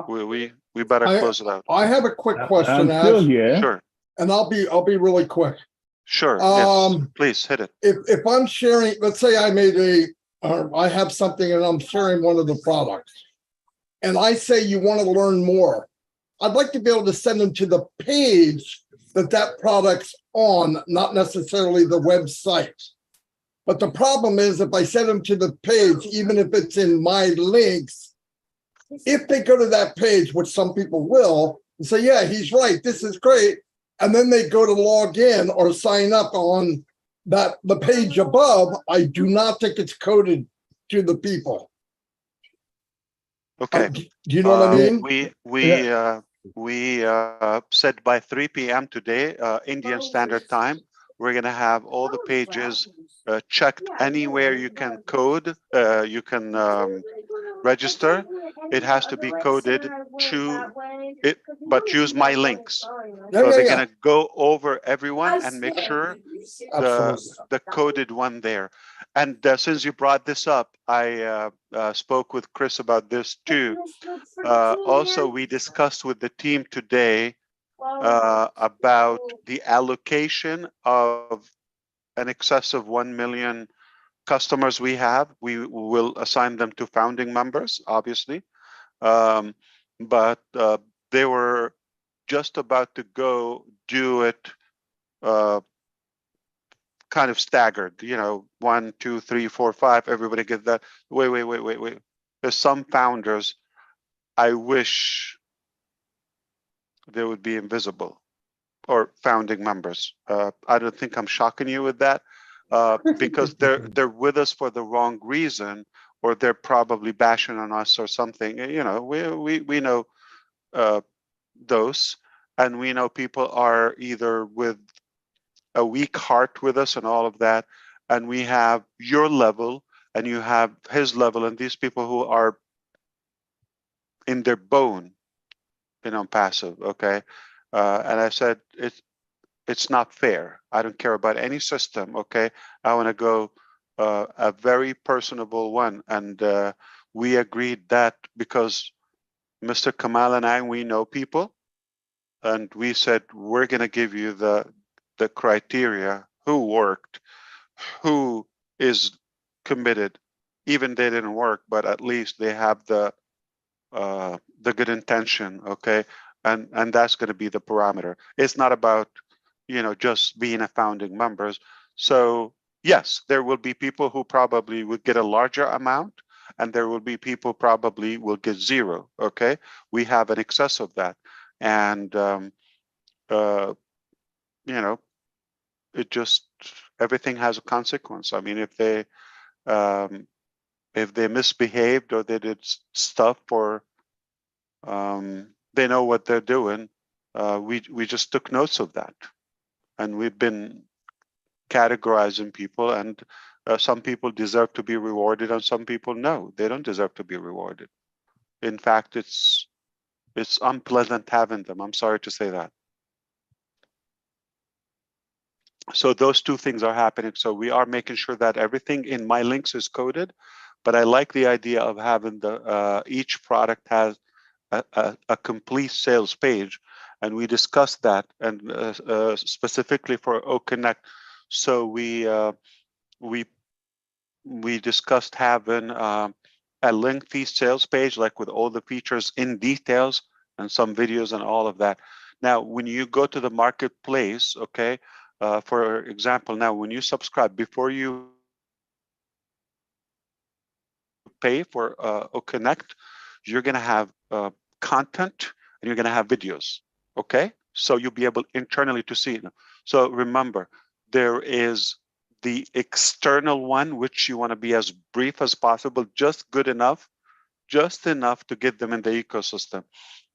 We better close it out. I have a quick question, I'm still Ash. here. Sure. And I'll be really quick. Sure. Yes. Please hit it. If I'm sharing, let's say I made I have something and I'm sharing one of the products, and I say you want to learn more, I'd like to be able to send them to the page that product's on, not necessarily the website. But the problem is, if I send them to the page, even if it's in my links, if they go to that page, which some people will, and say, yeah, he's right, this is great, and then they go to log in or sign up on the page above, I do not think it's coded to the people. Okay. Do you know what I mean? We said by 3 p.m. today, Indian Standard Time, we're gonna have all the pages checked anywhere you can code. You can register, it has to be coded to it, but use my links. Yeah, So yeah, they're yeah. gonna go over everyone and make sure Absolutely. the coded one there. And since you brought this up, I spoke with Chris about this too. Also, we discussed with the team today about the allocation of an excess of 1 million customers we have. We will assign them to founding members, obviously. But they were just about to go do it kind of staggered, 1, 2, 3, 4, 5, everybody get that. Wait. There's some founders, I wish they would be invisible, or founding members. I don't think I'm shocking you with that, because they're with us for the wrong reason, or they're probably bashing on us or something. We know those, and we know people are either with a weak heart with us and all of that, and we have your level and you have his level, and these people who are in their bone, passive. Okay, and I said it's not fair. I don't care about any system. Okay, I want to go a very personable one, and we agreed that because Mr. Kamal and we know people, and we said we're going to give you the criteria, who worked, who is committed, even they didn't work, but at least they have the good intention. Okay, and that's going to be the parameter. It's not about just being a founding members. So yes, there will be people who probably would get a larger amount, and there will be people probably will get zero. Okay, we have an excess of that, and it just, everything has a consequence. I mean, if they misbehaved or they did stuff, or they know what they're doing, we just took notes of that, and we've been categorizing people, and some people deserve to be rewarded, and some people, no, they don't deserve to be rewarded. In fact, it's unpleasant having them. I'm sorry to say that. So those two things are happening. So we are making sure that everything in my links is coded, but I like the idea of having the each product has a complete sales page, and we discussed that, and specifically for OConnect. So we discussed having a lengthy sales page, like with all the features in details and some videos and all of that. Now, when you go to the marketplace, okay, for example, now when you subscribe, before you pay for OConnect, you're going to have content, and you're going to have videos. Okay, so you'll be able internally to see it. So remember, there is the external one, which you want to be as brief as possible, just good enough, just enough to get them in the ecosystem.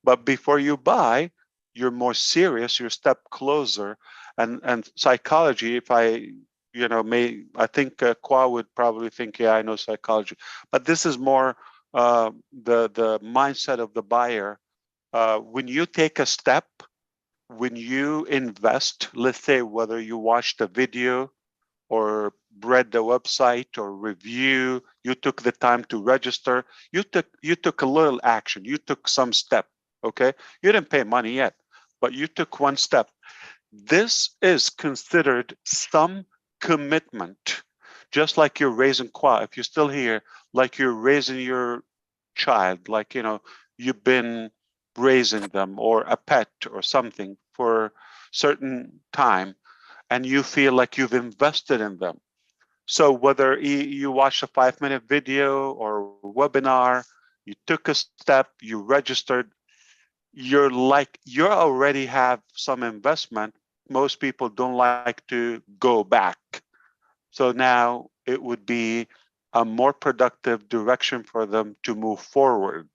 But before you buy, you're more serious, you're a step closer. And psychology, if I think Kwa would probably think, yeah, I know psychology, but this is more the mindset of the buyer. When you take a step, when you invest, let's say whether you watched a video or read the website or review, you took the time to register, you took a little action, you took some step. Okay, you didn't pay money yet, but you took one step. This is considered some commitment, just like you're raising Kwa. If you're still here, like you're raising your child, like you've been raising them, or a pet or something for certain time, and you feel like you've invested in them. So whether you watched a 5-minute video or webinar, you took a step, you registered, you already have some investment. Most people don't like to go back. So now it would be a more productive direction for them to move forward.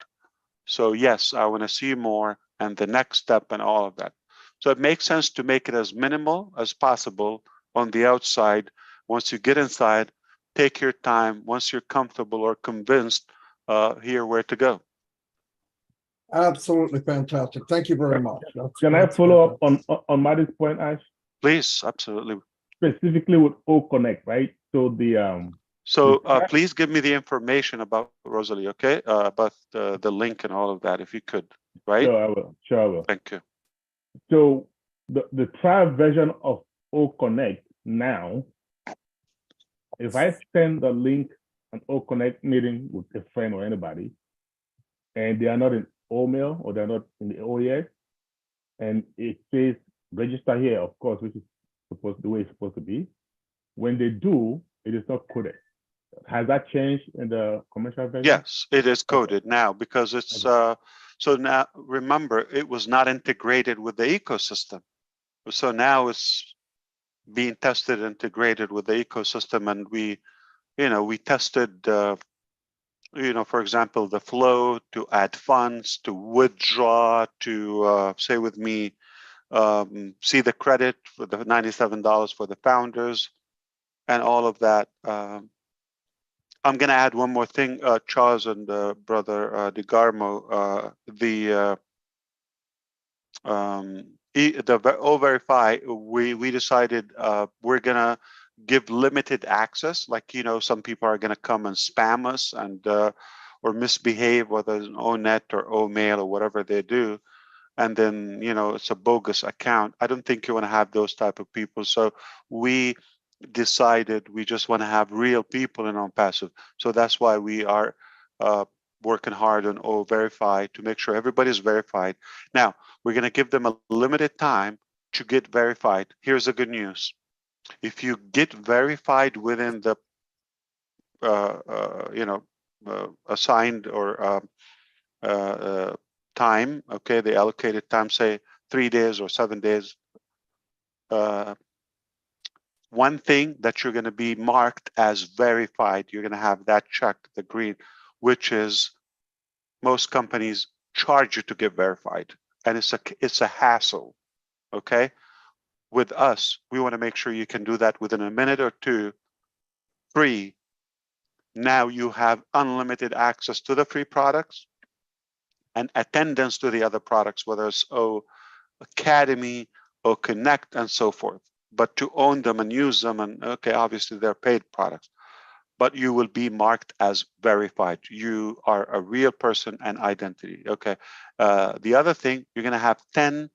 So yes, I want to see more, and the next step and all of that. So it makes sense to make it as minimal as possible on the outside. Once you get inside, take your time. Once you're comfortable or convinced, hear where to go. Absolutely fantastic. Thank you very much. Can I follow up on Maddie's point, Ash? Please, absolutely. Specifically with O Connect, right? So the please give me the information about Rosalie, okay? About the link and all of that, if you could, right? Sure, I will. Sure, I will. Thank you. So the trial version of O Connect now, if I send the link an O Connect meeting with a friend or anybody, and they are not in OMail or they're not in the OES, and it says register here, of course, which is the way it's supposed to be. When they do, it is not coded. Has that changed in the commercial version? Yes, it is coded now because it's so now remember it was not integrated with the ecosystem. So now it's being tested, integrated with the ecosystem, and we tested for example, the flow to add funds, to withdraw, to say with me, see the credit for the $97 for the founders and all of that. I'm going to add one more thing, Charles and Brother DeGarmo, the O-Verify, we decided we're going to give limited access. Like, some people are going to come and spam us and or misbehave, whether it's an O-Net or O-Mail or whatever they do. And then, it's a bogus account. I don't think you want to have those type of people. So we decided we just want to have real people in OnPassive. So that's why we are working hard on O-Verify to make sure everybody's verified. Now, we're going to give them a limited time to get verified. Here's the good news. If you get verified within the assigned or time, okay, the allocated time, say 3 days or 7 days, one thing that you're going to be marked as verified, you're going to have that checked, the green, which is most companies charge you to get verified, and it's a hassle. Okay, with us, we want to make sure you can do that within a minute or two, free. Now you have unlimited access to the free products and attendance to the other products, whether it's Academy or Connect and so forth. But to own them and use them, and okay, obviously they're paid products, but you will be marked as verified. You are a real person and identity. Okay. The other thing, you're going to have 10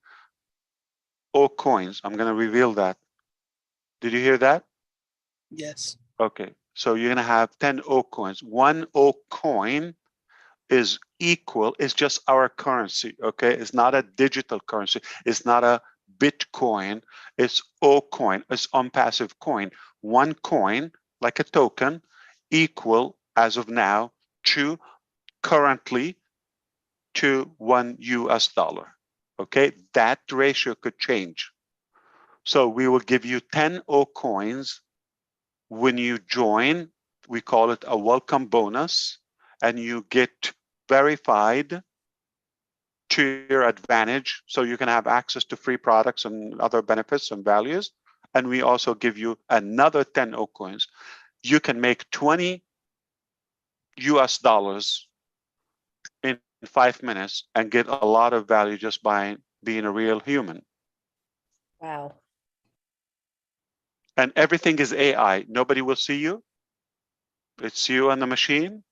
O coins. I'm going to reveal that. Did you hear that? Yes. Okay. So you're going to have 10 O coins. One O coin is equal. It's just our currency. Okay. It's not a digital currency. It's not a Bitcoin. It's O coin. It's OnPassive coin. One coin, like a token, equal as of now to currently to $1 US. Okay, that ratio could change. So we will give you 10 O coins when you join. We call it a welcome bonus, and you get verified to your advantage, so you can have access to free products and other benefits and values. And we also give you another 10 O coins. You can make $20 US in 5 minutes and get a lot of value just by being a real human. Wow. And everything is AI. Nobody will see you. It's you and the machine.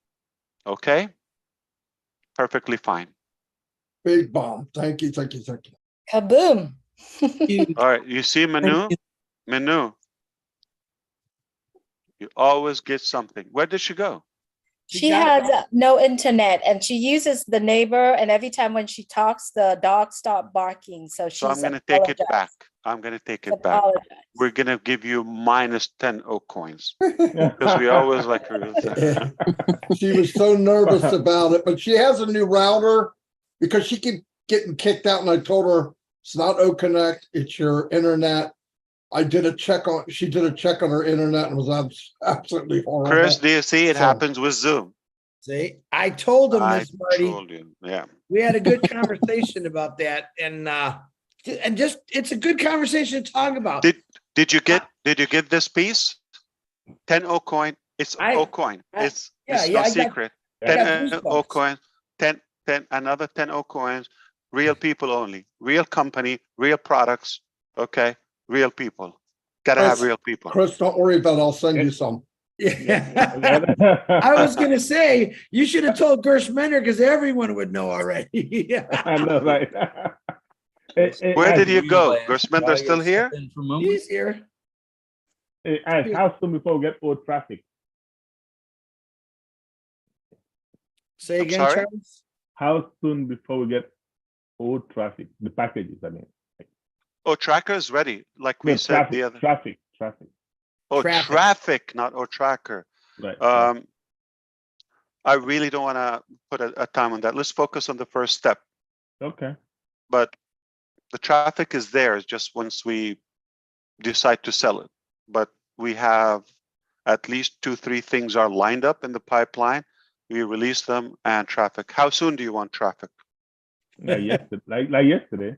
Okay. Perfectly fine. Big bomb. Thank you. Thank you. Thank you. Kaboom. All right. You see Manu? Manu. You always get something. Where did she go? She has no internet, and she uses the neighbor, and every time when she talks, the dogs stop barking. So So I'm going to take it back. I'm going to take it back. We're going to give you minus 10 O coins because we always like her. She was so nervous about it, but she has a new router because she kept getting kicked out, and I told her it's not O Connect, it's your internet. She did a check on her internet and was absolutely horrible. Chris, do you see it happens with Zoom? See, I told him I this, Marty. told you. Yeah. We had a good conversation about that, and just it's a good conversation to talk about. Did you get this piece? 10 O coin. It's O coin. It's no secret. 10 O coins, 10, another 10 O coins, real people only, real company, real products, okay? Real people. Gotta have real people. Chris, don't worry about it. I'll send you some. I was gonna say you should have told Gersh Mender because everyone would know already. I know, right? Where did you go? Gersh Mender still here? He's here. Hey, Ash, how soon before we get old traffic? Say again, sorry? Charles. How soon before we get old traffic? The packages, I mean. Oh, tracker is ready, like we No, said traffic, the other. traffic. Oh, Traffic. traffic, not oh tracker. Right. I really don't want to put a time on that. Let's focus on the first step. Okay. But the traffic is there. It's just once we decide to sell it. But we have at least 2-3 things are lined up in the pipeline. We release them and traffic. How soon do you want traffic? Like yesterday.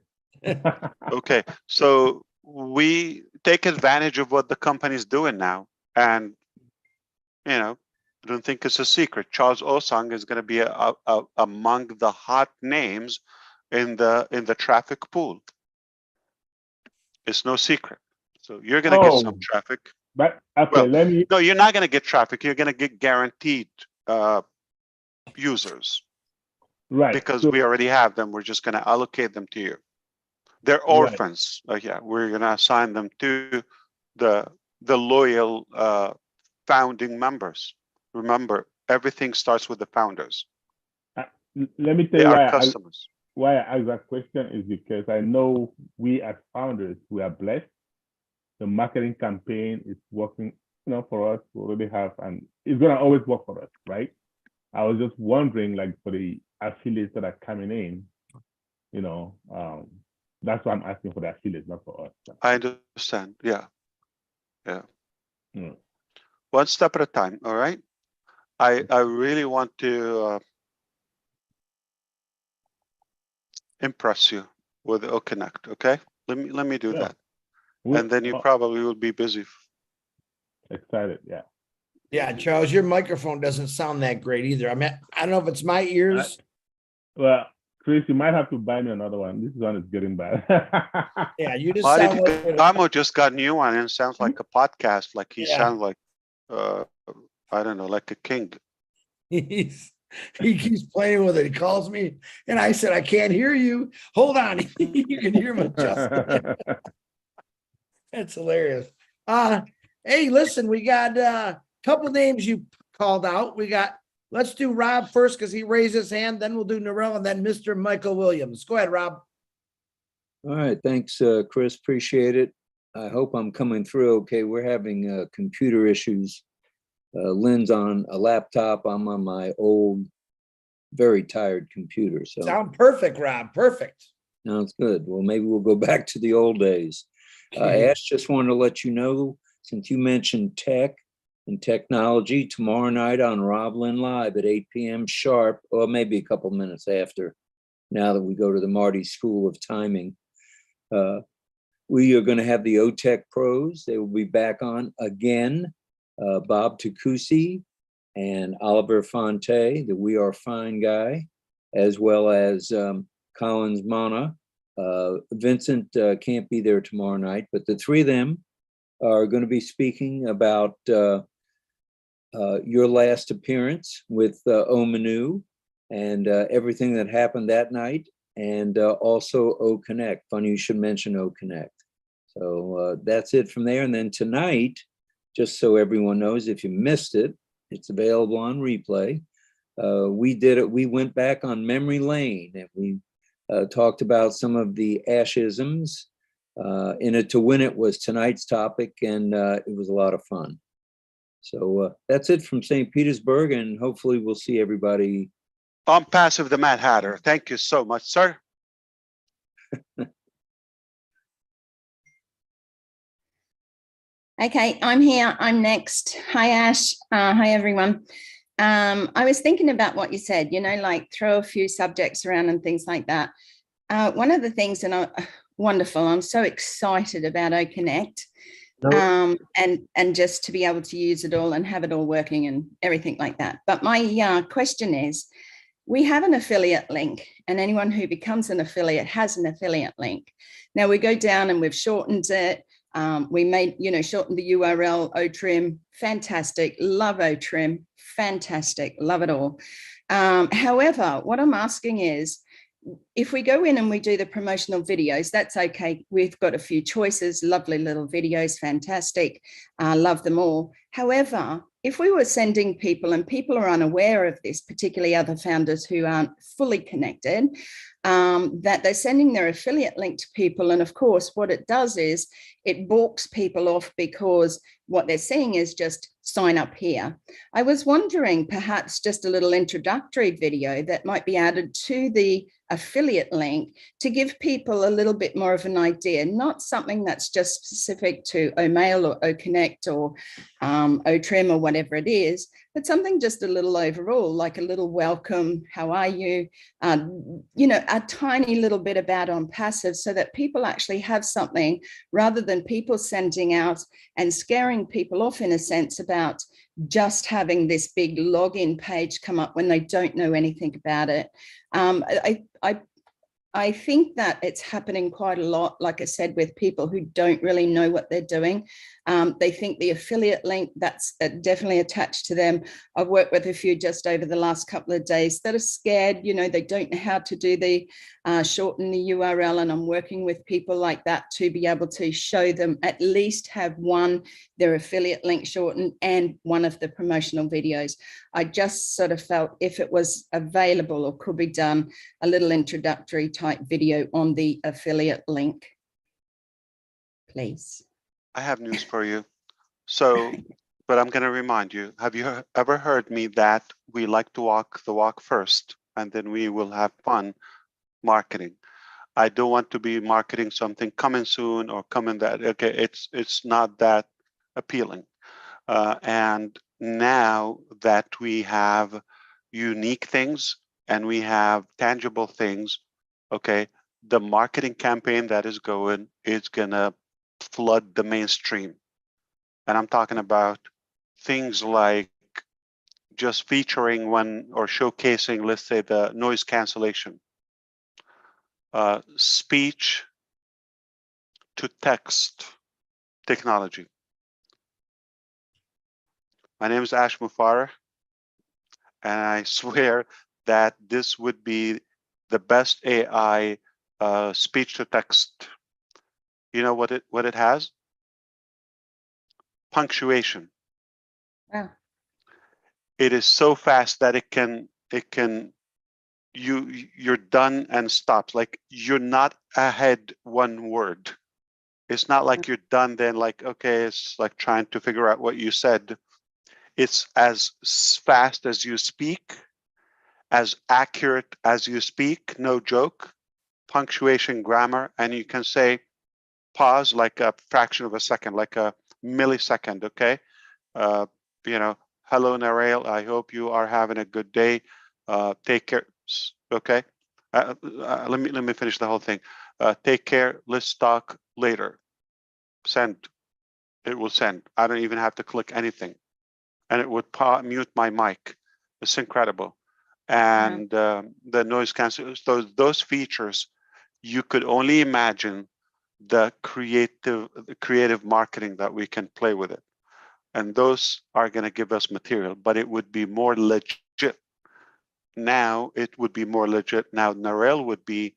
Okay, so we take advantage of what the company's doing now, and I don't think it's a secret. Charles Osang is going to be among the hot names in the traffic pool. It's no secret. So you're going to get some traffic. But okay, well, no, you're not going to get traffic. You're going to get guaranteed users, right? Because we already have them. We're just going to allocate them to you. They're orphans. Yeah, we're going to assign them to the loyal founding members. Remember, everything starts with the founders. Let me tell They you are customers. Why I ask that question is because I know we as founders, we are blessed. The marketing campaign is working, for us. We already have, and it's gonna always work for us, right? I was just wondering, like for the affiliates that are coming in, that's why I'm asking for the affiliates, not for us. I understand. Yeah. One step at a time. All right. I really want to impress you with OConnect. Okay. Let me do that. And then you probably will be busy. Excited. Yeah. Yeah, Charles, your microphone doesn't sound that great either. I mean, I don't know if it's my ears. Well, Chris, you might have to buy me another one. This one is getting bad. Yeah, you just sound like Amo just got a new one and it sounds like a podcast. Like he sounds like I don't know, like a king. He keeps playing with it. He calls me and I said, I can't hear you. Hold on. You can hear him adjust. That's hilarious. Hey, listen, we got a couple names you called out. Let's do Rob first because he raised his hand. Then we'll do Narelle and then Mr. Michael Williams. Go ahead, Rob. All right. Thanks, Chris. Appreciate it. I hope I'm coming through okay. We're having computer issues. Lynn's on a laptop. I'm on my old, very tired computer. So sound perfect, Rob. Perfect. Sounds good. Well, maybe we'll go back to the old days. Ash, just wanted to let you know, since you mentioned tech and technology, tomorrow night on Rob Lynn Live at 8 p.m. sharp, or maybe a couple minutes after, now that we go to the Marty School of Timing. We are going to have the OTech pros. They will be back on again. Bob Takusi and Oliver Fonte, the We Are Fine guy, as well as Collins Mana. Vincent can't be there tomorrow night, but the three of them are going to be speaking about your last appearance with Omanu and everything that happened that night, and also OConnect. Funny you should mention OConnect. So that's it from there. And then tonight, just so everyone knows, if you missed it, it's available on replay. We went back on memory lane and we talked about some of the Ashisms. In It to Win It was tonight's topic, and it was a lot of fun. So that's it from St. Petersburg, and hopefully we'll see everybody. I'm Passive the Mad Hatter. Thank you so much, sir. Okay, I'm here. I'm next. Hi, Ash. Hi, everyone. I was thinking about what you said, like throw a few subjects around and things like that. One of the things, and wonderful, I'm so excited about OConnect. and just to be able to use it all and have it all working and everything like that. But my question is, we have an affiliate link, and anyone who becomes an affiliate has an affiliate link. Now we go down and we've shortened it. We made, shortened the URL, OTrim, fantastic. Love OTrim, fantastic. Love it all. However, what I'm asking is, if we go in and we do the promotional videos, that's okay. We've got a few choices, lovely little videos, fantastic. Love them all. However, if we were sending people and people are unaware of this, particularly other founders who aren't fully connected, that they're sending their affiliate link to people. And of course, what it does is it balks people off because what they're seeing is just sign up here. I was wondering perhaps just a little introductory video that might be added to the affiliate link to give people a little bit more of an idea, not something that's just specific to OMail or OConnect or OTrim or whatever it is, but something just a little overall, like a little welcome, how are you, a tiny little bit about On Passive, so that people actually have something rather than people sending out and scaring people off in a sense about just having this big login page come up when they don't know anything about it. I think that it's happening quite a lot, like I said, with people who don't really know what they're doing. They think the affiliate link, that's definitely attached to them. I've worked with a few just over the last couple of days that are scared, they don't know how to do the shorten the URL, and I'm working with people like that to be able to show them at least have their affiliate link shortened and one of the promotional videos. I just sort of felt if it was available or could be done, a little introductory type video on the affiliate link, please. I have news for you. So, but I'm going to remind you, have you ever heard me that we like to walk the walk first, and then we will have fun marketing? I don't want to be marketing something coming soon or coming that, okay, it's not that appealing. And now that we have unique things and we have tangible things, okay, the marketing campaign that is going is gonna flood the mainstream. And I'm talking about things like just featuring one or showcasing, let's say, the noise cancellation, speech to text technology. My name is Ash Mufareh, and I swear that this would be the best AI speech to text. You know what it has? Punctuation. Wow. It is so fast that you're done and stops. Like you're not ahead one word. It's not like you're done then like, okay, it's like trying to figure out what you said. It's as fast as you speak, as accurate as you speak, no joke, punctuation, grammar, and you can say pause like a fraction of a second, like a millisecond, okay? Hello, Narelle, I hope you are having a good day. Take care, okay? Let me finish the whole thing. Take care, let's talk later. Send, it will send. I don't even have to click anything. And it would mute my mic. It's incredible. And the noise cancellation, those features, you could only imagine the creative marketing that we can play with it. And those are going to give us material, but it would be more legit. Now it would be more legit. Now Narelle would be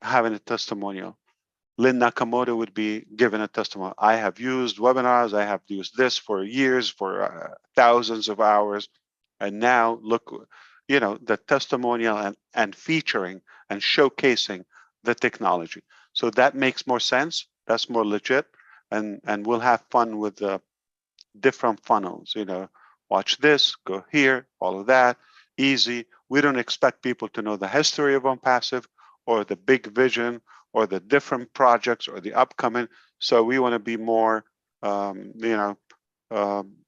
having a testimonial. Lynn Nakamoto would be given a testimonial. I have used webinars. I have used this for years, for thousands of hours. And now look, the testimonial and featuring and showcasing the technology. So that makes more sense. That's more legit. And we'll have fun with the different funnels, watch this, go here, all of that, easy. We don't expect people to know the history of OnPassive or the big vision or the different projects or the upcoming. So we want to be more,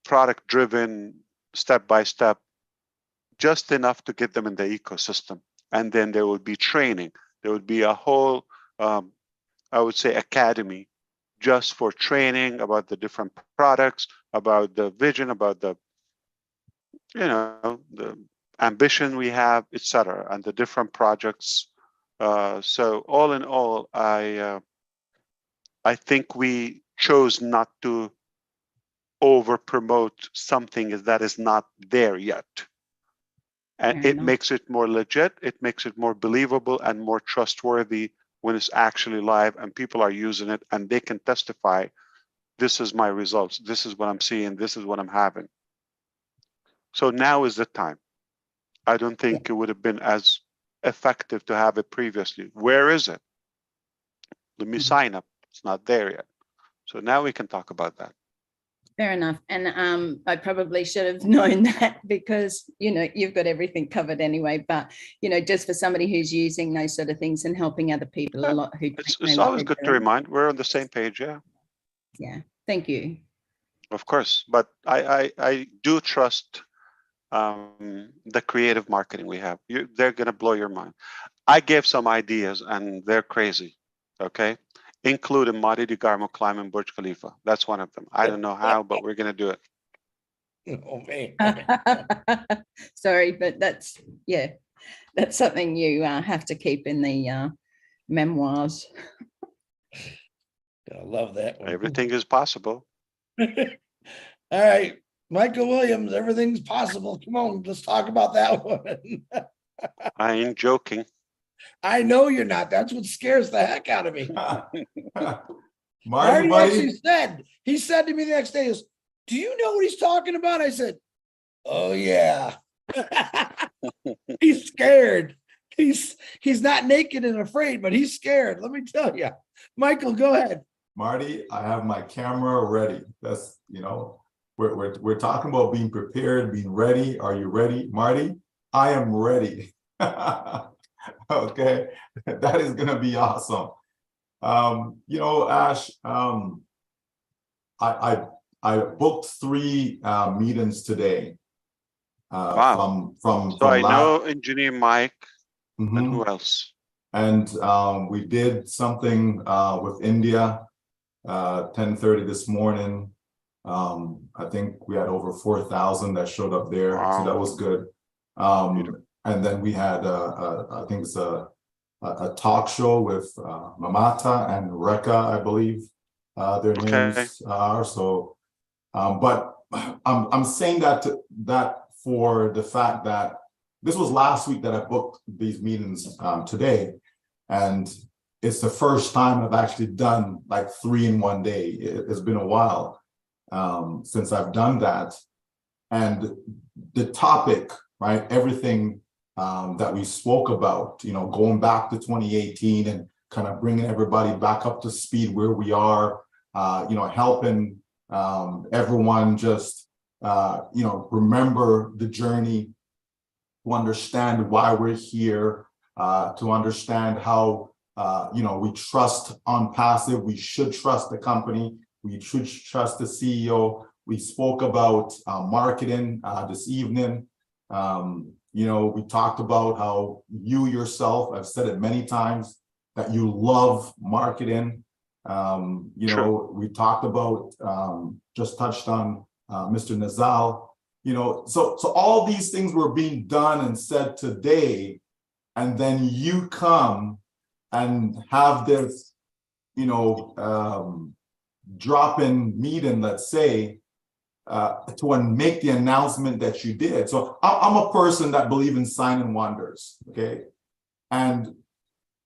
product driven, step by step, just enough to get them in the ecosystem. And then there would be training. There would be a whole, I would say, academy just for training about the different products, about the vision, about the, the ambition we have, etc., and the different projects. So all in all, I think we chose not to over promote something that is not there yet. And it makes it more legit, it makes it more believable and more trustworthy when it's actually live and people are using it and they can testify, this is my results, this is what I'm seeing, this is what I'm having. So now is the time. I don't think it would have been as effective to have it previously. Where is it? Let me sign up. It's not there yet. So now we can talk about that. Fair enough. And I probably should have known that because, you've got everything covered anyway. But, just for somebody who's using those sort of things and helping other people a lot who it's always good to remind. We're on the same page, yeah. Yeah, thank you. Of course, but I do trust the creative marketing we have. They're going to blow your mind. I gave some ideas and they're crazy, okay? Including Madi DeGarmo climbing Burj Khalifa. That's one of them. I don't know how, but we're going to do it. Oh, man. Sorry, but that's something you have to keep in the memoirs. I love that one. Everything is possible. All right, Michael Williams, everything's possible. Come on, let's talk about that one. I ain't joking. I know you're not. That's what scares the heck out of me. Marty, actually he said to me the next day, do you know what he's talking about? I said, oh yeah. He's scared. He's not naked and afraid, but he's scared. Let me tell you. Michael, go ahead. Marty, I have my camera ready. That's, we're talking about being prepared, being ready. Are you ready? Marty, I am ready. Okay, that is gonna be awesome. Ash, I booked 3 meetings today. Wow. From I know Engineer Mike and who else? And we did something with India, 10:30 this morning. I think we had over 4,000 that showed up there, so that was good. And then we had, I think it's a talk show with Mamata and Reka, I believe their names are. So, but I'm saying that for the fact that this was last week that I booked these meetings today, and it's the first time I've actually done like 3 in one day. It's been a while since I've done that, and the topic, right? Everything that we spoke about, going back to 2018 and kind of bringing everybody back up to speed where we are, helping everyone just, remember the journey, to understand why we're here, to understand how, we trust on passive, we should trust the company, we should trust the CEO. We spoke about marketing this evening. We talked about how you yourself, I've said it many times, that you love marketing. We talked about, just touched on Mr. Nazal, so all these things were being done and said today, and then you come and have this, drop-in meeting, let's say, to make the announcement that you did. So I'm a person that believes in sign and wonders, okay? And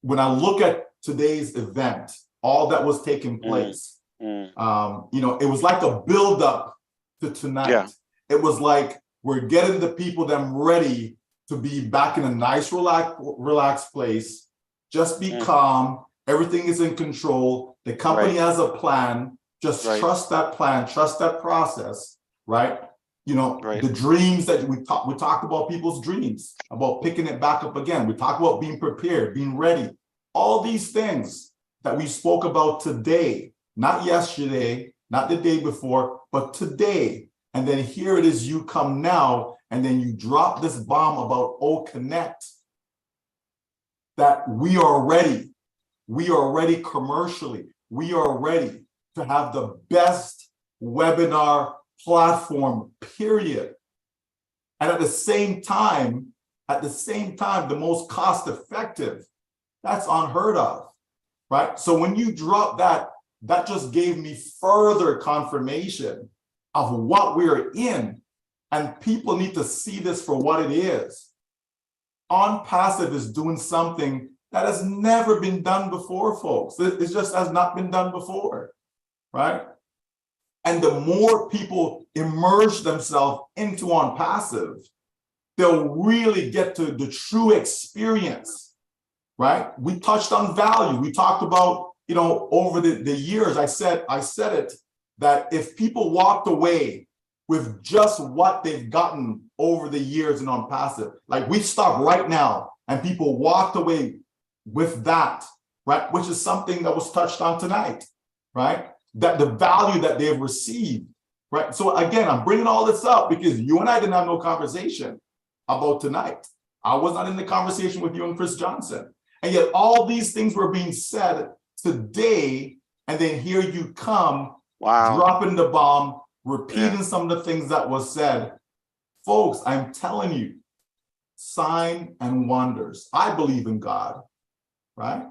when I look at today's event, all that was taking place, it was like a build-up to tonight. Yeah. It was like we're getting the people them ready to be back in a nice, relaxed place. Just be calm. Everything is in control. The company has a plan. Just trust that plan, trust that process, right? The dreams that we talked about, people's dreams, about picking it back up again. We talked about being prepared, being ready. All these things that we spoke about today, not yesterday, not the day before, but today. And then here it is, you come now, and then you drop this bomb about Connect, that we are ready. We are ready commercially. We are ready. to have the best webinar platform, period. And at the same time, the most cost effective. That's unheard of, right? So when you drop that, that just gave me further confirmation of what we're in. And people need to see this for what it is. On Passive is doing something that has never been done before, folks. It just has not been done before, right? And the more people immerse themselves into On Passive, they'll really get to the true experience, right? We touched on value. We talked about, you know, over the years, I said it, that if people walked away with just what they've gotten over the years in On Passive, like we stop right now and people walked away with that, right? Which is something that was touched on tonight, right? That the value that they've received, right? So again, I'm bringing all this up because you and I didn't have no conversation about tonight. I was not in the conversation with you and Chris Johnson. And yet all these things were being said today, and then here you come, dropping the bomb, repeating some of the things that was said. Folks, I'm telling you, sign and wonders. I believe in God, right?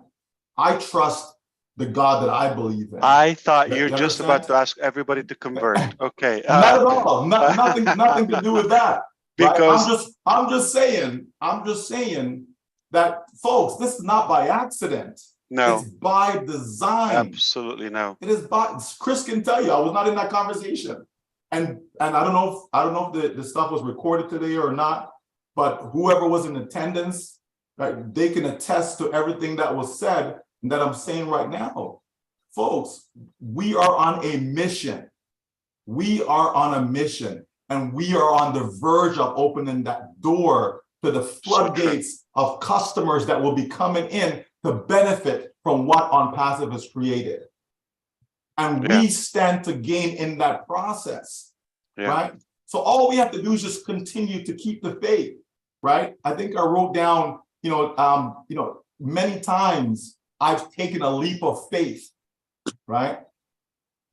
I trust the God that I believe in. I thought you're just about to ask everybody to convert. Okay. Not at all. Nothing to do with that. Because right? I'm just saying that, folks, this is not by accident. No. It's by design. Absolutely no. It is by, Chris can tell you, I was not in that conversation. And I don't know if the stuff was recorded today or not, but whoever was in attendance, right, they can attest to everything that was said and that I'm saying right now. Folks, we are on a mission. We are on a mission, and we are on the verge of opening that door to the floodgates of customers that will be coming in to benefit from what On Passive has created. And we stand to gain in that process, right? So all we have to do is just continue to keep the faith, right? I think I wrote down, many times I've taken a leap of faith, right?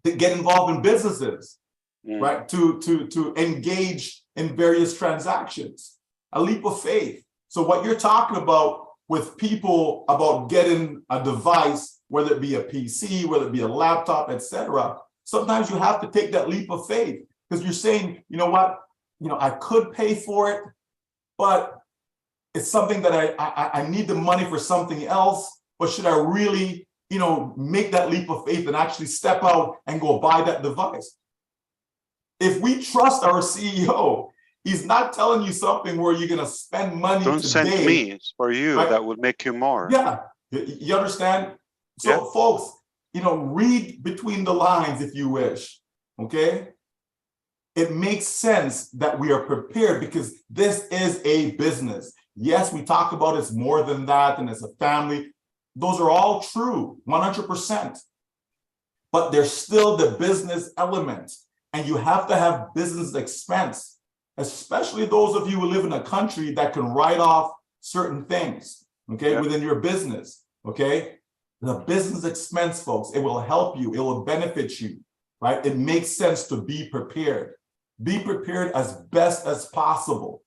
To get involved in businesses, right? To engage in various transactions, a leap of faith. So what you're talking about with people about getting a device, whether it be a PC, whether it be a laptop, etc., sometimes you have to take that leap of faith because you're saying, you know what, I could pay for it, but it's something that I need the money for something else. But should I really, make that leap of faith and actually step out and go buy that device? If we trust our CEO, he's not telling you something where you're going to spend money Don't today. send me, it's for you, right? That would make you more. Yeah, you understand? So folks, read between the lines if you wish, okay? It makes sense that we are prepared because this is a business. Yes, we talk about it's more than that and it's a family. Those are all true, 100%. But there's still the business element, and you have to have business expense, especially those of you who live in a country that can write off certain things, okay, within your business, okay? The business expense, folks, it will help you, it will benefit you, right? It makes sense to be prepared. Be prepared as best as possible,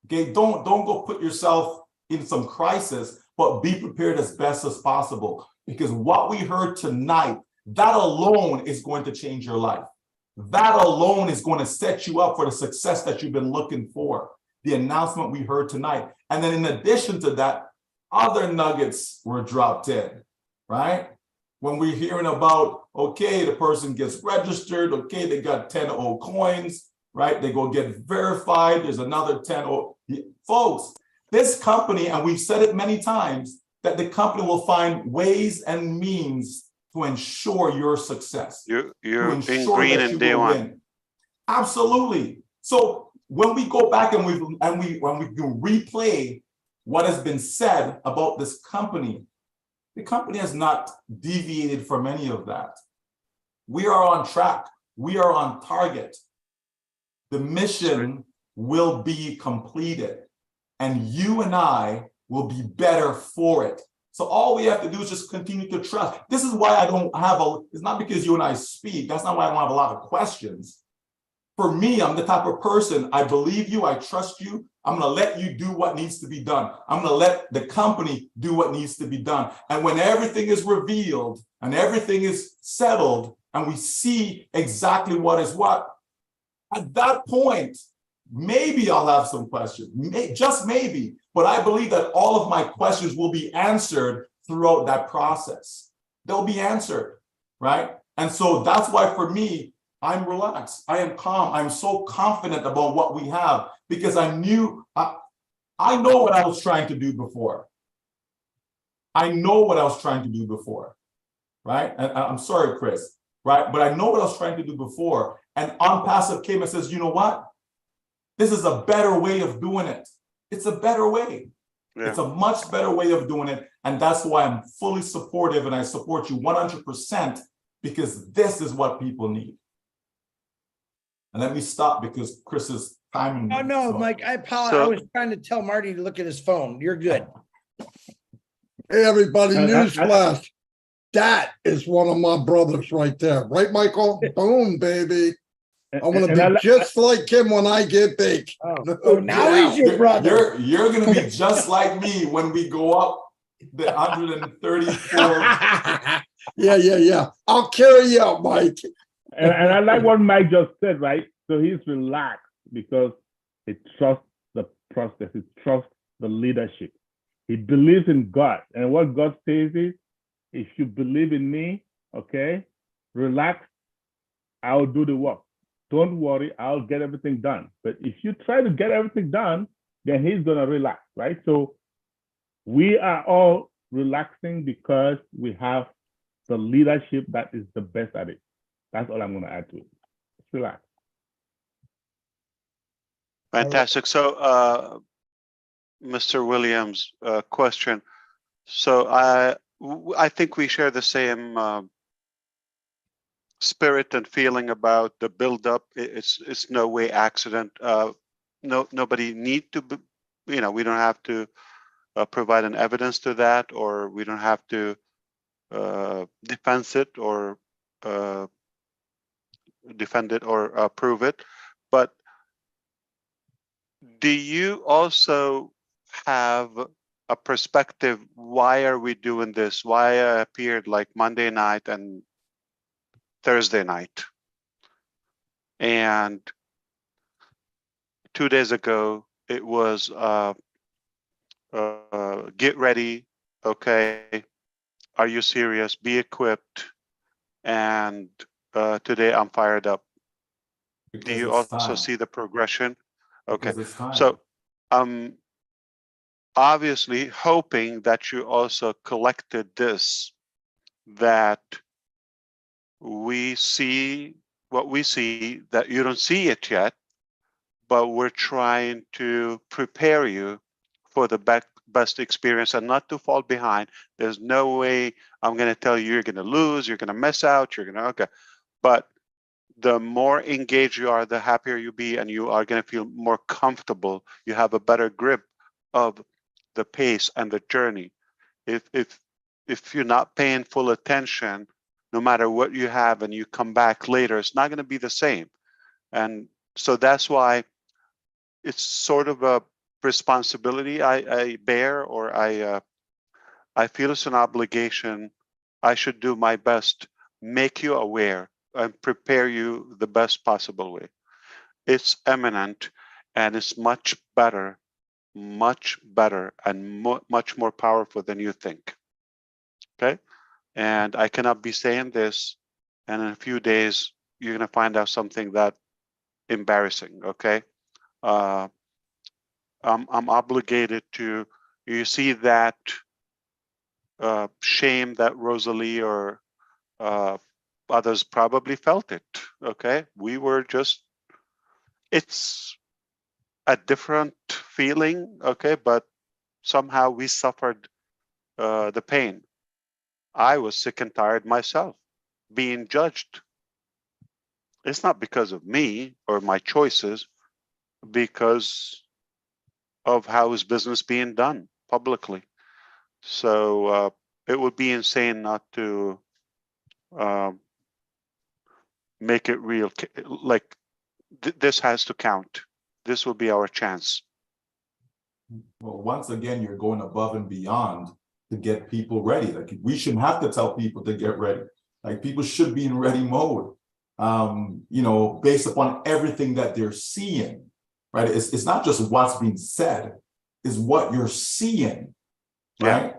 okay? Don't go put yourself in some crisis, but be prepared as best as possible, because what we heard tonight, that alone is going to change your life. That alone is going to set you up for the success that you've been looking for, the announcement we heard tonight. And then in addition to that, other nuggets were dropped in, right? When we're hearing about, okay, the person gets registered, okay, they got 10 old coins, right? They go get verified, there's another 10 old, folks, this company, and we've said it many times, that the company will find ways and means to ensure your success. You're in green and day one. Absolutely. So when we go back and we can replay what has been said about this company, the company has not deviated from any of that. We are on track. We are on target. The mission will be completed, and you and I will be better for it So all we have to do is just continue to trust. This is why I don't have it's not because you and I speak. That's not why I don't have a lot of questions. For me, I'm the type of person, I believe you, I trust you. I'm going to let you do what needs to be done. I'm going to let the company do what needs to be done. And when everything is revealed and everything is settled and we see exactly what is what, at that point, maybe I'll have some questions, just maybe. But I believe that all of my questions will be answered throughout that process. They'll be answered, right? And so that's why for me, I'm relaxed. I am calm. I'm so confident about what we have because I knew, I know what I was trying to do before. I know what I was trying to do before, right? And I'm sorry, Chris, right? But I know what I was trying to do before. And OnPassive came and says, you know what? This is a better way of doing it. It's a better way. Yeah. It's a much better way of doing it. And that's why I'm fully supportive and I support you 100% because this is what people need. And let me stop because Chris's timing. Oh, no, Mike, I apologize. I was trying to tell Marty to look at his phone. You're good. Hey, everybody, newsflash. That is one of my brothers right there. Right, Michael? Boom, baby. I want to be just like him when I get big. Oh, now he's your brother. You're going to be just like me when we go up the 134. Yeah. I'll carry you out, Mike. And I like what Mike just said, right? So he's relaxed because he trusts the process. He trusts the leadership. He believes in God. And what God says is, if you believe in me, okay, relax, I'll do the work. Don't worry, I'll get everything done. But if you try to get everything done, then he's going to relax, right? So we are all relaxing because we have the leadership that is the best at it. That's all I'm going to add to it. Just relax. Fantastic. So, Mr. Williams, question. So I think we share the same spirit and feeling about the buildup. It's no way accident. Nobody need to be, we don't have to provide an evidence to that, or we don't have to defend it or prove it. But do you also have a perspective? Why are we doing this? Why I appeared like Monday night and Thursday night? And 2 days ago, it was get ready, okay? Are you serious? Be equipped. And today I'm fired up. Because do you also see the progression? Okay, so I'm obviously hoping that you also collected this, that we see what we see, that you don't see it yet, but we're trying to prepare you for the best experience and not to fall behind. There's no way I'm going to tell you you're going to lose, you're going to miss out, you're going to, okay. But the more engaged you are, the happier you be, and you are going to feel more comfortable. You have a better grip of the pace and the journey. If you're not paying full attention, no matter what you have, and you come back later, it's not going to be the same. And so that's why it's sort of a responsibility I bear, or I feel it's an obligation. I should do my best, make you aware, and prepare you the best possible way. It's eminent, and it's much better, and much more powerful than you think. Okay? And I cannot be saying this, and in a few days, you're going to find out something that embarrassing, okay? I'm obligated to, you see that shame that Rosalie or others probably felt it, okay? We were just, it's a different feeling, okay? But somehow we suffered the pain. I was sick and tired myself, being judged. It's not because of me or my choices, because of how is business being done publicly. So it would be insane not to make it real. Like this has to count. This will be our chance. Well, once again, you're going above and beyond to get people ready. Like we shouldn't have to tell people to get ready. Like people should be in ready mode, you know, based upon everything that they're seeing, right? It's not just what's being said, it's what you're seeing, right? Yeah.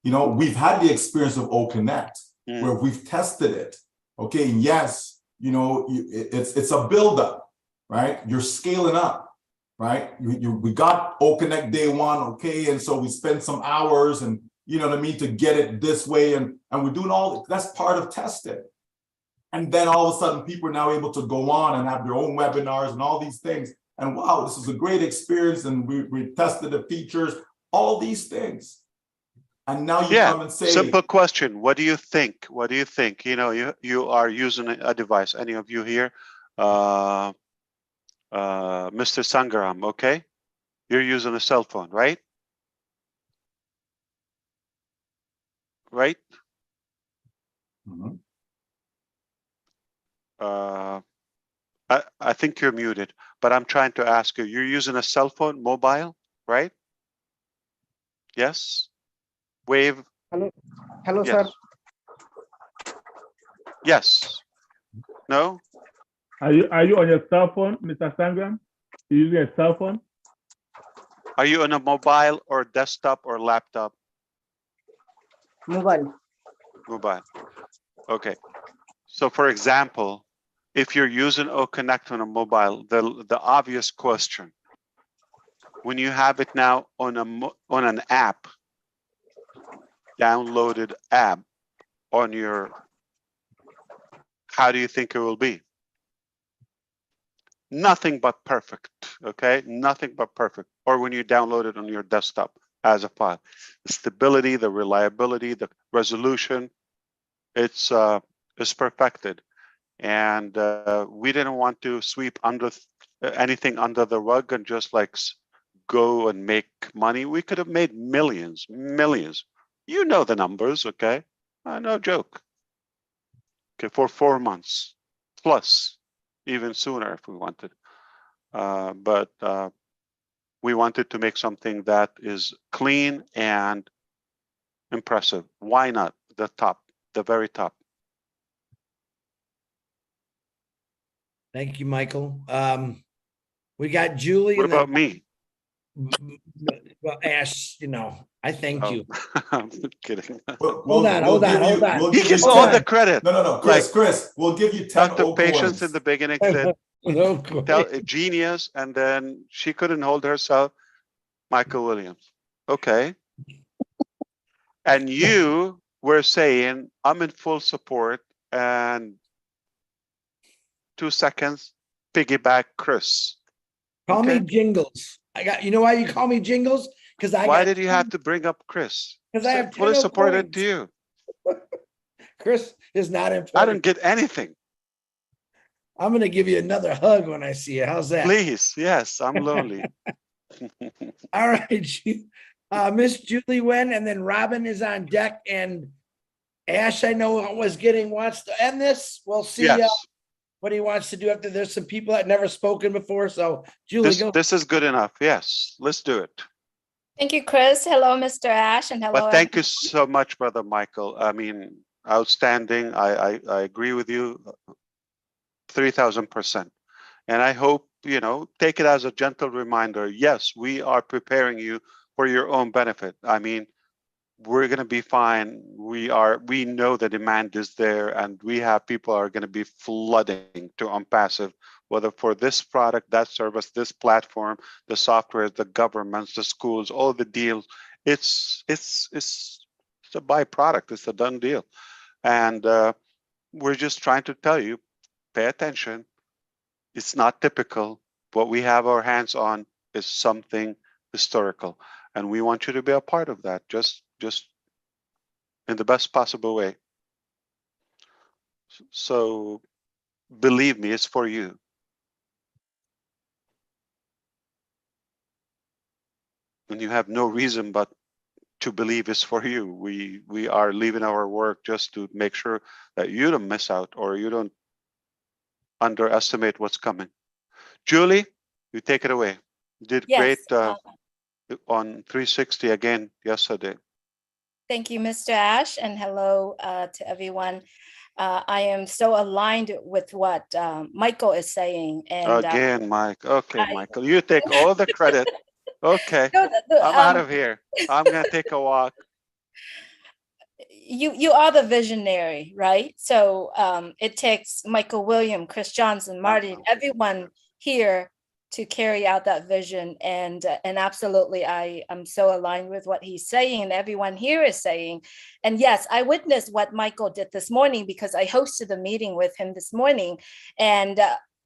You know, we've had the experience of O Connect where we've tested it. Okay, and yes, you know, it's a buildup, right? You're scaling up. Right, we got O Connect day one, okay, and so we spent some hours, and you know what I mean, to get it this way, and we're doing all that's part of testing. And then all of a sudden, people are now able to go on and have their own webinars and all these things. And wow, this is a great experience, and we tested the features, all these things. And now you come and say, simple question: what do you think? What do you think? You know, you are using a device. Any of you here? Mr. Sangaram, okay? You're using a cell phone, right? Right? Mm-hmm. I think you're muted, but I'm trying to ask you, you're using a cell phone, mobile, right? Yes? Wave? Hello, hello, yes. sir. Yes. No? Are you on your cell phone, Mr. Sangram? You using a cell phone? Are you on a mobile or desktop or laptop? Mobile. Mobile. Okay. So for example, if you're using O Connect on a mobile, the obvious question, when you have it now on an app, downloaded app on your, how do you think it will be? Nothing but perfect, okay? Nothing but perfect. Or when you download it on your desktop as a file. The stability, the reliability, the resolution, it's perfected. And we didn't want to sweep under anything under the rug and just like go and make money. We could have made millions. You know the numbers, okay? No joke. Okay, for 4 months plus, even sooner if we wanted. But we wanted to make something that is clean and impressive. Why not the top, the very top? Thank you, Michael. We got Julie. What about me? Well, Ash, you know, I thank you. I'm kidding. Hold on. He gets all the credit. No, Chris, we'll give you 10 Dr. Patience in the beginning said, genius, and then she couldn't hold herself. Michael Williams. Okay. And you were saying, I'm in full support, and 2 seconds, piggyback Chris. Call me Jingles. You know why you call me Jingles? Because why did you have to bring up Chris? Because I have 10 fully supported coins. to you. Chris is not important. I didn't get anything. I'm gonna give you another hug when I see you. How's that? Please, yes, I'm lonely. All right, Miss Julie Wen, and then Robin is on deck, and Ash, I know wants to end this. We'll see what he wants to do after. There's some people that never spoken before, so Julie, go. This is good enough. Yes, let's do it. Thank you, Chris. Hello, Mr. Ash, and hello. But thank you so much, Brother Michael. I mean, outstanding. I agree with you 3,000%. And I hope, take it as a gentle reminder. Yes, we are preparing you for your own benefit. I mean, we're going to be fine. We know the demand is there, and we have people are going to be flooding to OnPassive, whether for this product, that service, this platform, the software, the governments, the schools, all the deals. It's a byproduct. It's a done deal. And we're just trying to tell you, pay attention. It's not typical. What we have our hands on is something historical. And we want you to be a part of that, just in the best possible way. So believe me, it's for you. And you have no reason but to believe is for you. We are leaving our work just to make sure that you don't miss out or you don't underestimate what's coming. Julie, you take it away. You did Yes, great on 360 again yesterday. thank you, Mr. Ash, and hello to everyone. I am so aligned with what Michael is saying. And Again, Mike. Okay, Michael, you take all the credit. Okay, No, I'm out of here. I'm gonna take a walk. You are the visionary, right? So it takes Michael William, Chris Johnson, Marty, everyone here to carry out that vision. And absolutely, I am so aligned with what he's saying and everyone here is saying. And yes, I witnessed what Michael did this morning because I hosted a meeting with him this morning. And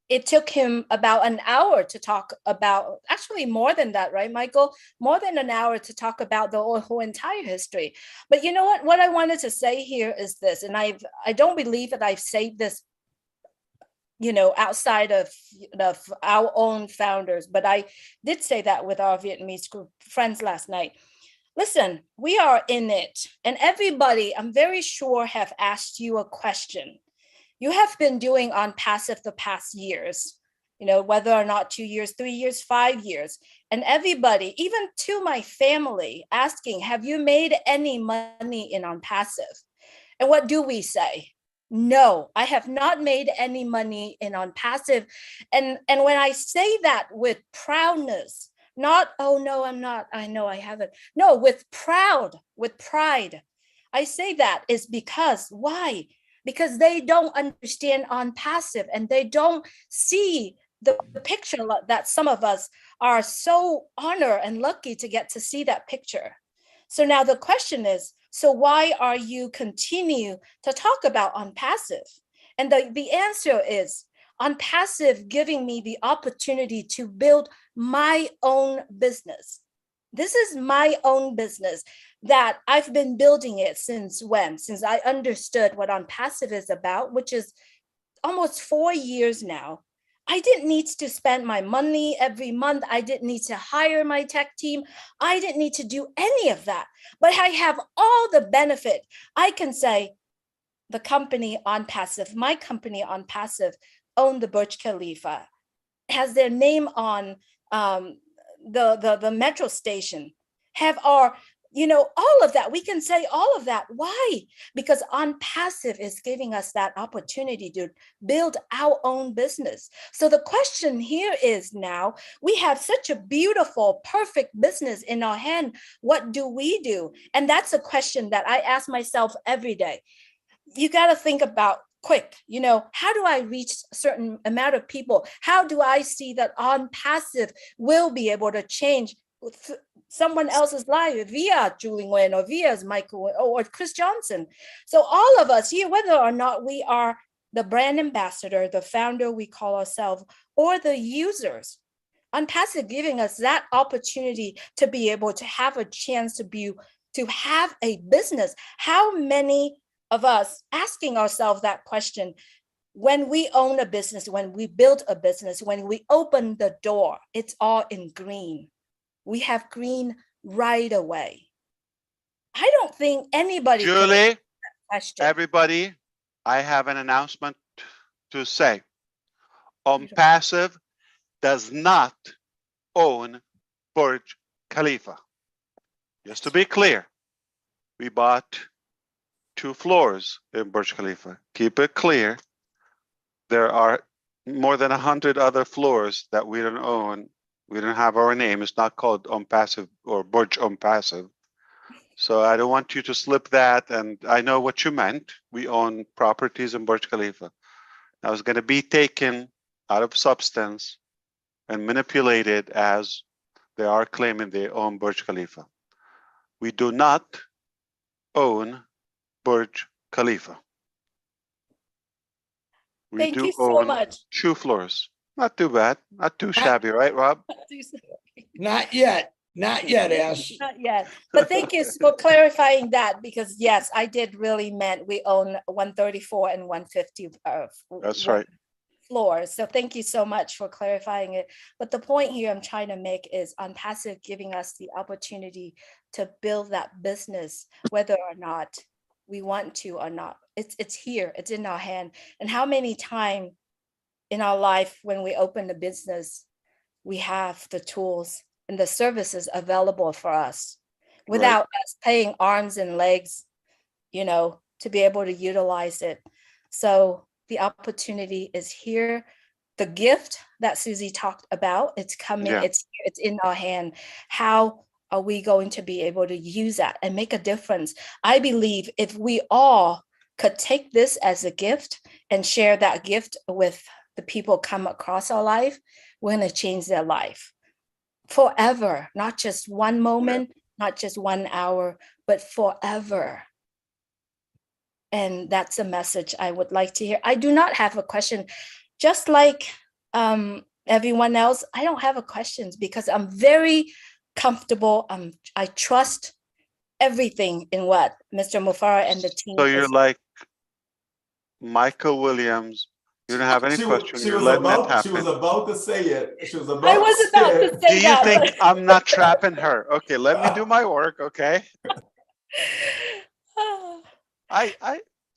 it took him about an hour to talk about, actually more than that, right, Michael? More than an hour to talk about the whole entire history. But you know what I wanted to say here is this, and I don't believe that I've said this, outside of our own founders, but I did say that with our Vietnamese group friends last night. Listen, we are in it, and everybody, I'm very sure, have asked you a question. You have been doing on passive the past years, whether or not 2 years, 3 years, 5 years, and everybody, even to my family, asking, have you made any money in on passive? And what do we say? No, I have not made any money in on passive. And when I say that with proudness, not, oh no, I'm not, I know I haven't. No, with pride. I say that is because, why? Because they don't understand on passive and they don't see the picture that some of us are so honored and lucky to get to see that picture. So now the question is, so why are you continue to talk about on passive? And the answer is on passive giving me the opportunity to build my own business. This is my own business that I've been building it since when? Since I understood what on passive is about, which is almost 4 years now. I didn't need to spend my money every month. I didn't need to hire my tech team. I didn't need to do any of that, but I have all the benefit. I can say the company on passive, my company on passive own the Burj Khalifa, has their name on the metro station, have our, all of that. We can say all of that. Why? Because on passive is giving us that opportunity to build our own business. So the question here is now, we have such a beautiful, perfect business in our hand. What do we do? And that's a question that I ask myself every day. You got to think about quick, how do I reach a certain amount of people? How do I see that on passive will be able to change someone else's life via Julie Nguyen or via Michael or Chris Johnson? So all of us here, whether or not we are the brand ambassador, the founder we call ourselves, or the users, on passive giving us that opportunity to be able to have a chance to have a business. How many of us asking ourselves that question when we own a business, when we build a business, when we open the door, it's all in green. We have green right away. I don't think anybody Julie, everybody, I have an announcement to say. On passive does not own Burj Khalifa. Just to be clear, we bought 2 floors in Burj Khalifa. Keep it clear. There are more than 100 other floors that we don't own. We don't have our name. It's not called on passive or Burj on passive. So I don't want you to slip that. And I know what you meant. We own properties in Burj Khalifa. Now it's going to be taken out of substance and manipulated as they are claiming they own Burj Khalifa. We do not own Burj Khalifa. We Thank do you so own much. 2 floors. Not too bad. Not too shabby, right, Rob? Not yet. Not yet, Ash. Not yet. But thank you for clarifying that, because yes, I did really meant we own 134 and 150. That's right. floor. So thank you so much for clarifying it. But the point here I'm trying to make is on passive giving us the opportunity to build that business, whether or not we want to or not. It's here, it's in our hand. And how many times in our life when we open the business, we have the tools and the services available for us without us paying arms and legs, to be able to utilize it. So the opportunity is here. The gift that Susie talked about, it's coming, it's in our hand. How are we going to be able to use that and make a difference? I believe if we all could take this as a gift and share that gift with the people come across our life, we're going to change their life forever, not just one moment, not just 1 hour, but forever. And that's a message I would like to hear. I do not have a question. Just like everyone else, I don't have a questions because I'm very comfortable. I trust everything in what Mr. Mufareh and the team. So you're like Michael Williams. You don't have any questions. You're letting it happen. She was about to say it. She was about I was about to say Do you think I'm not trapping her? Okay, let me do my work. Okay.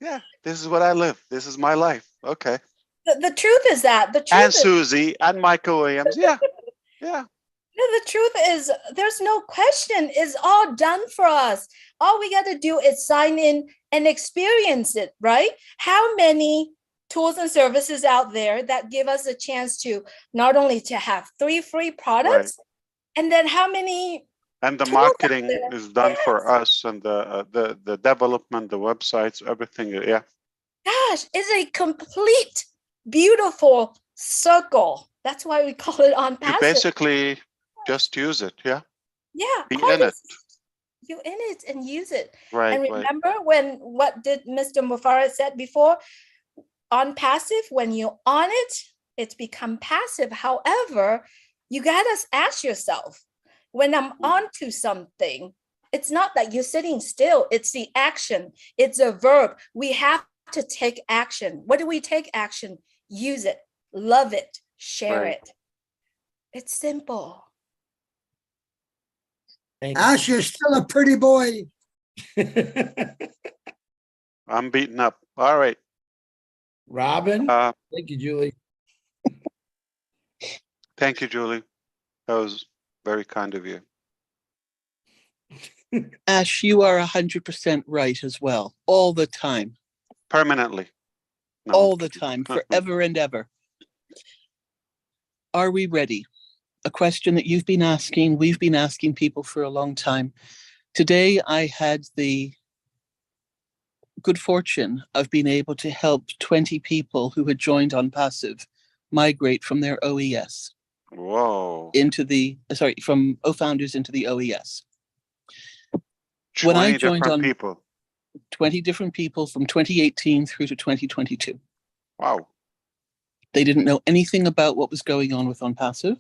Yeah, this is what I live. This is my life. Okay. The truth is that and Susie and Michael Williams. Yeah. The truth is there's no question. It's all done for us. All we got to do is sign in and experience it, right? How many tools and services out there that give us a chance to not only to have 3 free products, and then how many. And the marketing is done for us, and the development, the websites, everything. Yeah. Gosh, it's a complete, beautiful circle. That's why we call it on passive. You basically just use it. Yeah. Yeah. Be in it. You in it and use it. Right. And remember what did Mr. Mufareh said before? On passive, when you're on it, it's become passive. However, you gotta ask yourself, when I'm onto something, it's not that you're sitting still, it's the action, it's a verb. We have to take action. What do we take action? Use it, love it, share it. It's simple. Ash, you're still a pretty boy. I'm beaten up. All right. Robin. Thank you, Julie. Thank you, Julie. That was very kind of you. Ash, you are 100% right as well, all the time. Permanently. No. All the time, forever and ever. Are we ready? A question that you've been asking, we've been asking people for a long time. Today, I had the good fortune of being able to help 20 people who had joined on Passive migrate from their OES. Whoa. From O-Founders into the OES. 20 when I joined different on people. 20 different people from 2018 through to 2022. Wow. They didn't know anything about what was going on with OnPassive.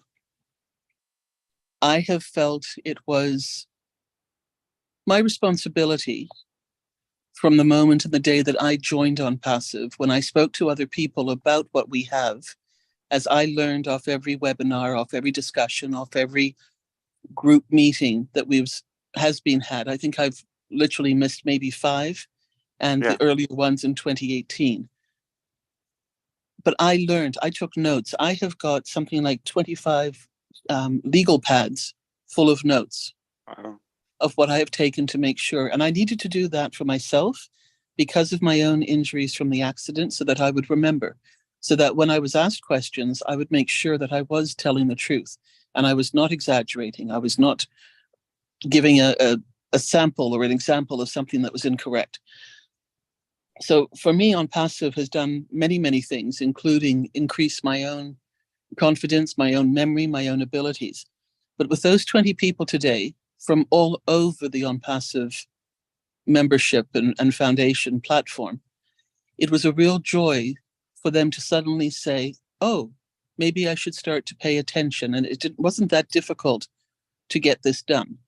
I have felt it was my responsibility from the moment and the day that I joined OnPassive, when I spoke to other people about what we have, as I learned off every webinar, off every discussion, off every group meeting that has been had. I think I've literally missed maybe 5, and the earlier ones in 2018. But I learned, I took notes. I have got something like 25 legal pads full of notes of what I have taken to make sure. And I needed to do that for myself because of my own injuries from the accident, so that I would remember, so that when I was asked questions, I would make sure that I was telling the truth and I was not exaggerating. I was not giving a sample or an example of something that was incorrect. So for me, OnPassive has done many, many things, including increase my own confidence, my own memory, my own abilities. But with those 20 people today from all over the OnPassive membership and foundation platform, it was a real joy for them to suddenly say, oh, maybe I should start to pay attention. And it wasn't that difficult to get this done.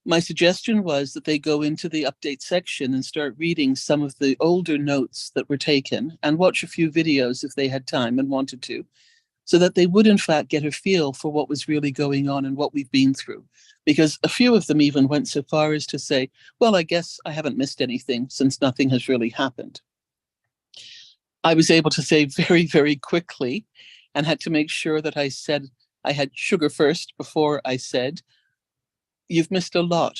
My suggestion was that they go into the update section and start reading some of the older notes that were taken and watch a few videos if they had time and wanted to, so that they would in fact get a feel for what was really going on and what we've been through. Because a few of them even went so far as to say, well, I guess I haven't missed anything since nothing has really happened. I was able to say very, very quickly and had to make sure that I said I had sugar first before I said, you've missed a lot.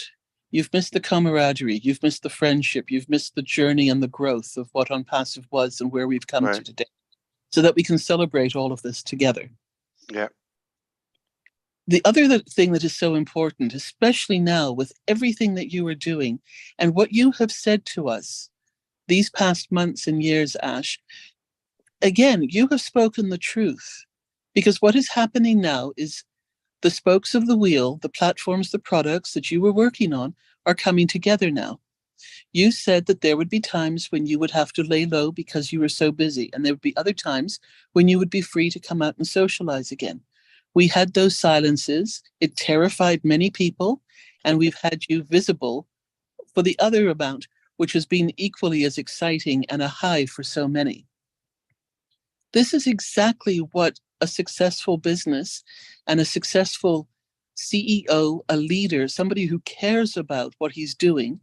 You've missed the camaraderie. You've missed the friendship. You've missed the journey and the growth of what On Passive was and where we've come to today, so that we can celebrate all of this together. Yeah. The other thing that is so important, especially now with everything that you are doing and what you have said to us these past months and years, Ash, again, you have spoken the truth, because what is happening now is the spokes of the wheel, the platforms, the products that you were working on are coming together now. You said that there would be times when you would have to lay low because you were so busy, and there would be other times when you would be free to come out and socialize again. We had those silences. It terrified many people, and we've had you visible for the other amount, which has been equally as exciting and a high for so many. This is exactly what a successful business and a successful CEO, a leader, somebody who cares about what he's doing,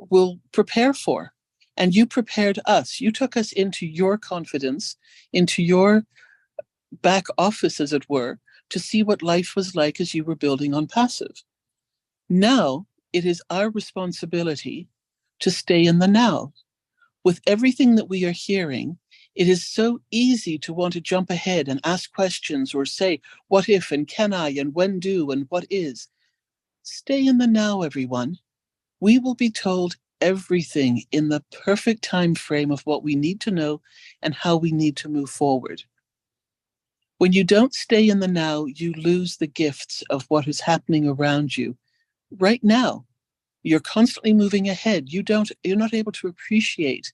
will prepare for. And you prepared us. You took us into your confidence, into your back office, as it were, to see what life was like as you were building On Passive. Now it is our responsibility to stay in the now. With everything that we are hearing, it is so easy to want to jump ahead and ask questions or say, what if and can I and when do and what is? Stay in the now, everyone. We will be told everything in the perfect time frame of what we need to know and how we need to move forward. When you don't stay in the now, you lose the gifts of what is happening around you right now. You're constantly moving ahead. You're not able to appreciate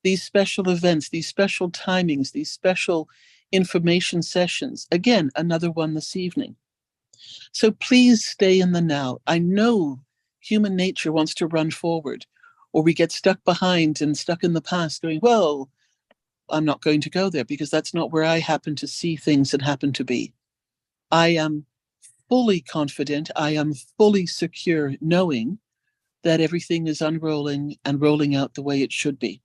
these special events, these special timings, these special information sessions. Again, another one this evening. So please stay in the now. I know human nature wants to run forward, or we get stuck behind and stuck in the past going, well, I'm not going to go there because that's not where I happen to see things and happen to be. I am fully confident, I am fully secure knowing that everything is unrolling and rolling out the way it should be.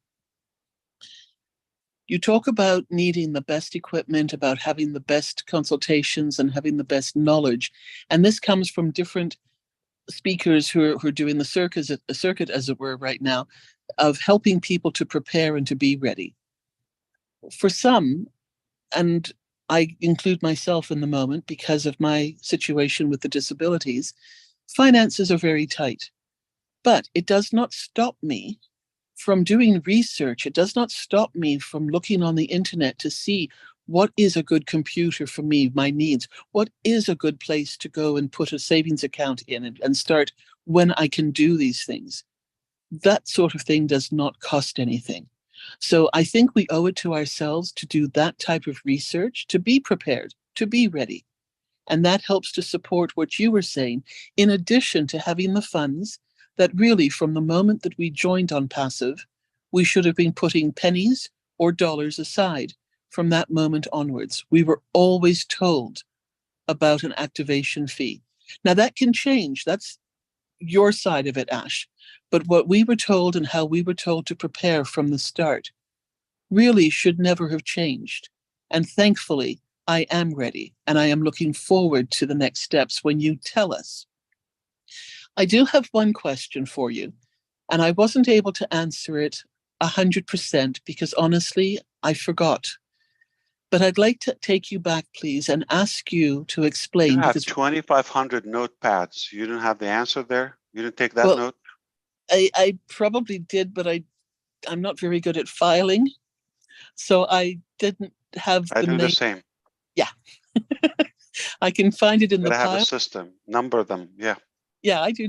You talk about needing the best equipment, about having the best consultations and having the best knowledge. And this comes from different speakers who are doing the circuit, as it were, right now, of helping people to prepare and to be ready. For some, and I include myself in the moment because of my situation with the disabilities, finances are very tight. But it does not stop me from doing research. It does not stop me from looking on the internet to see what is a good computer for me, my needs. What is a good place to go and put a savings account in and start when I can do these things. That sort of thing does not cost anything. So I think we owe it to ourselves to do that type of research, to be prepared, to be ready. And that helps to support what you were saying, in addition to having the funds that really, from the moment that we joined On Passive, we should have been putting pennies or dollars aside from that moment onwards. We were always told about an activation fee. Now that can change. That's your side of it, Ash. But what we were told and how we were told to prepare from the start really should never have changed. And thankfully, I am ready, and I am looking forward to the next steps when you tell us. I do have one question for you, and I wasn't able to answer it 100% because honestly, I forgot. But I'd like to take you back, please, and ask you to explain. You have 2,500 notepads. You didn't have the answer there? You didn't take that note? I probably did, but I'm not very good at filing. So I didn't have I do the same. Yeah. I can find it in the But I have pile. a system. Number them. Yeah. Yeah, I do.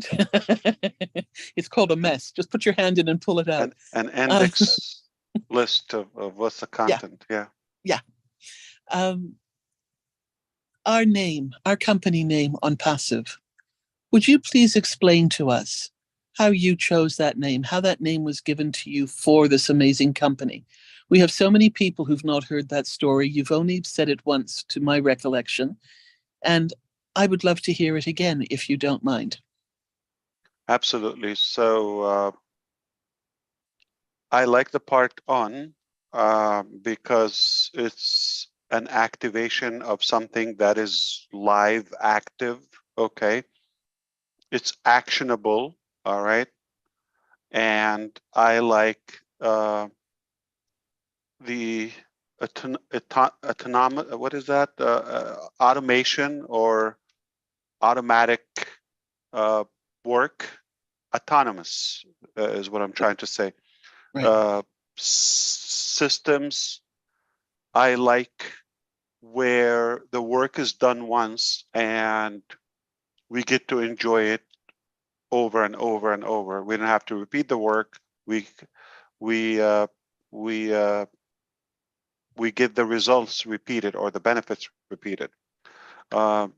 It's called a mess. Just put your hand in and pull it out. An index list of what's the content. Yeah. Yeah. Our name, our company name On Passive, Would you please explain to us how you chose that name, how that name was given to you for this amazing company? We have so many people who've not heard that story. You've only said it once to my recollection, and I would love to hear it again if you don't mind. Absolutely. So I like the part on because it's an activation of something that is live, active. Okay. It's actionable. All right. And I like the autonomous, what is that? Automation or automatic work. Autonomous is what I'm trying to say. Right. Systems, I like where the work is done once and we get to enjoy it over and over and over. We don't have to repeat the work. We get the results repeated or the benefits repeated. So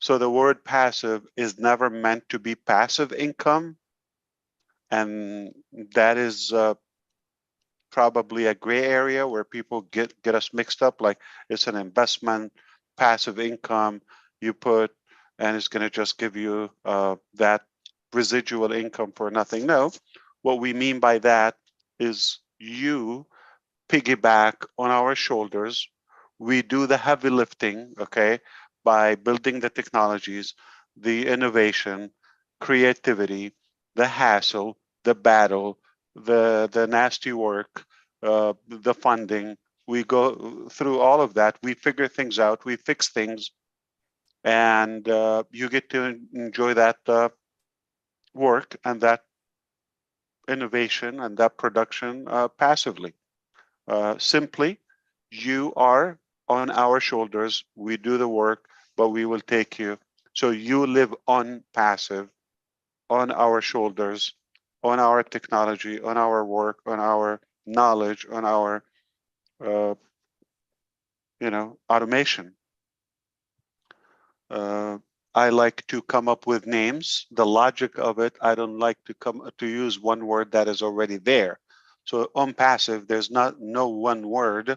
the word passive is never meant to be passive income, and that is probably a gray area where people get us mixed up, like it's an investment, passive income you put, and it's going to just give you that residual income for nothing. No, what we mean by that is you piggyback on our shoulders. We do the heavy lifting, okay, by building the technologies, the innovation, creativity, the hassle, the battle, the nasty work, the funding. We go through all of that. We figure things out. We fix things, and you get to enjoy that work and that innovation and that production passively. Simply, you are on our shoulders. We do the work, but we will take you. So you live on passive, on our shoulders, on our technology, on our work, on our knowledge, on our, automation. I like to come up with names. The logic of it, I don't like to use one word that is already there. So on passive, there's no one word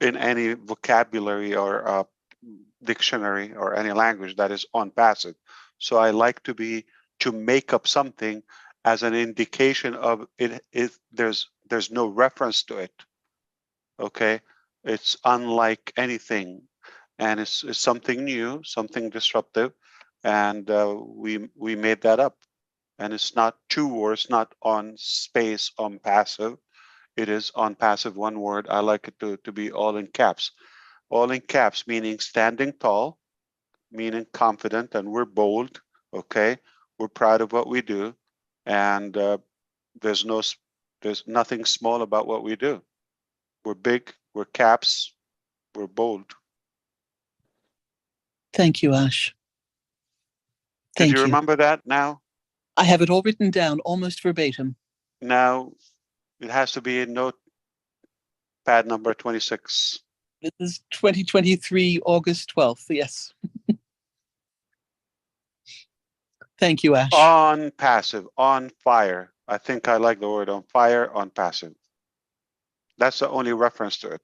in any vocabulary or dictionary or any language that is on passive. So I like to make up something as an indication of it. There's no reference to it. Okay, it's unlike anything, and it's something new, something disruptive, and we made that up. And it's not two words, not on space, on passive. It is on passive, one word. I like it to be all in caps. All in caps, meaning standing tall, meaning confident, and we're bold, okay? We're proud of what we do, and there's nothing small about what we do. We're big, we're caps, we're bold. Thank you, Ash. Did you remember that now? I have it all written down, almost verbatim. Now, it has to be in notepad number 26. This is 2023, August 12th, yes. Thank you, Ash. On passive, on fire. I think I like the word on fire, on passive. That's the only reference to it.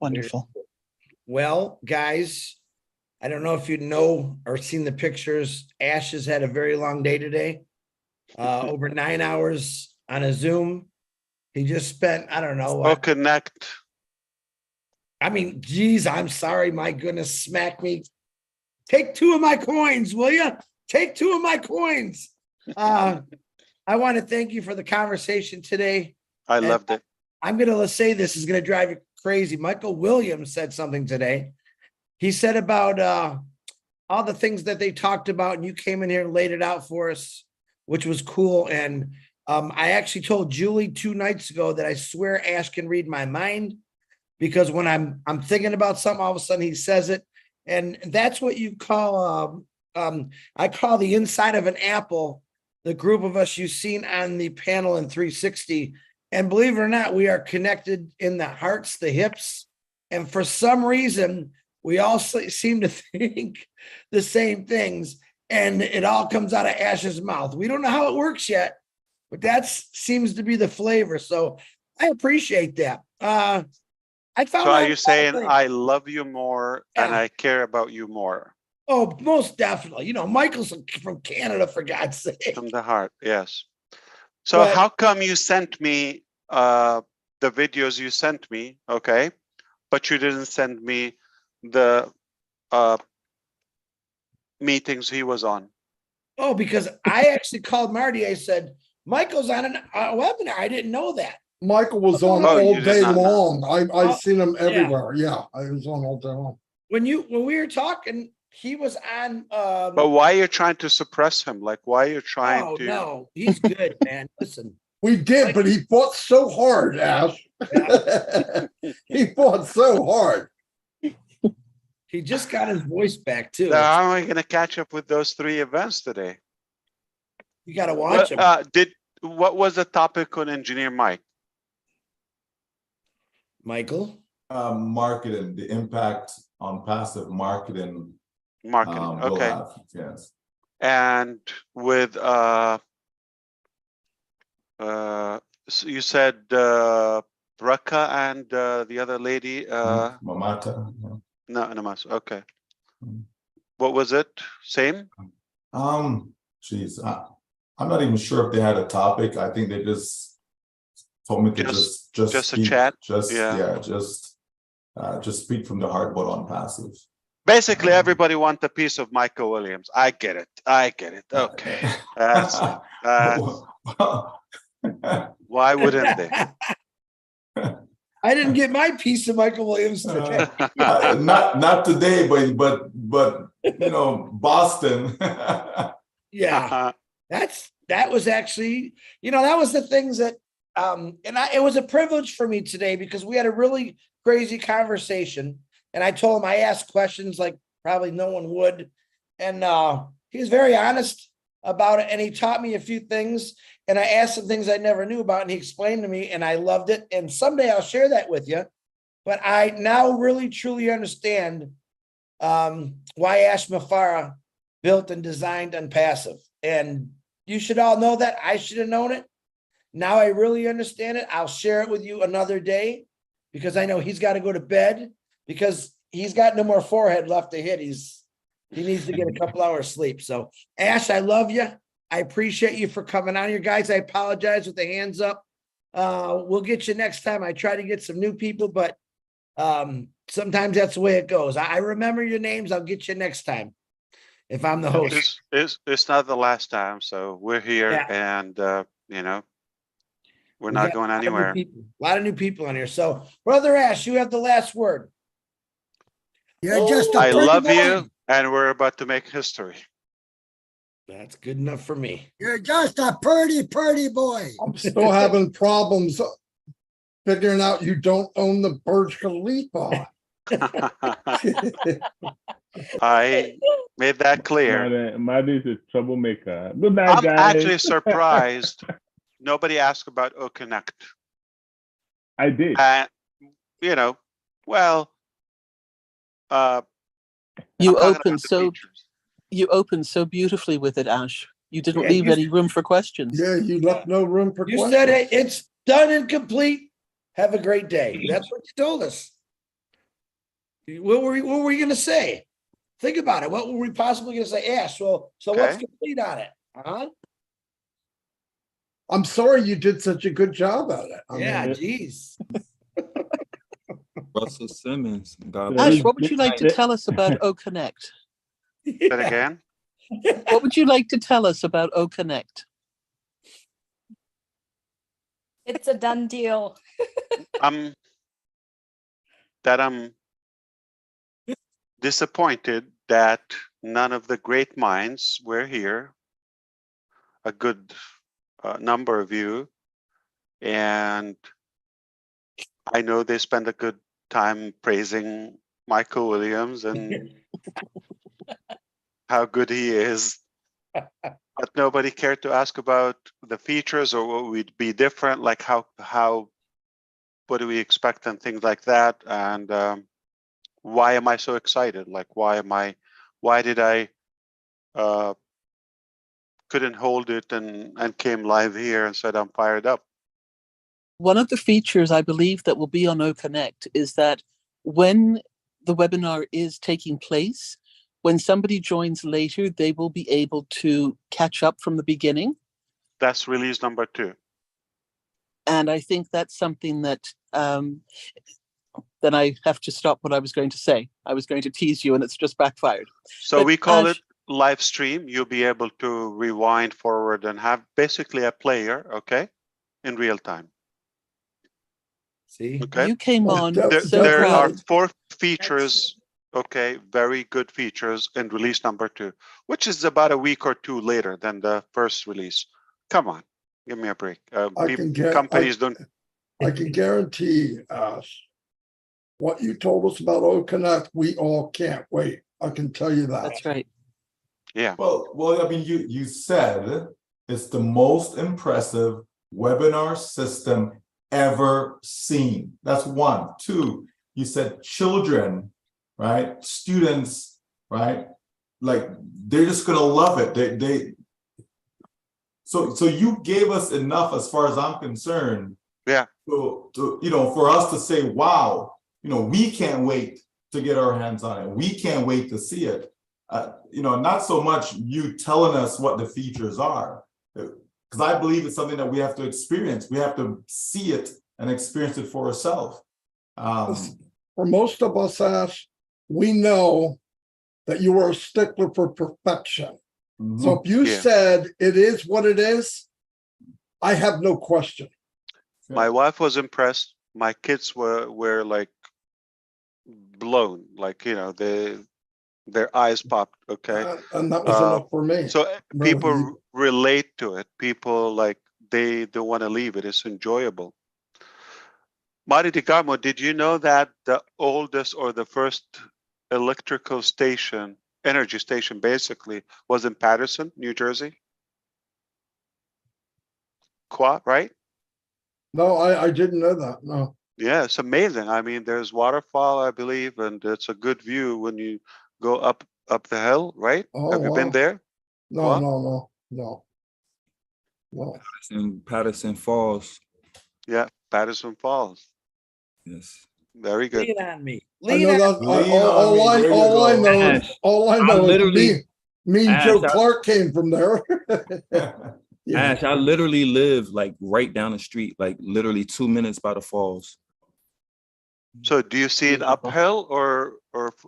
Wonderful. Well, guys, I don't know if you know or seen the pictures. Ash has had a very long day today. Over 9 hours on a Zoom. He just spent, I don't know. Oh, connect. I mean, geez, I'm sorry. My goodness, smack me. Take 2 of my coins, will you? Take 2 of my coins. I want to thank you for the conversation today. I loved it. I'm going to say this is going to drive you crazy. Michael Williams said something today. He said about all the things that they talked about, and you came in here and laid it out for us, which was cool. And I actually told Julie 2 nights ago that I swear Ash can read my mind, because when I'm thinking about something, all of a sudden he says it. And that's what you call, I call the inside of an apple, the group of us you've seen on the panel in 360. And believe it or not, we are connected in the hearts, the hips. And for some reason, we all seem to think the same things, and it all comes out of Ash's mouth. We don't know how it works yet, but that seems to be the flavor. So I appreciate that. I found So are out you a saying lot of I love you more and Yeah. I care about you more? Oh, most definitely. You know, Michael's from Canada, for God's sake. From the heart, yes. So But- how come you sent me the videos you sent me, okay, but you didn't send me the meetings he was on? Oh, because I actually called Marty. I said, Michael's on a webinar. I didn't know that. Michael was on Oh, all you did day not know. long. I Oh, seen him yeah. everywhere. Yeah, I was on all day long. When we were talking, he was on But why you're trying to suppress him? Like, why you're trying oh to? no, he's good, man. Listen. We did, but he fought so hard, Ash. He fought so hard. He just got his voice back too. Now, how am I going to catch up with those 3 events today? You got to watch him. What was the topic on Engineer Mike? Michael? Marketing, the impact on passive marketing. Marketing, will okay. have, yes. And with so you said Raka and the other lady. Mamata. No, Namas. Okay. What was it? Same? Geez, I'm not even sure if they had a topic. I think they just told me to just a speak, chat. just speak from the heart, but on passive. Basically, everybody wants a piece of Michael Williams. I get it. Okay. Why wouldn't they? I didn't get my piece of Michael Williams today. Not today, but you know, Boston. Yeah, that was actually, you know, that was the things that it was a privilege for me today because we had a really crazy conversation, and I told him I asked questions like probably no one would, and he was very honest about it, and he taught me a few things, and I asked some things I never knew about, and he explained to me, and I loved it. And someday I'll share that with you, but I now really truly understand why Ash Mufareh built and designed Unpassive. And you should all know that. I should have known it. Now I really understand it. I'll share it with you another day because I know he's got to go to bed because he's got no more forehead left to hit. He needs to get a couple hours sleep. So Ash, I love you. I appreciate you for coming on here, guys. I apologize with the hands up. We'll get you next time. I try to get some new people, but sometimes that's the way it goes. I remember your names. I'll get you next time if I'm the host. It's not the last time, so we're here, and you know, we're not going anywhere. A lot of new people on here. So, Brother Ash, you have the last word. You're just I love you, and we're about to make history. That's good enough for me. You're just a pretty boy. I'm still having problems figuring out you don't own the Burj Khalifa. I made that clear. Maddie's a troublemaker. Good night, I'm guys. actually surprised nobody asked about OConnect. I did. You know, well, you opened so beautifully with it, Ash. You didn't leave any room for questions. Yeah, you left no room for questions. You said it's done and complete. Have a great day. That's what you told us. What were we going to say? Think about it. What were we possibly going to say? Ash, so what's complete on it? I'm sorry you did such a good job at it. Geez. Russell Simmons. Ash, what would you like to tell us about OConnect? Say it again. What would you like to tell us about OConnect? It's a done deal. I'm disappointed that none of the great minds were here. A good number of you, and I know they spend a good time praising Michael Williams and how good he is, but nobody cared to ask about the features or what would be different, like what do we expect and things like that. And why am I so excited? Like, why did I couldn't hold it and came live here and said I'm fired up? One of the features I believe that will be on OConnect is that when the webinar is taking place, when somebody joins later, they will be able to catch up from the beginning. That's release number 2. And I think that's something that then I have to stop what I was going to say. I was going to tease you and it's just backfired. So But we call Ash, it live stream. You'll be able to rewind forward and have basically a player, okay, in real time. See, okay. you came on There, so there are proud. 4 features, okay, very good features in release number 2, which is about a week or 2 later than the first release. Come on, give me a break. Companies don't. I can guarantee us what you told us about OConnect, we all can't wait. I can tell you that. That's right. Yeah. Well, I mean, you said it's the most impressive webinar system ever seen. That's 1. 2, you said children, right? Students, right? Like they're just gonna love it. So you gave us enough, as far as I'm concerned. Yeah. To for us to say, wow, we can't wait to get our hands on it. We can't wait to see it. Not so much you telling us what the features are, because I believe it's something that we have to experience. We have to see it and experience it for ourselves. For most of us, Ash, we know that you are a stickler for perfection. Mm-hmm. So if you said it is what it is, I have no question. My wife was impressed. My kids were like blown, like their eyes popped. Okay, and that was enough for me. So people relate to it. People like they don't want to leave it. It's enjoyable. Mari DiCarmo, did you know that the oldest or the first electrical station, energy station, basically was in Patterson, New Jersey? Right? No, I didn't know that. No. Yeah, it's amazing. I mean, there's waterfall, I believe, and it's a good view when you go up the hill, right? Oh, Have you been there? No. Patterson Falls. Yeah, Patterson Falls. Yes. Very good. Lean on me. All I know is me and Joe Clark came from there. Yeah. Ash, I literally live like right down the street, like literally 2 minutes by the falls. So do you see it uphill or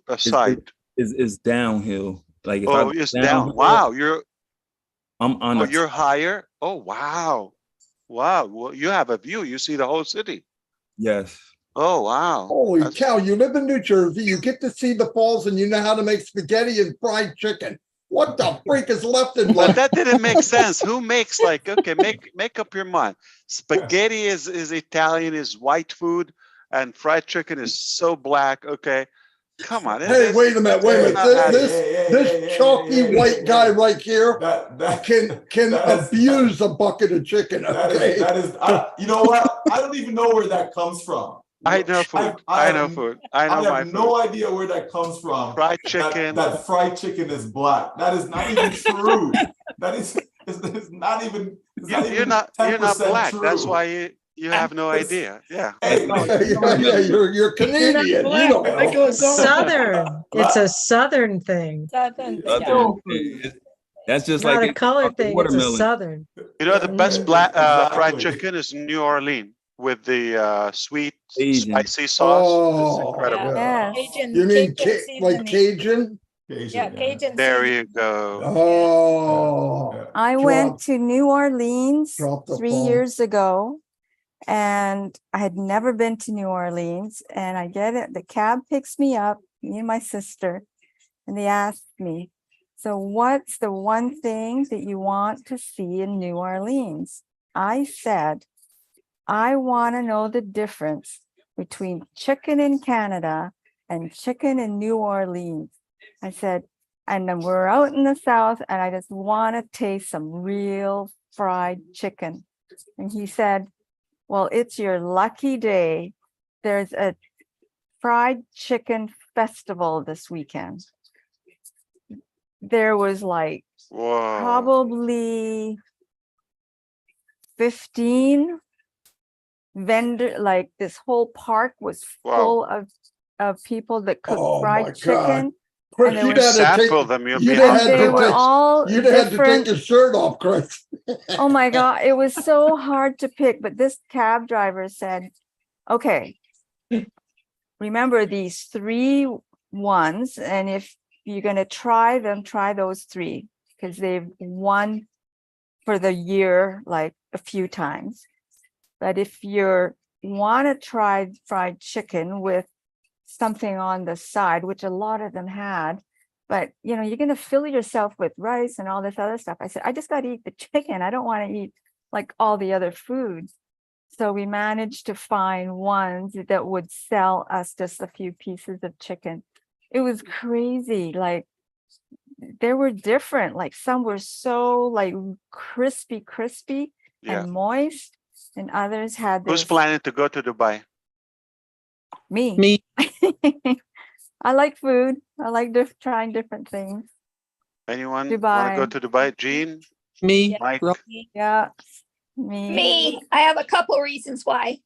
a side? It's downhill. Like if it's down. Wow, I'm on. You're higher. Oh wow, wow. Well, you have a view. You see the whole city. Yes. Oh wow. Holy cow! You live in New Jersey. You get to see the falls, and you know how to make spaghetti and fried chicken. What the freak is left in life? But that didn't make sense. Who makes okay, make up your mind. Spaghetti is Italian, is white food, and fried chicken is so black. Okay, come on. Hey, wait a minute. This chalky white guy right here can abuse a bucket of chicken. Okay, that is you know what? I don't even know where that comes from. I know food. I know food. I know my food. No idea where that comes from. Fried chicken. That fried chicken is black. That is not even true. That is it's not even. You're not black. True. That's why you have no idea. Yeah. You're Canadian. Southern. It's a Southern thing. That's just not like a color thing. It's a Southern. You know the best fried chicken is New Orleans with the sweet, spicy sauce. It's incredible. Yeah. You mean like Cajun? Yeah, Cajun. There you go. Oh. I went to New Orleans 3 years ago, and I had never been to New Orleans. And I get it. The cab picks me up, me and my sister, and they asked me, "So what's the one thing that you want to see in New Orleans?" I said, "I want to know the difference between chicken in Canada and chicken in New Orleans." I said, and then we're out in the South, and I just want to taste some real fried chicken. And he said, "Well, it's your lucky day. There's a fried chicken festival this weekend. There was like probably 15 vendor, like this whole park was full of people that cooked fried chicken. Chris, And you'd have to sample them. You'll be they happy. were all you'd have to different. take your shirt off, Chris. Oh my God, it was so hard to pick. But this cab driver said, okay, remember these 3 ones. And if you're going to try them, try those 3 because they've won for the year like a few times. But if you want to try fried chicken with something on the side, which a lot of them had, but you know, you're going to fill yourself with rice and all this other stuff. I said, I just got to eat the chicken. I don't want to eat like all the other foods. So we managed to find ones that would sell us just a few pieces of chicken. It was crazy. Like they were different. Like some were so like crispy and moist, and others had Who's this. planning to go to Dubai? Me. I like food. I like trying different things. Anyone want Dubai. to go to Dubai? Jean? Me. Mike? Yeah. Me. I have a couple reasons why.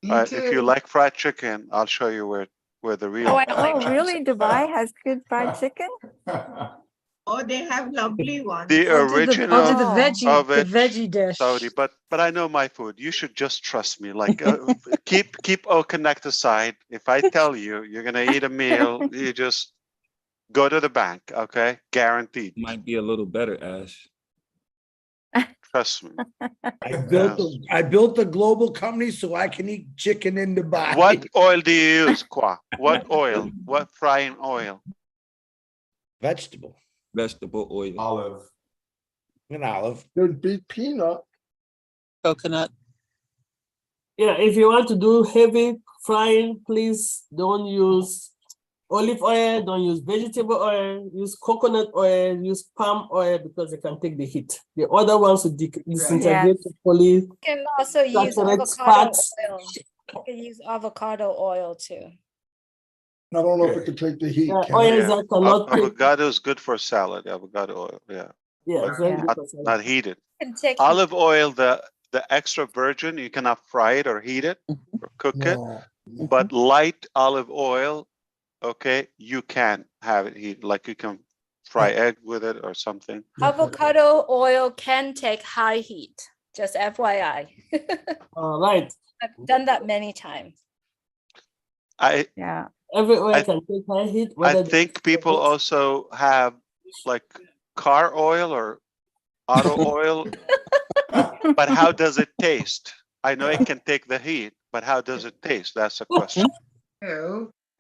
If you like fried chicken, I'll show you where the real. Oh, really? Dubai has good fried chicken? Oh, they have lovely ones. The original I'll do the veggie, of the it, veggie dish. Saudi, but I know my food. You should just trust me. Like keep Connect aside. If I tell you you're gonna eat a meal, you just go to the bank. Okay, guaranteed. Might be a little better, Ash. Trust me. I built a global company so I can eat chicken in Dubai. What oil do you use, Kwa? What oil? What frying oil? Vegetable oil. Olive. An olive. There'd be peanut. Coconut. Yeah, if you want to do heavy frying, please don't use olive oil, don't use vegetable oil, use coconut oil, use palm oil because they can take the heat. The other ones will disintegrate fully. You can also use avocado fats. oil. You can use avocado oil too. I don't know if it could take the heat. Avocado is good for salad. Avocado oil, not heated. Olive oil, the extra virgin, you cannot fry it or heat it or cook it. But light olive oil, okay, you can have it heated. Like you can fry egg with it or something. Avocado oil can take high heat. Just FYI. All right. I've done that many times. Every oil can take high heat. I think people also have like car oil or auto oil. But how does it taste? I know it can take the heat, but how does it taste? That's the question.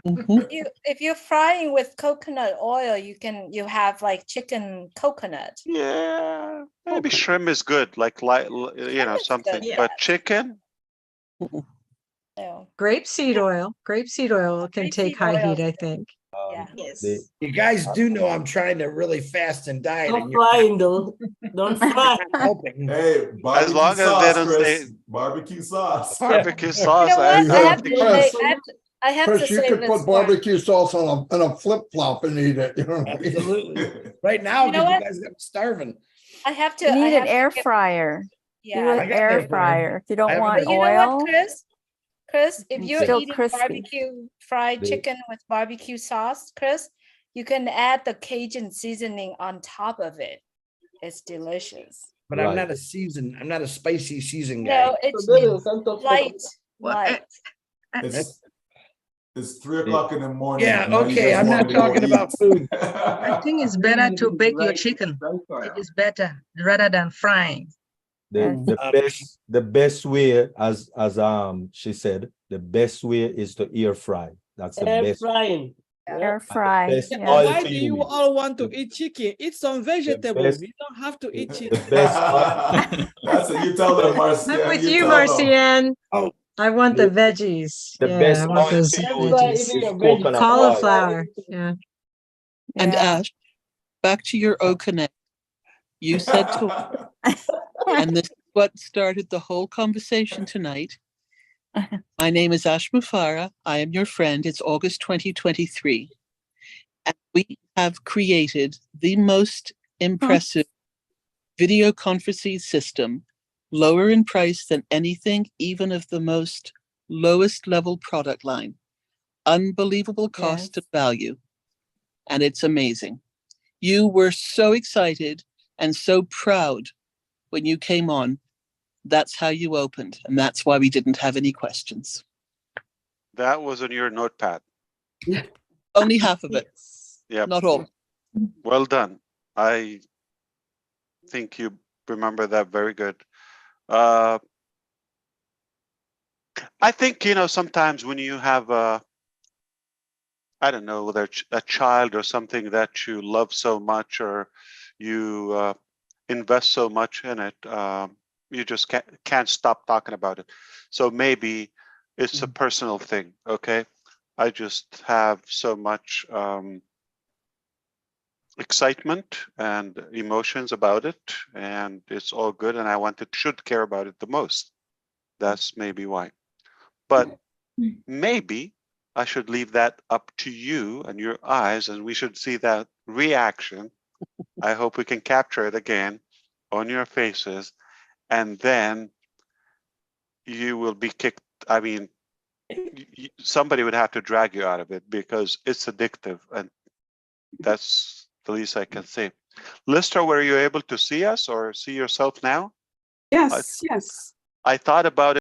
If you're frying with coconut oil, you have like chicken coconut. Yeah, maybe shrimp is good, like something. good, But chicken, no. Grapeseed oil can take high heat, I think. You guys do know I'm trying to really fast and diet. Don't fry, though. Don't fry. Hey, barbecue as long sauce, as they don't Chris. say Barbecue sauce. Barbecue sauce. You know what? I have Chris, to you say could this put one. barbecue sauce on a flip flop and eat it. You know what I mean? Absolutely. Right now, You know because you what? guys got me starving. I have to. You need I have an to air give- fryer. Yeah. Do an air fryer. If you don't want You know what, oil. Chris, if you're Still eating crispy. barbecue fried chicken with barbecue sauce, Chris, you can add the Cajun seasoning on top of it. It's delicious. But I'm not I'm not a spicy season guy. No, it's light. It's 3 o'clock in the morning. Yeah, and now you okay, guys I'm want not me to go talking eat. about food. I think it's better to bake your chicken. It is better rather than frying. The best way, as she said, the best way is to air fry. That's the Air best. frying. Air fry. best Yeah. oil Why to do you use. all want to eat chicken? Eat some vegetables. best- You don't have to eat chicken. The best. That's it. You tell them, Marcia. I'm with you, tell them. Marcian. Oh, I want the veggies. The Yeah, best I want oil those to use veggies. is coconut oil. Cauliflower. Yeah. And Yeah. Ash, back to your O Connect. You said to, and this is what started the whole conversation tonight. My name is Ash Mufareh. I am your friend. It's August 2023. And we have created the most impressive video conferencing system, lower in price than anything, even of the most lowest level product line. Unbelievable cost of value. And it's amazing. You were so excited and so proud when you came on. That's how you opened. And that's why we didn't have any questions. That was on your notepad. Only half of it. Yeah. Not all. Well done. I think you remember that very good. I think, sometimes when you have I don't know, whether a child or something that you love so much, or you invest so much in it, you just can't stop talking about it. So maybe it's a personal thing, okay? I just have so much excitement and emotions about it, and it's all good, and I should care about it the most. That's maybe why. But maybe I should leave that up to you and your eyes, and we should see that reaction. I hope we can capture it again on your faces, and then you will be kicked. I mean, somebody would have to drag you out of it because it's addictive, and that's the least I can say. Lister, were you able to see us or see yourself now? Yes, yes. I thought about it.